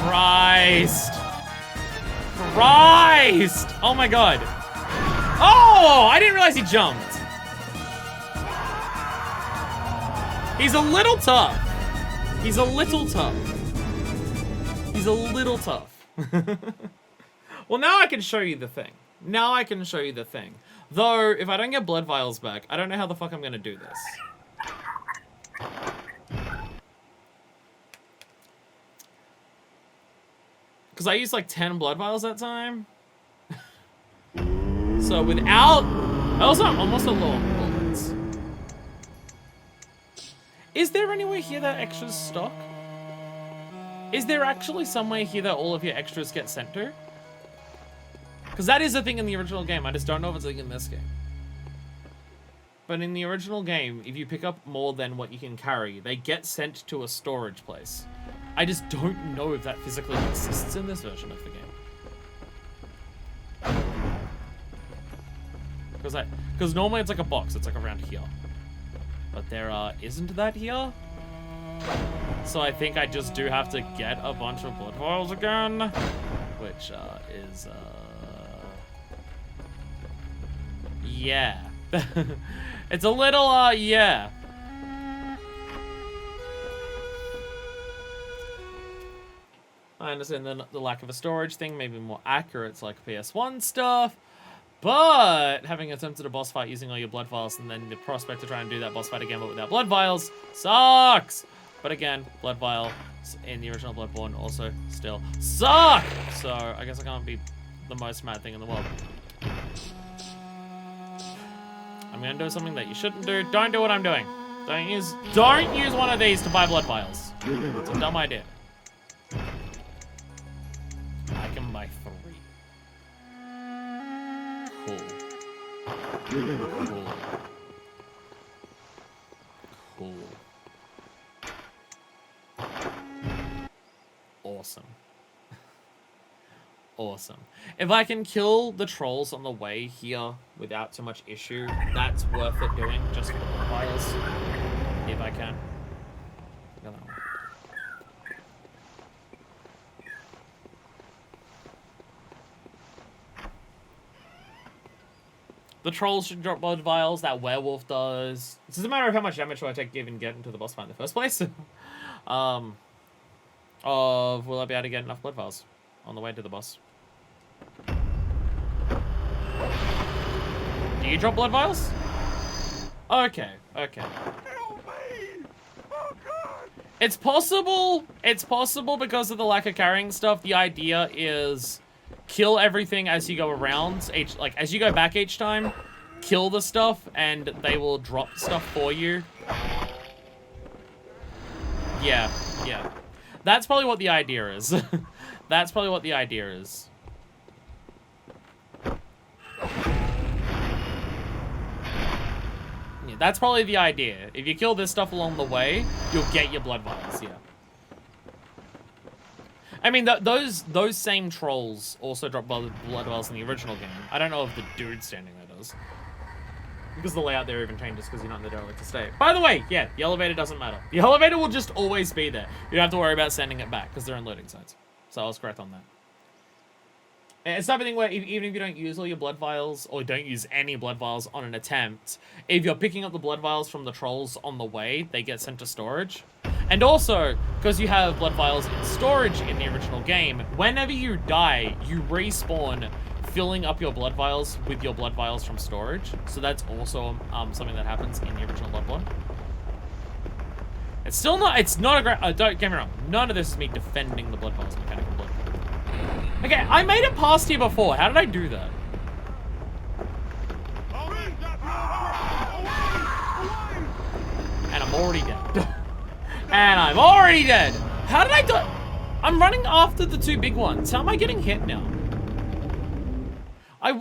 Christ. Christ! Oh my god. Oh! I didn't realize he jumped. He's a little tough. He's a little tough. He's a little tough. Well, now I can show you the thing. Now I can show you the thing. Though, if I don't get blood vials back, I don't know how the fuck I'm gonna do this. Because I used like 10 blood vials that time. So without... I also almost a low on bullets. Is there anywhere here that extras stock? Is there actually somewhere here that all of your extras get sent to? Because that is a thing in the original game. I just don't know if it's a thing in this game. But in the original game, if you pick up more than what you can carry, they get sent to a storage place. I just don't know if that physically exists in this version of the game. Because normally it's like a box. It's like around here. But there isn't that here. So I think I just do have to get a bunch of blood vials again. Which is... yeah. It's a little, yeah. I understand the lack of a storage thing, maybe more accurate, it's like PS1 stuff. But having attempted a boss fight using all your blood vials and then the prospect to try and do that boss fight again but without blood vials sucks. But again, blood vials in the original Bloodborne also still suck. So I guess I can't be the most mad thing in the world. I'm gonna do something that you shouldn't do. Don't do what I'm doing. Don't use one of these to buy blood vials. It's a dumb idea. I can buy 3. Cool. Cool. Awesome. Awesome. If I can kill the trolls on the way here without too much issue, that's worth it doing just for the blood vials. If I can. The trolls should drop blood vials, that werewolf does. It's just a matter of how much damage do I take to even get into the boss fight in the first place. Will I be able to get enough blood vials on the way to the boss? Do you drop blood vials? Okay. Help me! Oh God! It's possible because of the lack of carrying stuff. The idea is kill everything as you go around. As you go back each time, kill the stuff and they will drop stuff for you. Yeah. That's probably what the idea is. That's probably what the idea is. Yeah, that's probably the idea. If you kill this stuff along the way, you'll get your blood vials, yeah. I mean, those same trolls also drop blood vials in the original game. I don't know if the dude standing there does. Because the layout there even changes because you're not in the direct to stay. By the way, yeah, the elevator doesn't matter. The elevator will just always be there. You don't have to worry about sending it back because they're in loading zones. So I was correct on that. It's the type of thing where even if you don't use all your blood vials or don't use any blood vials on an attempt, if you're picking up the blood vials from the trolls on the way, they get sent to storage. And also, because you have blood vials in storage in the original game, whenever you die, you respawn filling up your blood vials with your blood vials from storage. So that's also something that happens in the original Bloodborne. It's not a great, don't get me wrong, none of this is me defending the blood vials mechanic in Bloodborne. Okay, I made it past here before. How did I do that? And I'm already dead. And I'm already dead. How did I do? I'm running after the two big ones. How am I getting hit now? I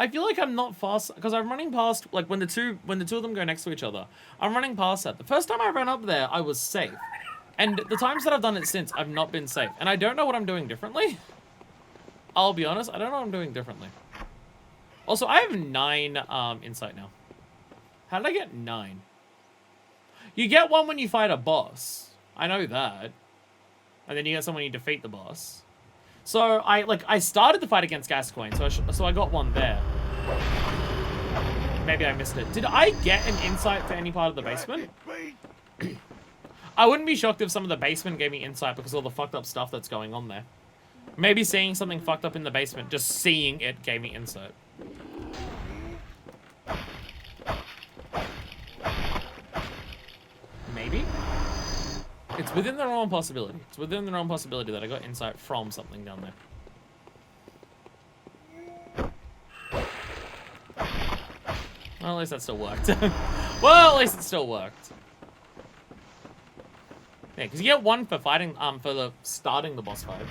feel like I'm not fast because I'm running past, like when the two of them go next to each other, I'm running past that. The first time I ran up there, I was safe. And the times that I've done it since, I've not been safe. And I don't know what I'm doing differently. I'll be honest, I don't know what I'm doing differently. Also, I have 9 insight now. How did I get 9? You get 1 when you fight a boss. I know that. And then you get some when you defeat the boss. So I started the fight against Gascoigne, so I got one there. Maybe I missed it. Did I get an insight for any part of the basement? I wouldn't be shocked if some of the basement gave me insight because of all the fucked up stuff that's going on there. Maybe seeing something fucked up in the basement, just seeing it gave me insight. Maybe? It's within the realm of possibility. It's within the realm of possibility that I got insight from something down there. Well, at least that still worked. Well, at least it still worked. Yeah, because you get 1 for fighting, for starting the boss fight.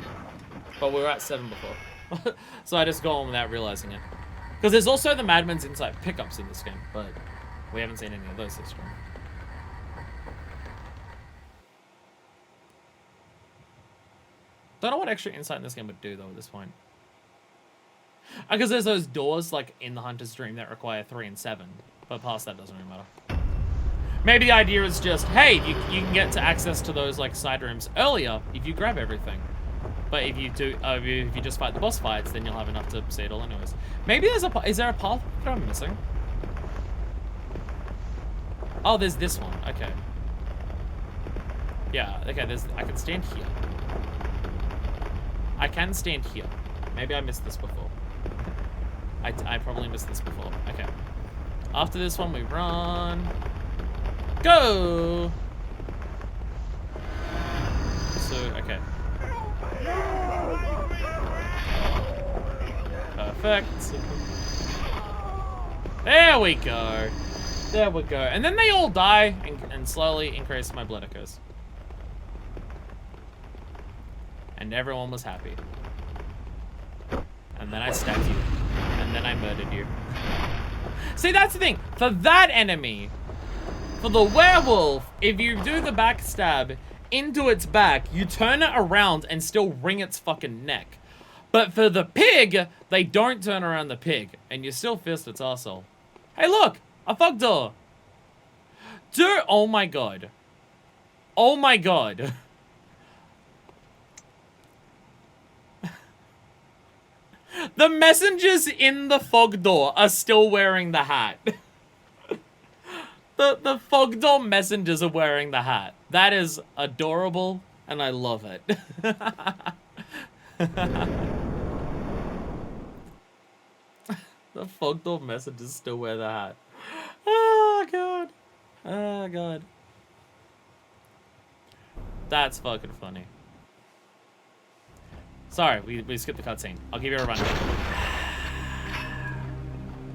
But we were at 7 before. So I just go on without realizing it. Because there's also the Madman's Insight pickups in this game, but we haven't seen any of those this time. Don't know what extra insight in this game would do, though, at this point. Because there's those doors, like, in the Hunter's Dream that require 3 and 7. But past that doesn't really matter. Maybe the idea is just, hey, you can get to access to those, like, side rooms earlier if you grab everything. But if you do, if you just fight the boss fights, then you'll have enough to see it all anyways. Maybe there's is there a path that I'm missing? Oh, there's this one. Okay. Yeah, okay, I can stand here. I can stand here. Maybe I missed this before. I probably missed this before. Okay. After this one, we run. Go! So, okay. Perfect. There we go. There we go. And then they all die and slowly increase my blood echoes. And everyone was happy. And then I stabbed you. And then I murdered you. See, that's the thing. For that enemy, for the werewolf, if you do the backstab into its back, you turn it around and still wring its fucking neck. But for the pig, they don't turn around the pig, and you still fist its arsehole. Hey, look! A fog door! Dude, oh my god. Oh my god. The messengers in the fog door are still wearing the hat. The fog door messengers are wearing the hat. That is adorable, and I love it. The fog door messengers still wear the hat. Oh, God. Oh, God. That's fucking funny. Sorry, we skipped the cutscene. I'll give you a rundown.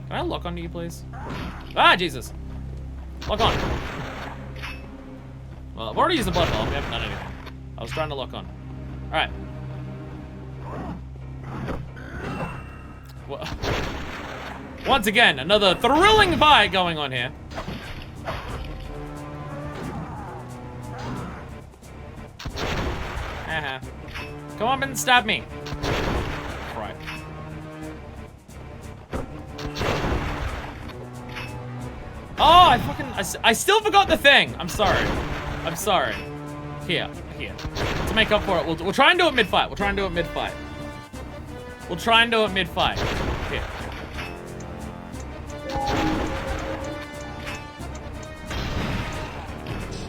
Can I lock onto you, please? Ah, Jesus. Lock on. Well, I've already used the blood bomb. We haven't done anything. I was trying to lock on. Alright. Once again, another thrilling fight going on here. Come on and stab me. Right. Oh, I still forgot the thing. I'm sorry. I'm sorry. Here. To make up for it, we'll try and do it mid-fight. We'll try and do it mid-fight. Here.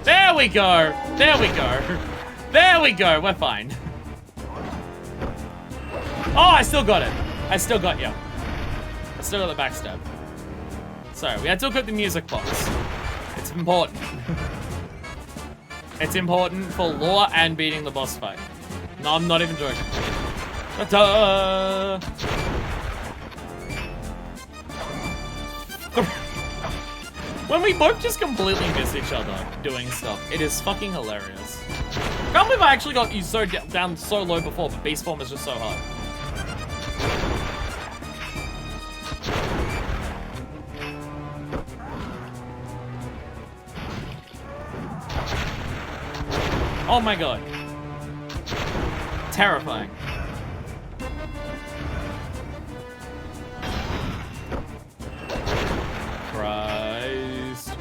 There we go. There we go. We're fine. Oh, I still got it. I still got you. I still got the backstab. Sorry, we had to equip the music box. It's important. It's important for lore and beating the boss fight. No, I'm not even joking. Ta-da! When we both just completely miss each other doing stuff, it is fucking hilarious. I can't believe I actually got you so down so low before, but beast form is just so hard. Oh my god. Terrifying. Christ.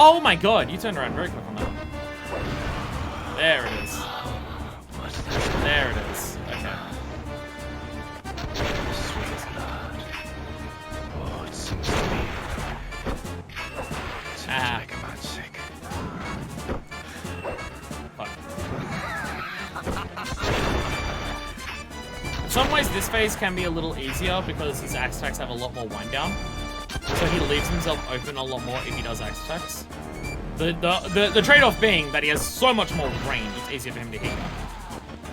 Oh my god, you turned around very quick on that one. There it is. There it is. Okay. Sweet lad. Oh, it seems to me. It seems Ah. to make a man sick. Fuck. In some ways, this phase can be a little easier because his axe attacks have a lot more wind down. So he leaves himself open a lot more if he does axe attacks. The trade-off being that he has so much more range, it's easier for him to hit you.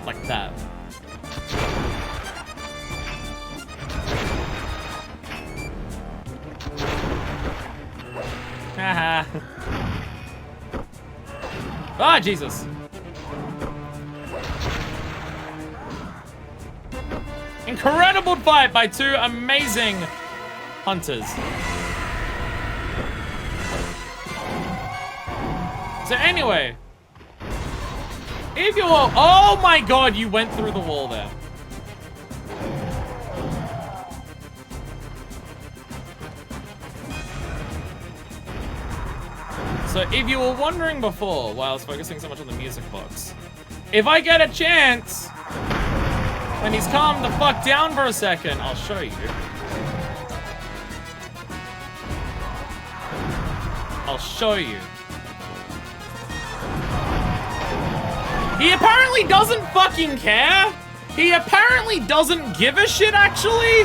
Like that. Haha. Ah, Jesus. Incredible fight by two amazing hunters. So anyway, if you're, oh my god, you went through the wall there. So if you were wondering before, while I was focusing so much on the music box, if I get a chance, when he's calmed the fuck down for a second, I'll show you. I'll show you. He apparently doesn't fucking care. He apparently doesn't give a shit, actually.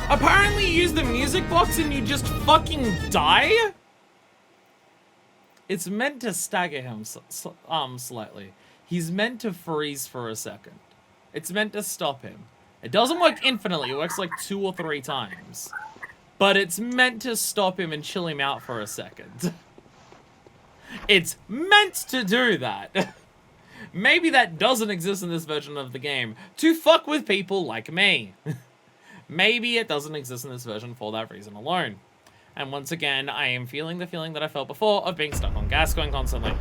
Apparently you use the music box and you just fucking die. It's meant to stagger him slightly. He's meant to freeze for a second. It's meant to stop him. It doesn't work infinitely. It works like 2 or 3 times. But it's meant to stop him and chill him out for a second. It's meant to do that. Maybe that doesn't exist in this version of the game to fuck with people like me. Maybe it doesn't exist in this version for that reason alone. And once again, I am feeling the feeling that I felt before of being stuck on Gascoigne constantly.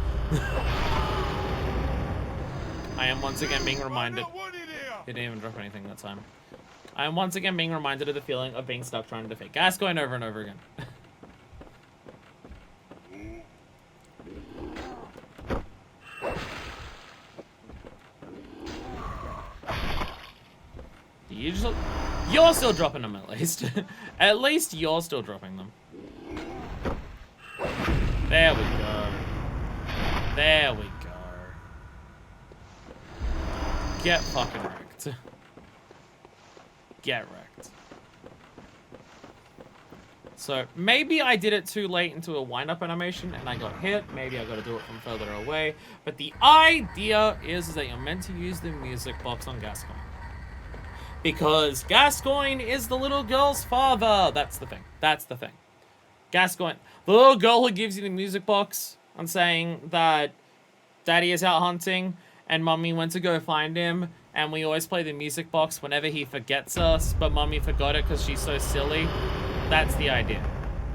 I am once again being reminded... He didn't even drop anything that time. I am once again being reminded of the feeling of being stuck trying to defeat Gascoigne over and over again. You're still dropping them, at least. At least you're still dropping them. There we go. There we go. Get fucking wrecked. Get wrecked. So, maybe I did it too late into a wind-up animation and I got hit. Maybe I gotta do it from further away. But the idea is that you're meant to use the music box on Gascoigne. Because Gascoigne is the little girl's father. That's the thing. That's the thing. Gascoigne, the little girl who gives you the music box on saying that Daddy is out hunting and Mummy went to go find him and we always play the music box whenever he forgets us, but Mummy forgot it because she's so silly. That's the idea.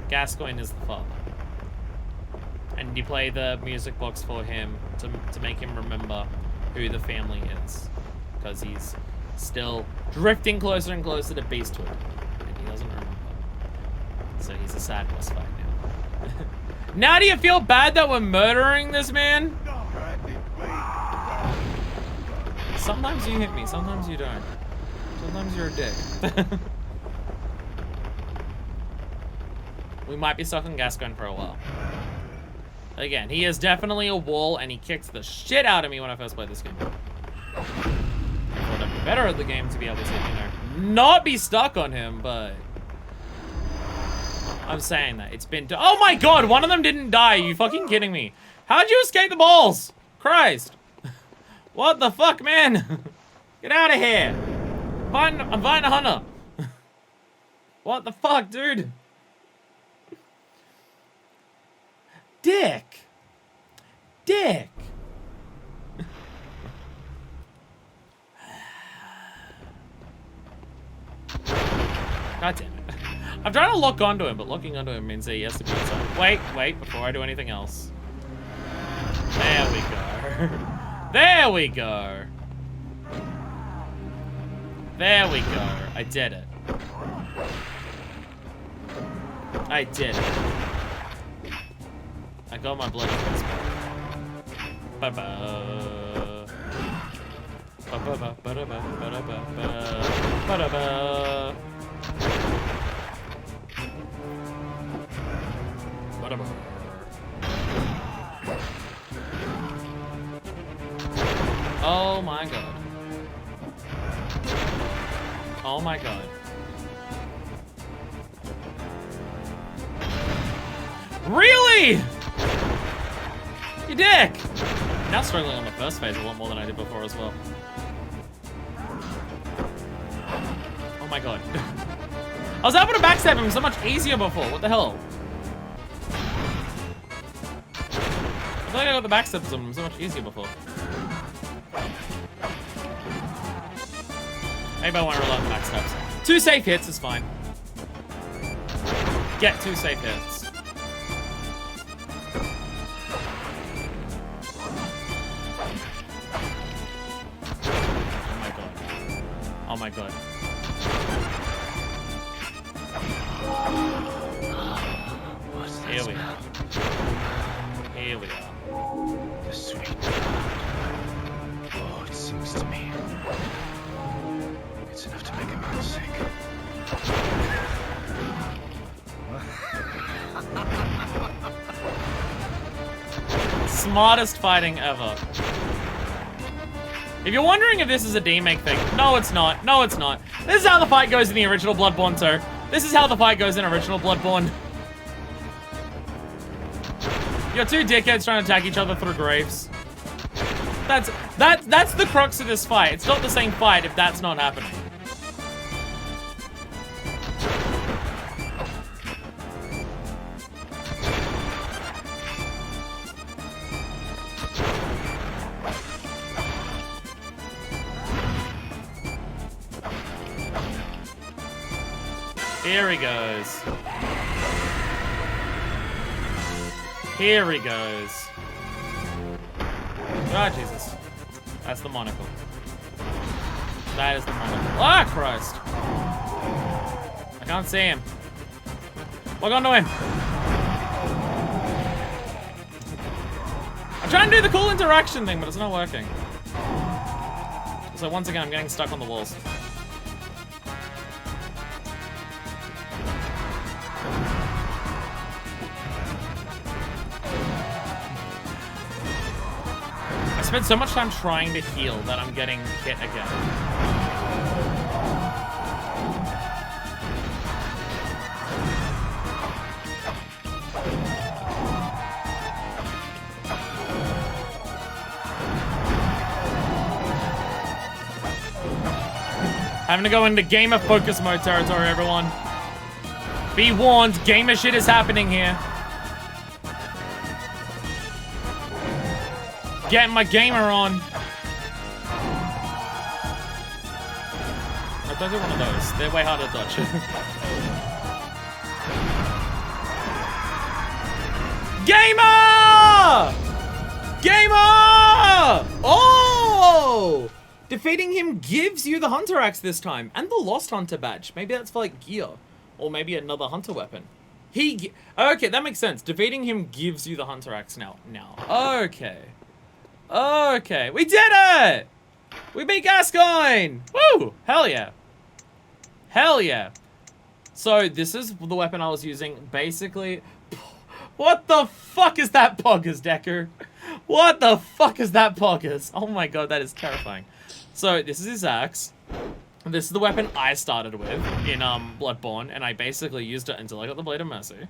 Gascoigne is the father. And you play the music box for him to make him remember who the family is. Because he's still drifting closer and closer to Beasthood. And he doesn't remember. So he's a sad boss fight now. Now do you feel bad that we're murdering this man? Sometimes you hit me, sometimes you don't. Sometimes you're a dick. We might be stuck on Gascoigne for a while. Again, he is definitely a wall and he kicked the shit out of me when I first played this game. I thought I'd be better at the game to be able to, you know, not be stuck on him, but I'm saying that. It's been... Oh my god, one of them didn't die. Are you fucking kidding me? How'd you escape the balls? Christ. What the fuck, man? Get out of here. I'm fighting a hunter. What the fuck, dude? Dick. Dick. God damn it. I'm trying to lock onto him, but locking onto him means that he has to be inside. Wait, before I do anything else. There we go. There we go. There we go. I did it. I did it. I got my blood back. Bye-bye. Oh my god. Oh my god. Really? You dick! Now struggling on the first phase a lot more than I did before as well. Oh my god. I was able to backstab him so much easier before. What the hell? I thought I got the backstabs on him so much easier before. Maybe I won't rely on the backstabs. 2 safe hits is fine. Get 2 safe hits. Oh my god. Here we are. Here we are. The sweet blood. Oh, it seems to me. It's enough to make a man sick. Smartest fighting ever. If you're wondering if this is a demake thing, no it's not. No it's not. This is how the fight goes in the original Bloodborne 2. This is how the fight goes in original Bloodborne. You're 2 dickheads trying to attack each other through graves. That's the crux of this fight. It's not the same fight if that's not happening. Here he goes. Here he goes. Ah, Jesus. That's the monocle. That is the monocle. Ah, Christ. I can't see him. Log on to him. I'm trying to do the cool interaction thing, but it's not working. So once again, I'm getting stuck on the walls. I spent so much time trying to heal that I'm getting hit again. Having to go into gamer focus mode territory, everyone. Be warned, gamer shit is happening here. Getting my gamer on. I don't do one of those. They're way harder to dodge. Gamer! Gamer! Oh! Defeating him gives you the Hunter Axe this time. And the Lost Hunter badge. Maybe that's for like gear. Or maybe another Hunter weapon. Okay, that makes sense. Defeating him gives you the Hunter Axe now. Okay. Okay, we did it! We beat Gascoigne! Woo! Hell yeah. Hell yeah. So, this is the weapon I was using. Basically, what the fuck is that poggers, Decker? What the fuck is that poggers? Oh my god, that is terrifying. So, this is his axe. This is the weapon I started with in Bloodborne, and I basically used it until I got the Blade of Mercy.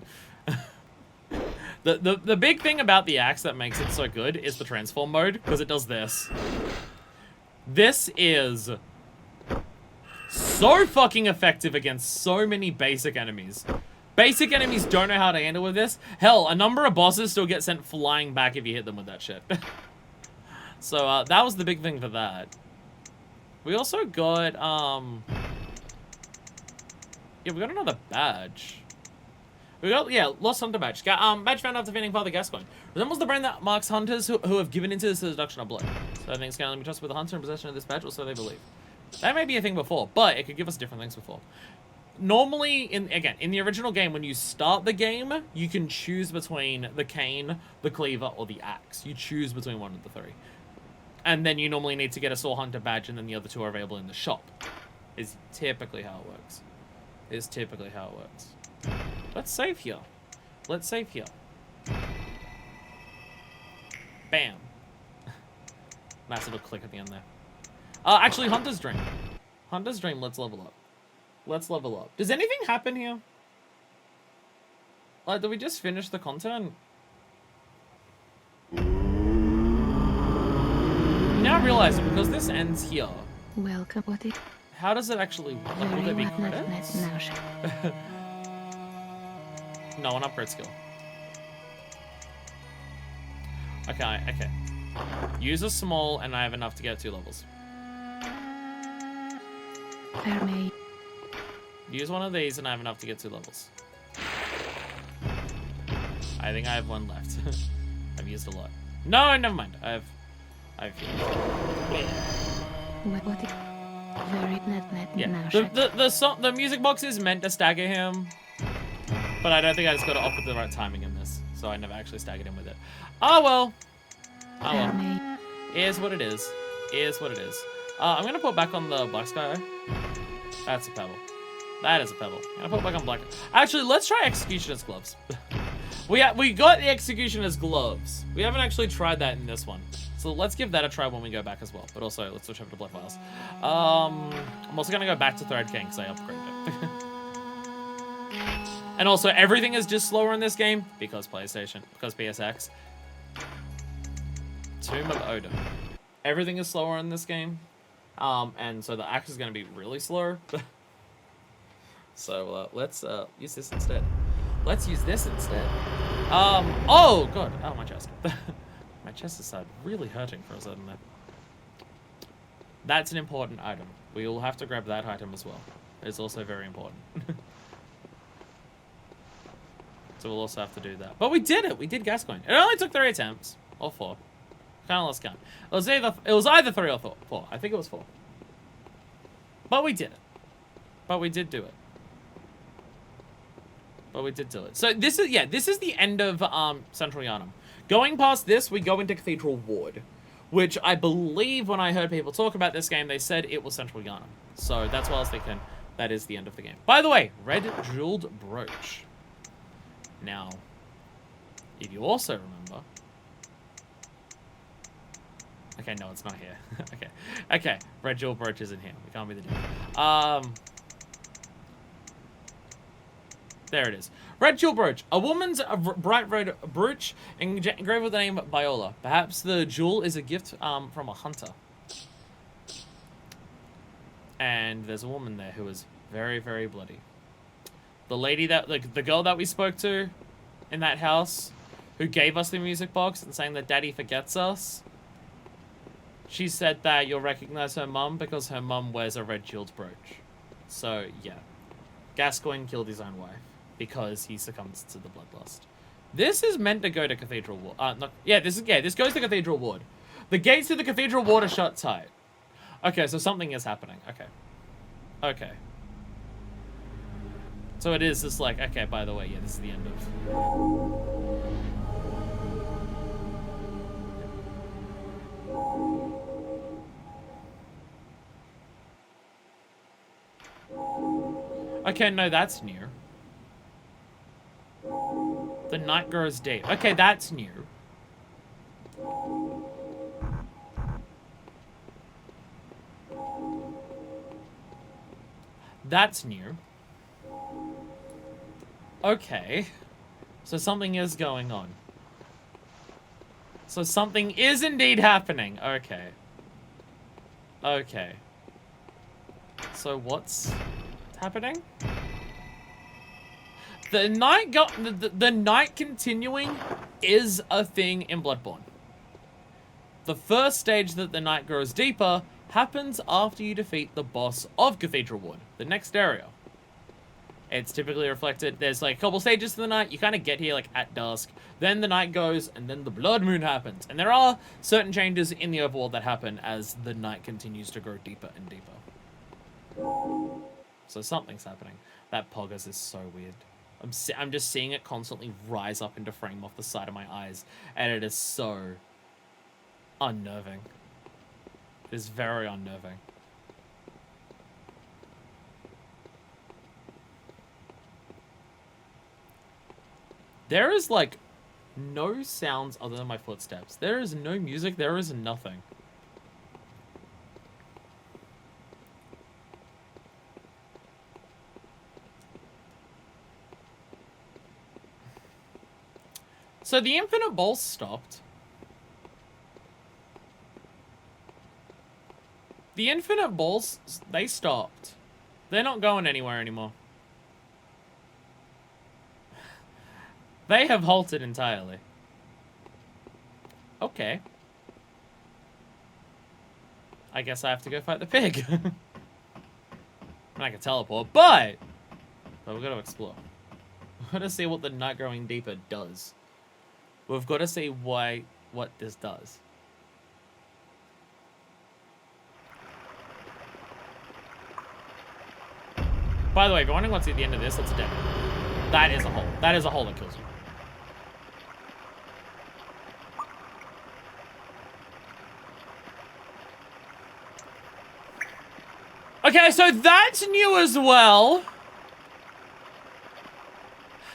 The big thing about the axe that makes it so good is the transform mode, because it does this. This is so fucking effective against so many basic enemies. Basic enemies don't know how to handle with this. Hell, a number of bosses still get sent flying back if you hit them with that shit. So, that was the big thing for that. We also got, yeah, we got another badge. We got, yeah, Lost Hunter badge. Badge found after defeating Father Gascoigne. Resembles the brand that marks hunters who have given into the seduction of blood. So I think it's going to be trusted with a hunter in possession of this badge, or so they believe. That may be a thing before, but it could give us different things before. Normally, in the original game, when you start the game, you can choose between the cane, the cleaver, or the axe. You choose between one of the three. And then you normally need to get a Saw Hunter badge, and then the other 2 are available in the shop. Is typically how it works. Is typically how it works. Let's save here. Let's save here. Bam. Nice little click at the end there. Actually, Hunter's Dream. Hunter's Dream, let's level up. Let's level up. Does anything happen here? Like, did we just finish the content? Now I realize it, because this ends here. Welcome. What is How does it actually... Like, will there be credits? No, an upgrade skill. Okay, okay. Use a small, and I have enough to get 2 levels. Use one of these, and I have enough to get 2 levels. I think I have 1 left. I've used a lot. No, never mind. I've what is very yeah. The music box is meant to stagger him, but I don't think I just got it off with the right timing in this, so I never actually staggered him with it. Oh well. Oh well. Is what it is. Is what it is. I'm gonna put back on the black sky. That's a pebble. That is a pebble. I'm gonna put back on black. Actually, let's try Executioner's gloves. we got the Executioner's gloves. We haven't actually tried that in this one. So let's give that a try when we go back as well. But also, let's switch over to Black Files. I'm also gonna go back to Thread King because I upgraded it. And also, everything is just slower in this game because PlayStation, because PSX. Tomb of Odin. Everything is slower in this game. And so the axe is gonna be really slow. So let's use this instead. Let's use this instead. Oh god, oh my chest. My chest is really hurting for a sudden there. That's an important item. We will have to grab that item as well. It's also very important. So we'll also have to do that. But we did it! We did Gascoigne. It only took 3 attempts. Or 4. Kinda lost count. It was either 3 or 4. I think it was 4. But we did it. But we did do it. But we did do it. So this is the end of Central Yharnam. Going past this, we go into Cathedral Ward, which I believe when I heard people talk about this game, they said it was Central Yharnam. So that's why I was thinking that is the end of the game. By the way, red jeweled brooch. Now, if you also remember... Okay, no, it's not here. Okay. Okay, red jeweled brooch isn't here. We can't be the dude. There it is. Red jewel brooch. A woman's bright red brooch engraved with the name Viola. Perhaps the jewel is a gift from a hunter. And there's a woman there who is very, very bloody. The lady that, the girl that we spoke to in that house, who gave us the music box and saying that Daddy forgets us. She said that you'll recognize her mum because her mum wears a red jeweled brooch. So, yeah. Gascoigne killed his own wife because he succumbs to the bloodlust. This is meant to go to Cathedral Ward. This goes to Cathedral Ward. The gates to the Cathedral Ward are shut tight. Okay, so something is happening. Okay. Okay. So it is just like, okay, by the way, yeah, this is the end of... Okay, no, that's new. The night grows deep. Okay, that's new. That's new. Okay. So something is going on. So something is indeed happening. Okay. Okay. So what's happening? The night continuing is a thing in Bloodborne. The first stage that the night grows deeper happens after you defeat the boss of Cathedral Ward, the next area. It's typically reflected. There's like a couple stages to the night. You kind of get here like at dusk. Then the night goes, and then the blood moon happens. And there are certain changes in the overworld that happen as the night continues to grow deeper and deeper. So something's happening. That Poggers is so weird. I'm just seeing it constantly rise up into frame off the side of my eyes, and it is so unnerving. It is very unnerving. There is, like, no sounds other than my footsteps. There is no music. There is nothing. So the infinite balls stopped. The infinite balls, they stopped. They're not going anywhere anymore. They have halted entirely. Okay. I guess I have to go fight the pig. I mean, I can teleport, but we've got to explore. We've got to see what the night growing deeper does. We've got to see what this does. By the way, if you're wondering what's at the end of this, that's a dead end. That is a hole. That is a hole that kills you. Okay, so that's new as well.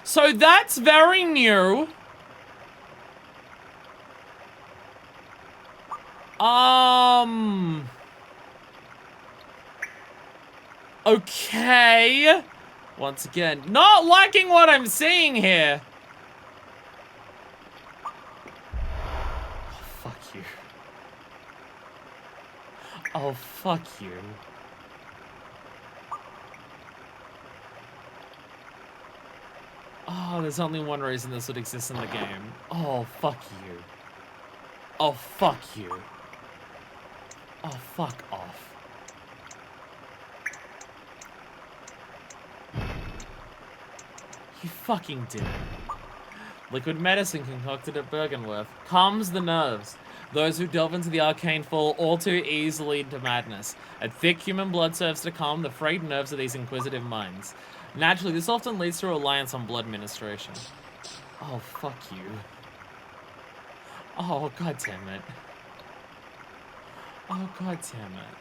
So that's very new. Okay. Once again, not liking what I'm seeing here. Oh, fuck you. Oh, fuck you. Oh, there's only one reason this would exist in the game. Oh, fuck you. Oh, fuck you. Oh, fuck off. You fucking did it. Liquid medicine concocted at Bergenworth calms the nerves. Those who delve into the arcane fall all too easily into madness. A thick human blood serves to calm the frayed nerves of these inquisitive minds. Naturally, this often leads to a reliance on blood ministration. Oh, fuck you. Oh, god damn it. Oh, god damn it.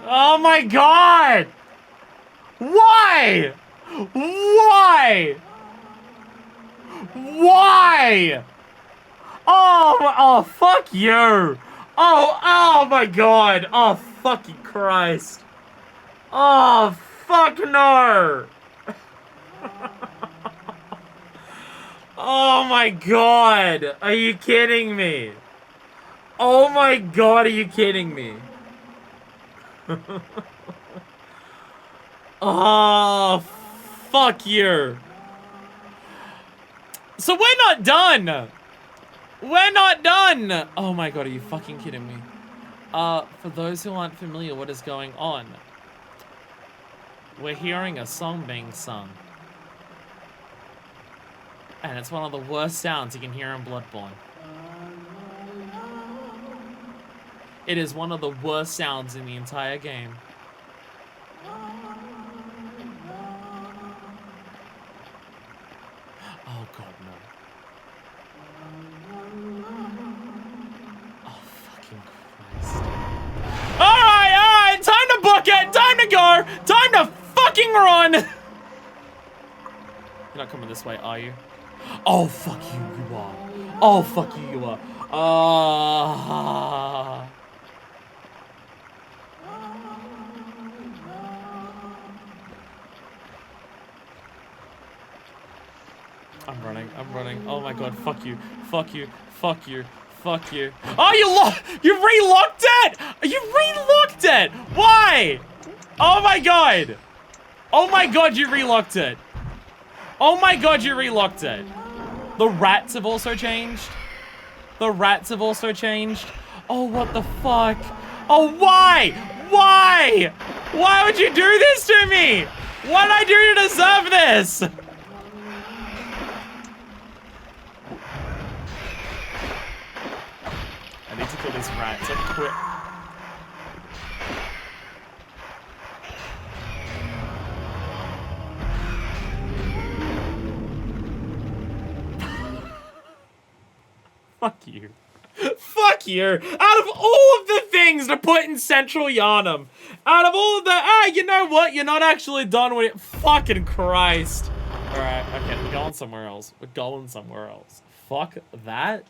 Oh my god! Why? Why? Why? Oh, fuck you. Oh my god. Oh, fucking Christ. Oh, fuck no. Oh my god. Are you kidding me? Oh my god, are you kidding me? Oh, fuck you. So we're not done. We're not done. Oh my god, are you fucking kidding me? For those who aren't familiar what is going on, we're hearing a song being sung. And it's one of the worst sounds you can hear in Bloodborne. It is one of the worst sounds in the entire game. Oh god, no. Oh fucking Christ. Alright, time to book it! Time to go! Time to fucking run! You're not coming this way, are you? Oh fuck you, you are. Oh fuck you, you are. I'm running. Oh my god, fuck you. Fuck you. Fuck you. Fuck you. Oh, you relocked it! You relocked it! Why? Oh my god. Oh my god, you relocked it. Oh my god, you relocked it. The rats have also changed. The rats have also changed. Oh, what the fuck? Oh, why? Why? Why would you do this to me? What did I do to deserve this? this rat to quit. Fuck you. Fuck you. Out of all of the things to put in Central Yharnam, out of all of the, you know what? You're not actually done with it. Fucking Christ. Alright, okay, we're going somewhere else. We're going somewhere else. Fuck that.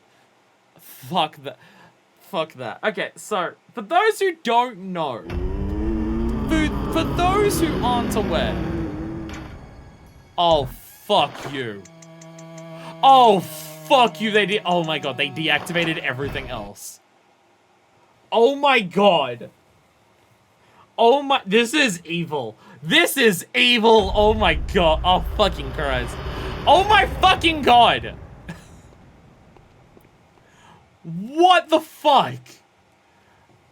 Fuck that. Fuck that. Okay, so, for those who don't know, for those who aren't aware, oh, fuck you. Oh, fuck you, oh my god, they deactivated everything else. Oh my god. Oh my, this is evil. This is evil, oh my god. Oh fucking Christ. Oh my fucking god. What the fuck?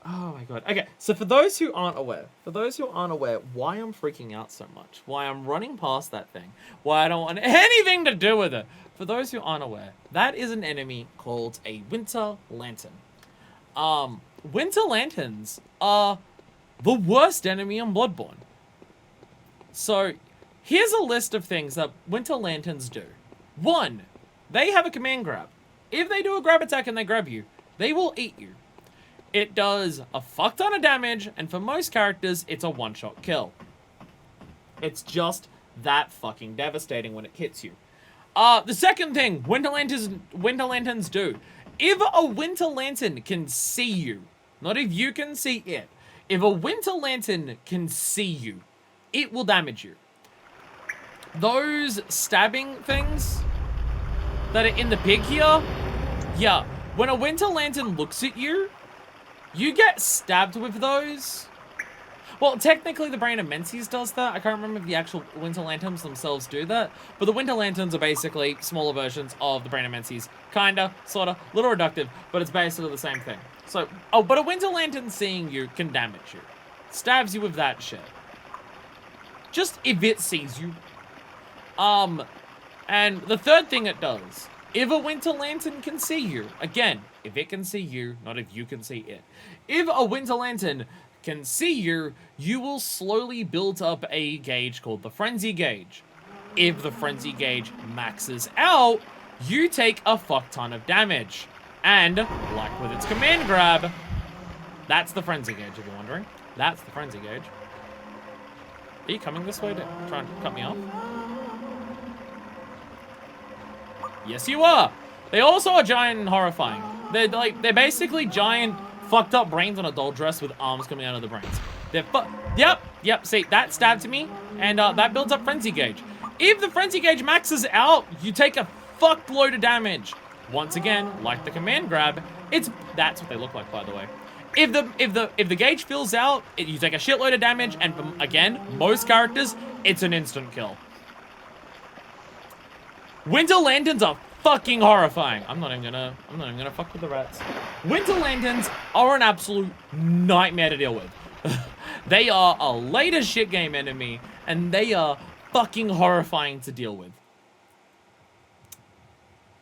Oh my god. Okay, so for those who aren't aware, why I'm freaking out so much, why I'm running past that thing, why I don't want anything to do with it, for those who aren't aware, that is an enemy called a Winter Lantern. Winter Lanterns are the worst enemy in Bloodborne. So, here's a list of things that Winter Lanterns do. 1, they have a command grab. If they do a grab attack and they grab you, they will eat you. It does a fuck ton of damage, and for most characters, it's a one-shot kill. It's just that fucking devastating when it hits you. The second thing Winter Lanterns do. If a Winter Lantern can see you, not if you can see it, if a Winter Lantern can see you, it will damage you. Those stabbing things that are in the pig here, yeah, when a Winter Lantern looks at you, you get stabbed with those. Well, technically the Brain of Menzies does that. I can't remember if the actual Winter Lanterns themselves do that. But the Winter Lanterns are basically smaller versions of the Brain of Menzies. Kinda, sorta, little reductive, but it's basically the same thing. So, oh, but a Winter Lantern seeing you can damage you. Stabs you with that shit. Just if it sees you. And the third thing it does, if a Winter Lantern can see you, again, if it can see you, not if you can see it. If a Winter Lantern can see you, you will slowly build up a gauge called the Frenzy Gauge. If the Frenzy Gauge maxes out, you take a fuck ton of damage. And, like with its command grab, that's the Frenzy Gauge, if you're wondering. That's the Frenzy Gauge. Are you coming this way to try and cut me off? Yes, you are! They also are giant and horrifying. They're basically giant, fucked up brains on a doll dress with arms coming out of the brains. Yep, see, that stabbed me, and that builds up Frenzy Gauge. If the Frenzy Gauge maxes out, you take a fuckload of damage. Once again, like the command grab, that's what they look like, by the way. If the gauge fills out, you take a shitload of damage, and again, most characters, it's an instant kill. Winter Lanterns are fucking horrifying. I'm not even gonna fuck with the rats. Winter Lanterns are an absolute nightmare to deal with. They are a later shit game enemy, and they are fucking horrifying to deal with.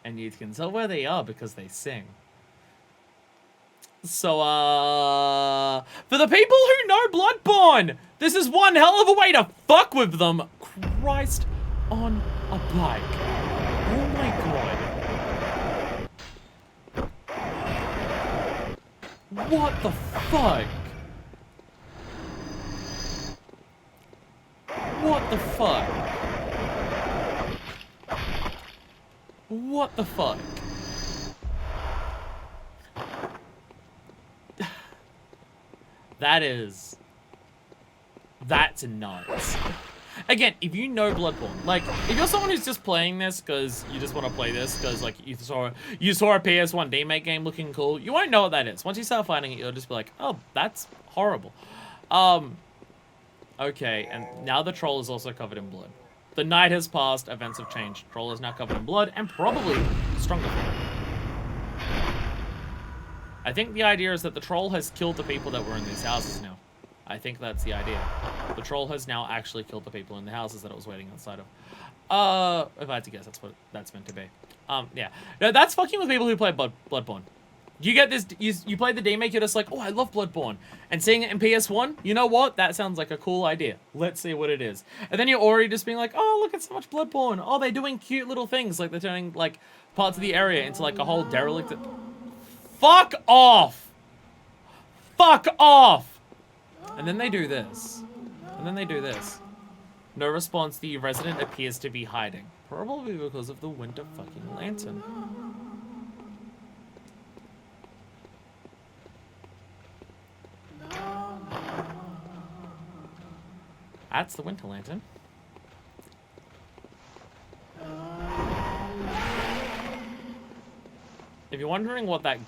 And you can tell where they are because they sing. So, for the people who know Bloodborne, this is one hell of a way to fuck with them. Christ on a bike. Oh my god. What the fuck? What the fuck? What the fuck? That's nuts. Again, if you know Bloodborne, like, if you're someone who's just playing this because you just want to play this because, like, you saw a PS1 remake game looking cool, you won't know what that is. Once you start fighting it, you'll just be like, oh, that's horrible. Okay, and now the troll is also covered in blood. The night has passed, events have changed. Troll is now covered in blood, and probably stronger. I think the idea is that the troll has killed the people that were in these houses now. I think that's the idea. The troll has now actually killed the people in the houses that it was waiting outside of. If I had to guess, that's what that's meant to be. Yeah. No, that's fucking with people who play Bloodborne. You get this, you play the remake, you're just like, oh, I love Bloodborne. And seeing it in PS1, you know what? That sounds like a cool idea. Let's see what it is. And then you're already just being like, oh, look at so much Bloodborne. Oh, they're doing cute little things. Like they're turning like parts of the area into like a whole derelict. Fuck off! Fuck off! And then they do this. And then they do this. No response, the resident appears to be hiding. Probably because of the winter fucking lantern. That's the winter lantern. If you're wondering what that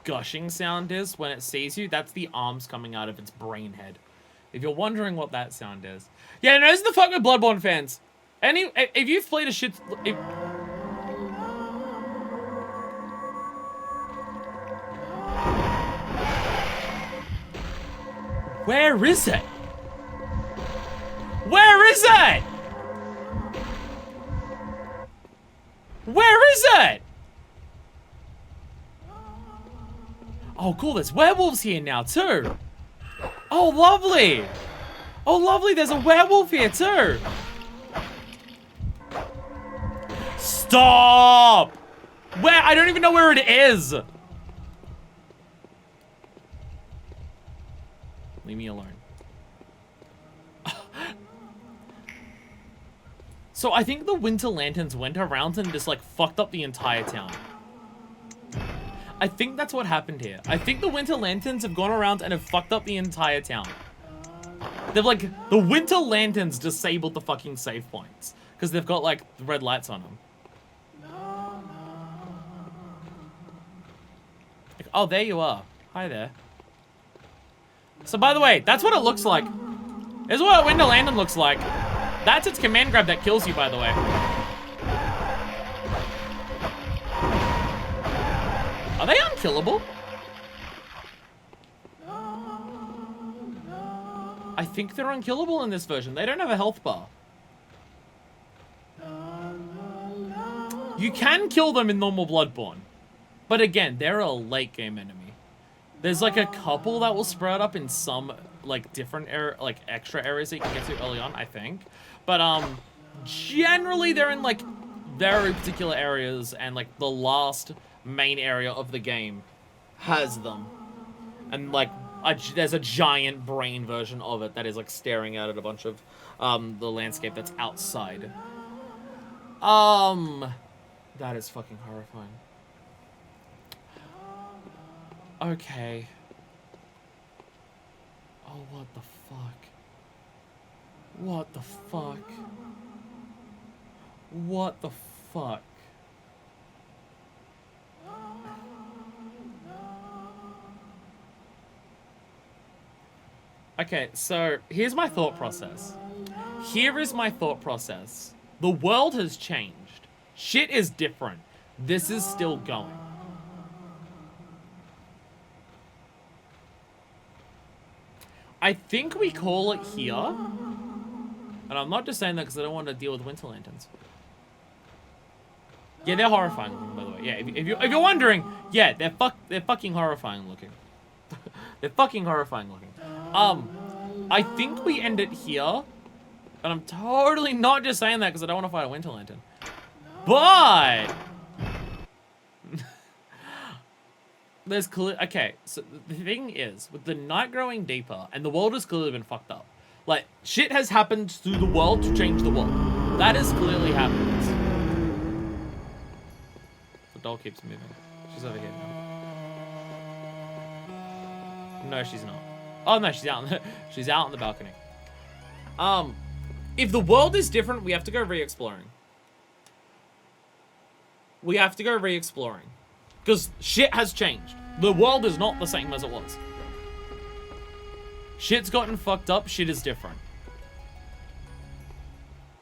gushing sound is when it sees you, that's the arms coming out of its brain head. If you're wondering what that sound is. Yeah, no, this is the fuck with Bloodborne fans. If you've played a shit... Where is it? Where is it? Where is it? Oh, cool. There's werewolves here now, too. Oh, lovely. Oh, lovely. There's a werewolf here, too. Stop. Where? I don't even know where it is. Leave me alone. So I think the winter lanterns went around and just like fucked up the entire town. I think that's what happened here. I think the winter lanterns have gone around and have fucked up the entire town. They've like, the winter lanterns disabled the fucking save points. Because they've got like red lights on them. Like, oh, there you are. Hi there. So by the way, that's what it looks like. This is what a winter lantern looks like. That's its command grab that kills you, by the way. Are they unkillable? I think they're unkillable in this version. They don't have a health bar. You can kill them in normal Bloodborne. But again, they're a late game enemy. There's like a couple that will sprout up in some like different extra areas that you can get to early on, I think. But generally they're in like very particular areas, and like the last main area of the game has them. And like there's a giant brain version of it that is like staring out at a bunch of the landscape that's outside. That is fucking horrifying. Okay. Oh, what the fuck? What the fuck? What the fuck? Okay, so here's my thought process. Here is my thought process. The world has changed. Shit is different. This is still going. I think we call it here. And I'm not just saying that because I don't want to deal with winter lanterns. Yeah, they're horrifying looking, by the way. Yeah, if you're wondering, yeah, they're fucking horrifying looking. They're fucking horrifying looking. I think we end it here. And I'm totally not just saying that because I don't want to fight a winter lantern. But there's clear. Okay, so the thing is, with the night growing deeper, and the world has clearly been fucked up. Like, shit has happened to the world to change the world. That has clearly happened. The doll keeps moving. She's over here now. No, she's not. Oh no, she's out. She's out on the balcony. If the world is different, we have to go re-exploring. We have to go re-exploring. Because shit has changed. The world is not the same as it was. Shit's gotten fucked up. Shit is different.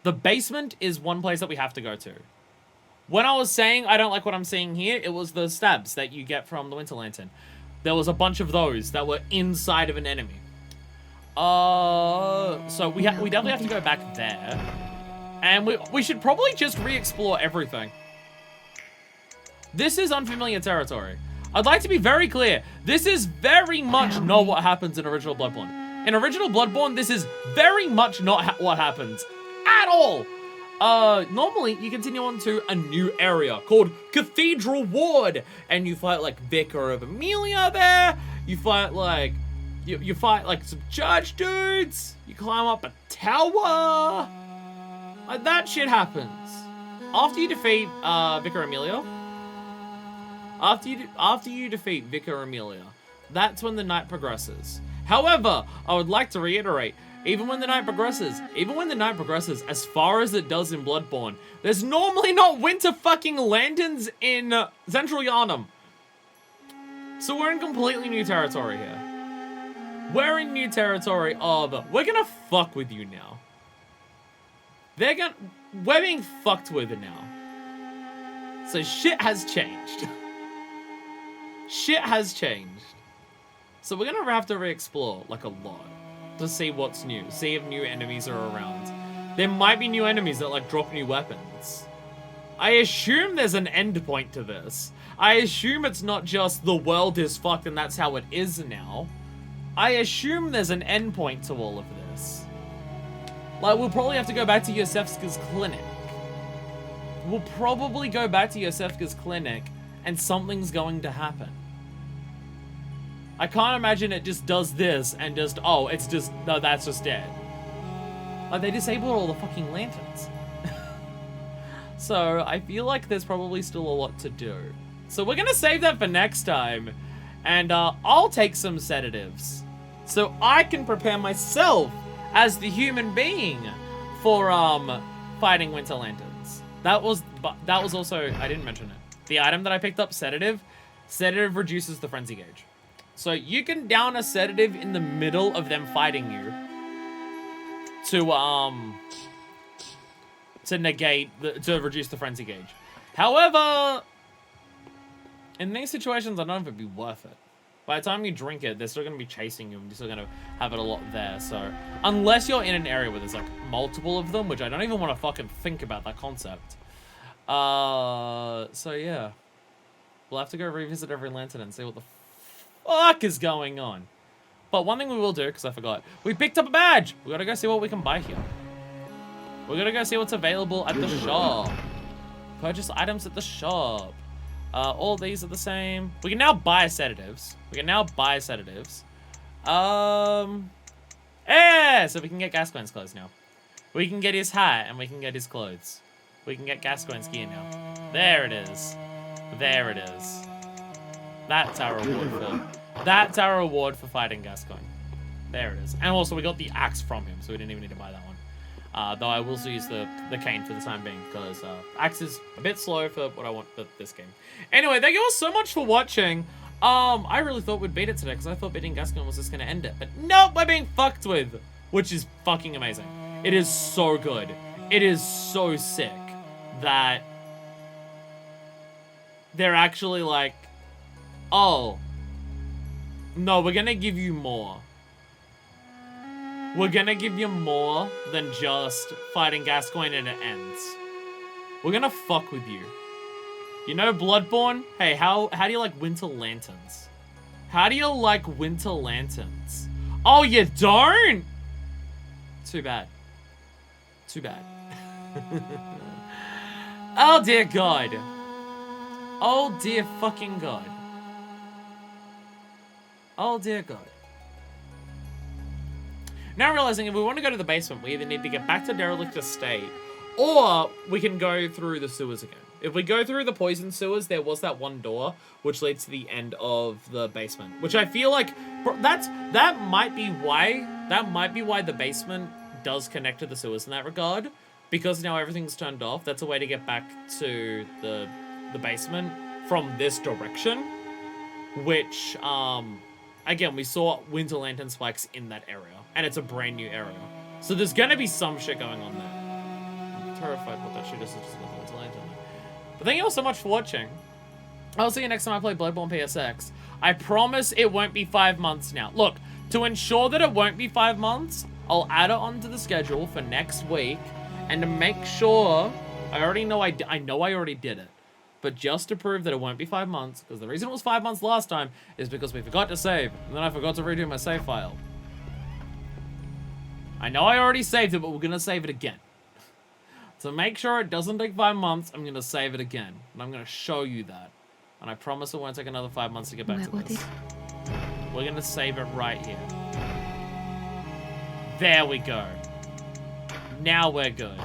The basement is one place that we have to go to. When I was saying I don't like what I'm seeing here, it was the stabs that you get from the Winter Lantern. There was a bunch of those that were inside of an enemy. So we definitely have to go back there. And we should probably just re-explore everything. This is unfamiliar territory. I'd like to be very clear. This is very much not what happens in original Bloodborne. In original Bloodborne, this is very much not what happens at all. Normally you continue on to a new area called Cathedral Ward, and you fight like Vicar of Amelia there. You fight like you fight like some church dudes. You climb up a tower. Like that shit happens after you defeat Vicar Amelia. After you defeat Vicar Amelia, that's when the night progresses. However, I would like to reiterate, even when the night progresses, as far as it does in Bloodborne, there's normally not winter fucking lanterns in Central Yharnam. So we're in completely new territory here. We're in new territory of, we're gonna fuck with you now. We're being fucked with now. So shit has changed. Shit has changed. So we're gonna have to re-explore, like, a lot. To see what's new. See if new enemies are around. There might be new enemies that, like, drop new weapons. I assume there's an end point to this. I assume it's not just the world is fucked and that's how it is now. I assume there's an end point to all of this. Like, we'll probably have to go back to Yosefska's clinic. We'll probably go back to Yosefska's clinic and something's going to happen. I can't imagine it just does this and just, oh, it's just, no, that's just dead. Like, they disabled all the fucking lanterns. So, I feel like there's probably still a lot to do. So, we're gonna save that for next time. And, I'll take some sedatives. So, I can prepare myself as the human being for, fighting Winter Lanterns. That was also, I didn't mention it. The item that I picked up, sedative reduces the frenzy gauge. So you can down a sedative in the middle of them fighting you to negate, to reduce the frenzy gauge. However, in these situations, I don't know if it'd be worth it. By the time you drink it, they're still going to be chasing you and you're still going to have it a lot there. So unless you're in an area where there's like multiple of them, which I don't even want to fucking think about that concept. So yeah. We'll have to go revisit every lantern and see what the fuck is going on. But one thing we will do, because I forgot, we picked up a badge. We gotta go see what we can buy here. We're gonna go see what's available at the shop. Purchase items at the shop. All these are the same. We can now buy sedatives. Yeah, so we can get Gascoigne's clothes now. We can get his hat and we can get his clothes. We can get Gascoigne's gear now. There it is. There it is. That's our reward for fighting Gascoigne. There it is. And also we got the axe from him, so we didn't even need to buy that one. Though I will still use the cane for the time being, because axe is a bit slow for what I want for this game. Anyway, thank you all so much for watching. I really thought we'd beat it today, because I thought beating Gascoigne was just going to end it. But nope, we're being fucked with, which is fucking amazing. It is so good. It is so sick that they're actually like, oh, no, we're gonna give you more. We're gonna give you more than just fighting Gascoigne and it ends. We're gonna fuck with you. You know Bloodborne? Hey, how do you like Winter Lanterns? How do you like Winter Lanterns? Oh, you don't? Too bad. Too bad. Oh, dear God. Oh, dear fucking God. Oh, dear God. Now realizing if we want to go to the basement, we either need to get back to Derelict Estate, or we can go through the sewers again. If we go through the poison sewers, there was that one door, which leads to the end of the basement. Which I feel like, that might be why the basement does connect to the sewers in that regard. Because now everything's turned off, that's a way to get back to the basement from this direction. Which, again, we saw Winter Lantern spikes in that area. And it's a brand new area. So there's gonna be some shit going on there. I'm terrified what that shit is just another Winter Lantern. But thank you all so much for watching. I'll see you next time I play Bloodborne PSX. I promise it won't be 5 months now. Look, to ensure that it won't be 5 months, I'll add it onto the schedule for next week. And to make sure, I know I already did it. but just to prove that it won't be 5 months, because the reason it was 5 months last time is because we forgot to save, and then I forgot to redo my save file. I know I already saved it, but we're gonna save it again. To make sure it doesn't take 5 months, I'm gonna save it again, and I'm gonna show you that. And I promise it won't take another 5 months to get back to this. We're gonna save it right here. There we go. Now we're good.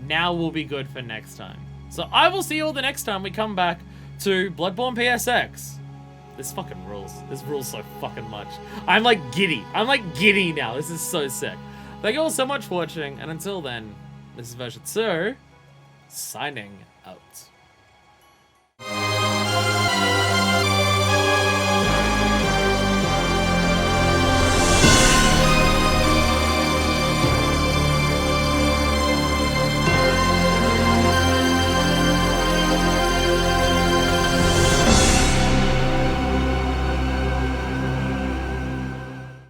Now we'll be good for next time. So I will see you all the next time we come back to Bloodborne PSX. This fucking rules. This rules so fucking much. I'm like giddy. I'm like giddy now. This is so sick. Thank you all so much for watching, and until then, this is version 2, signing out.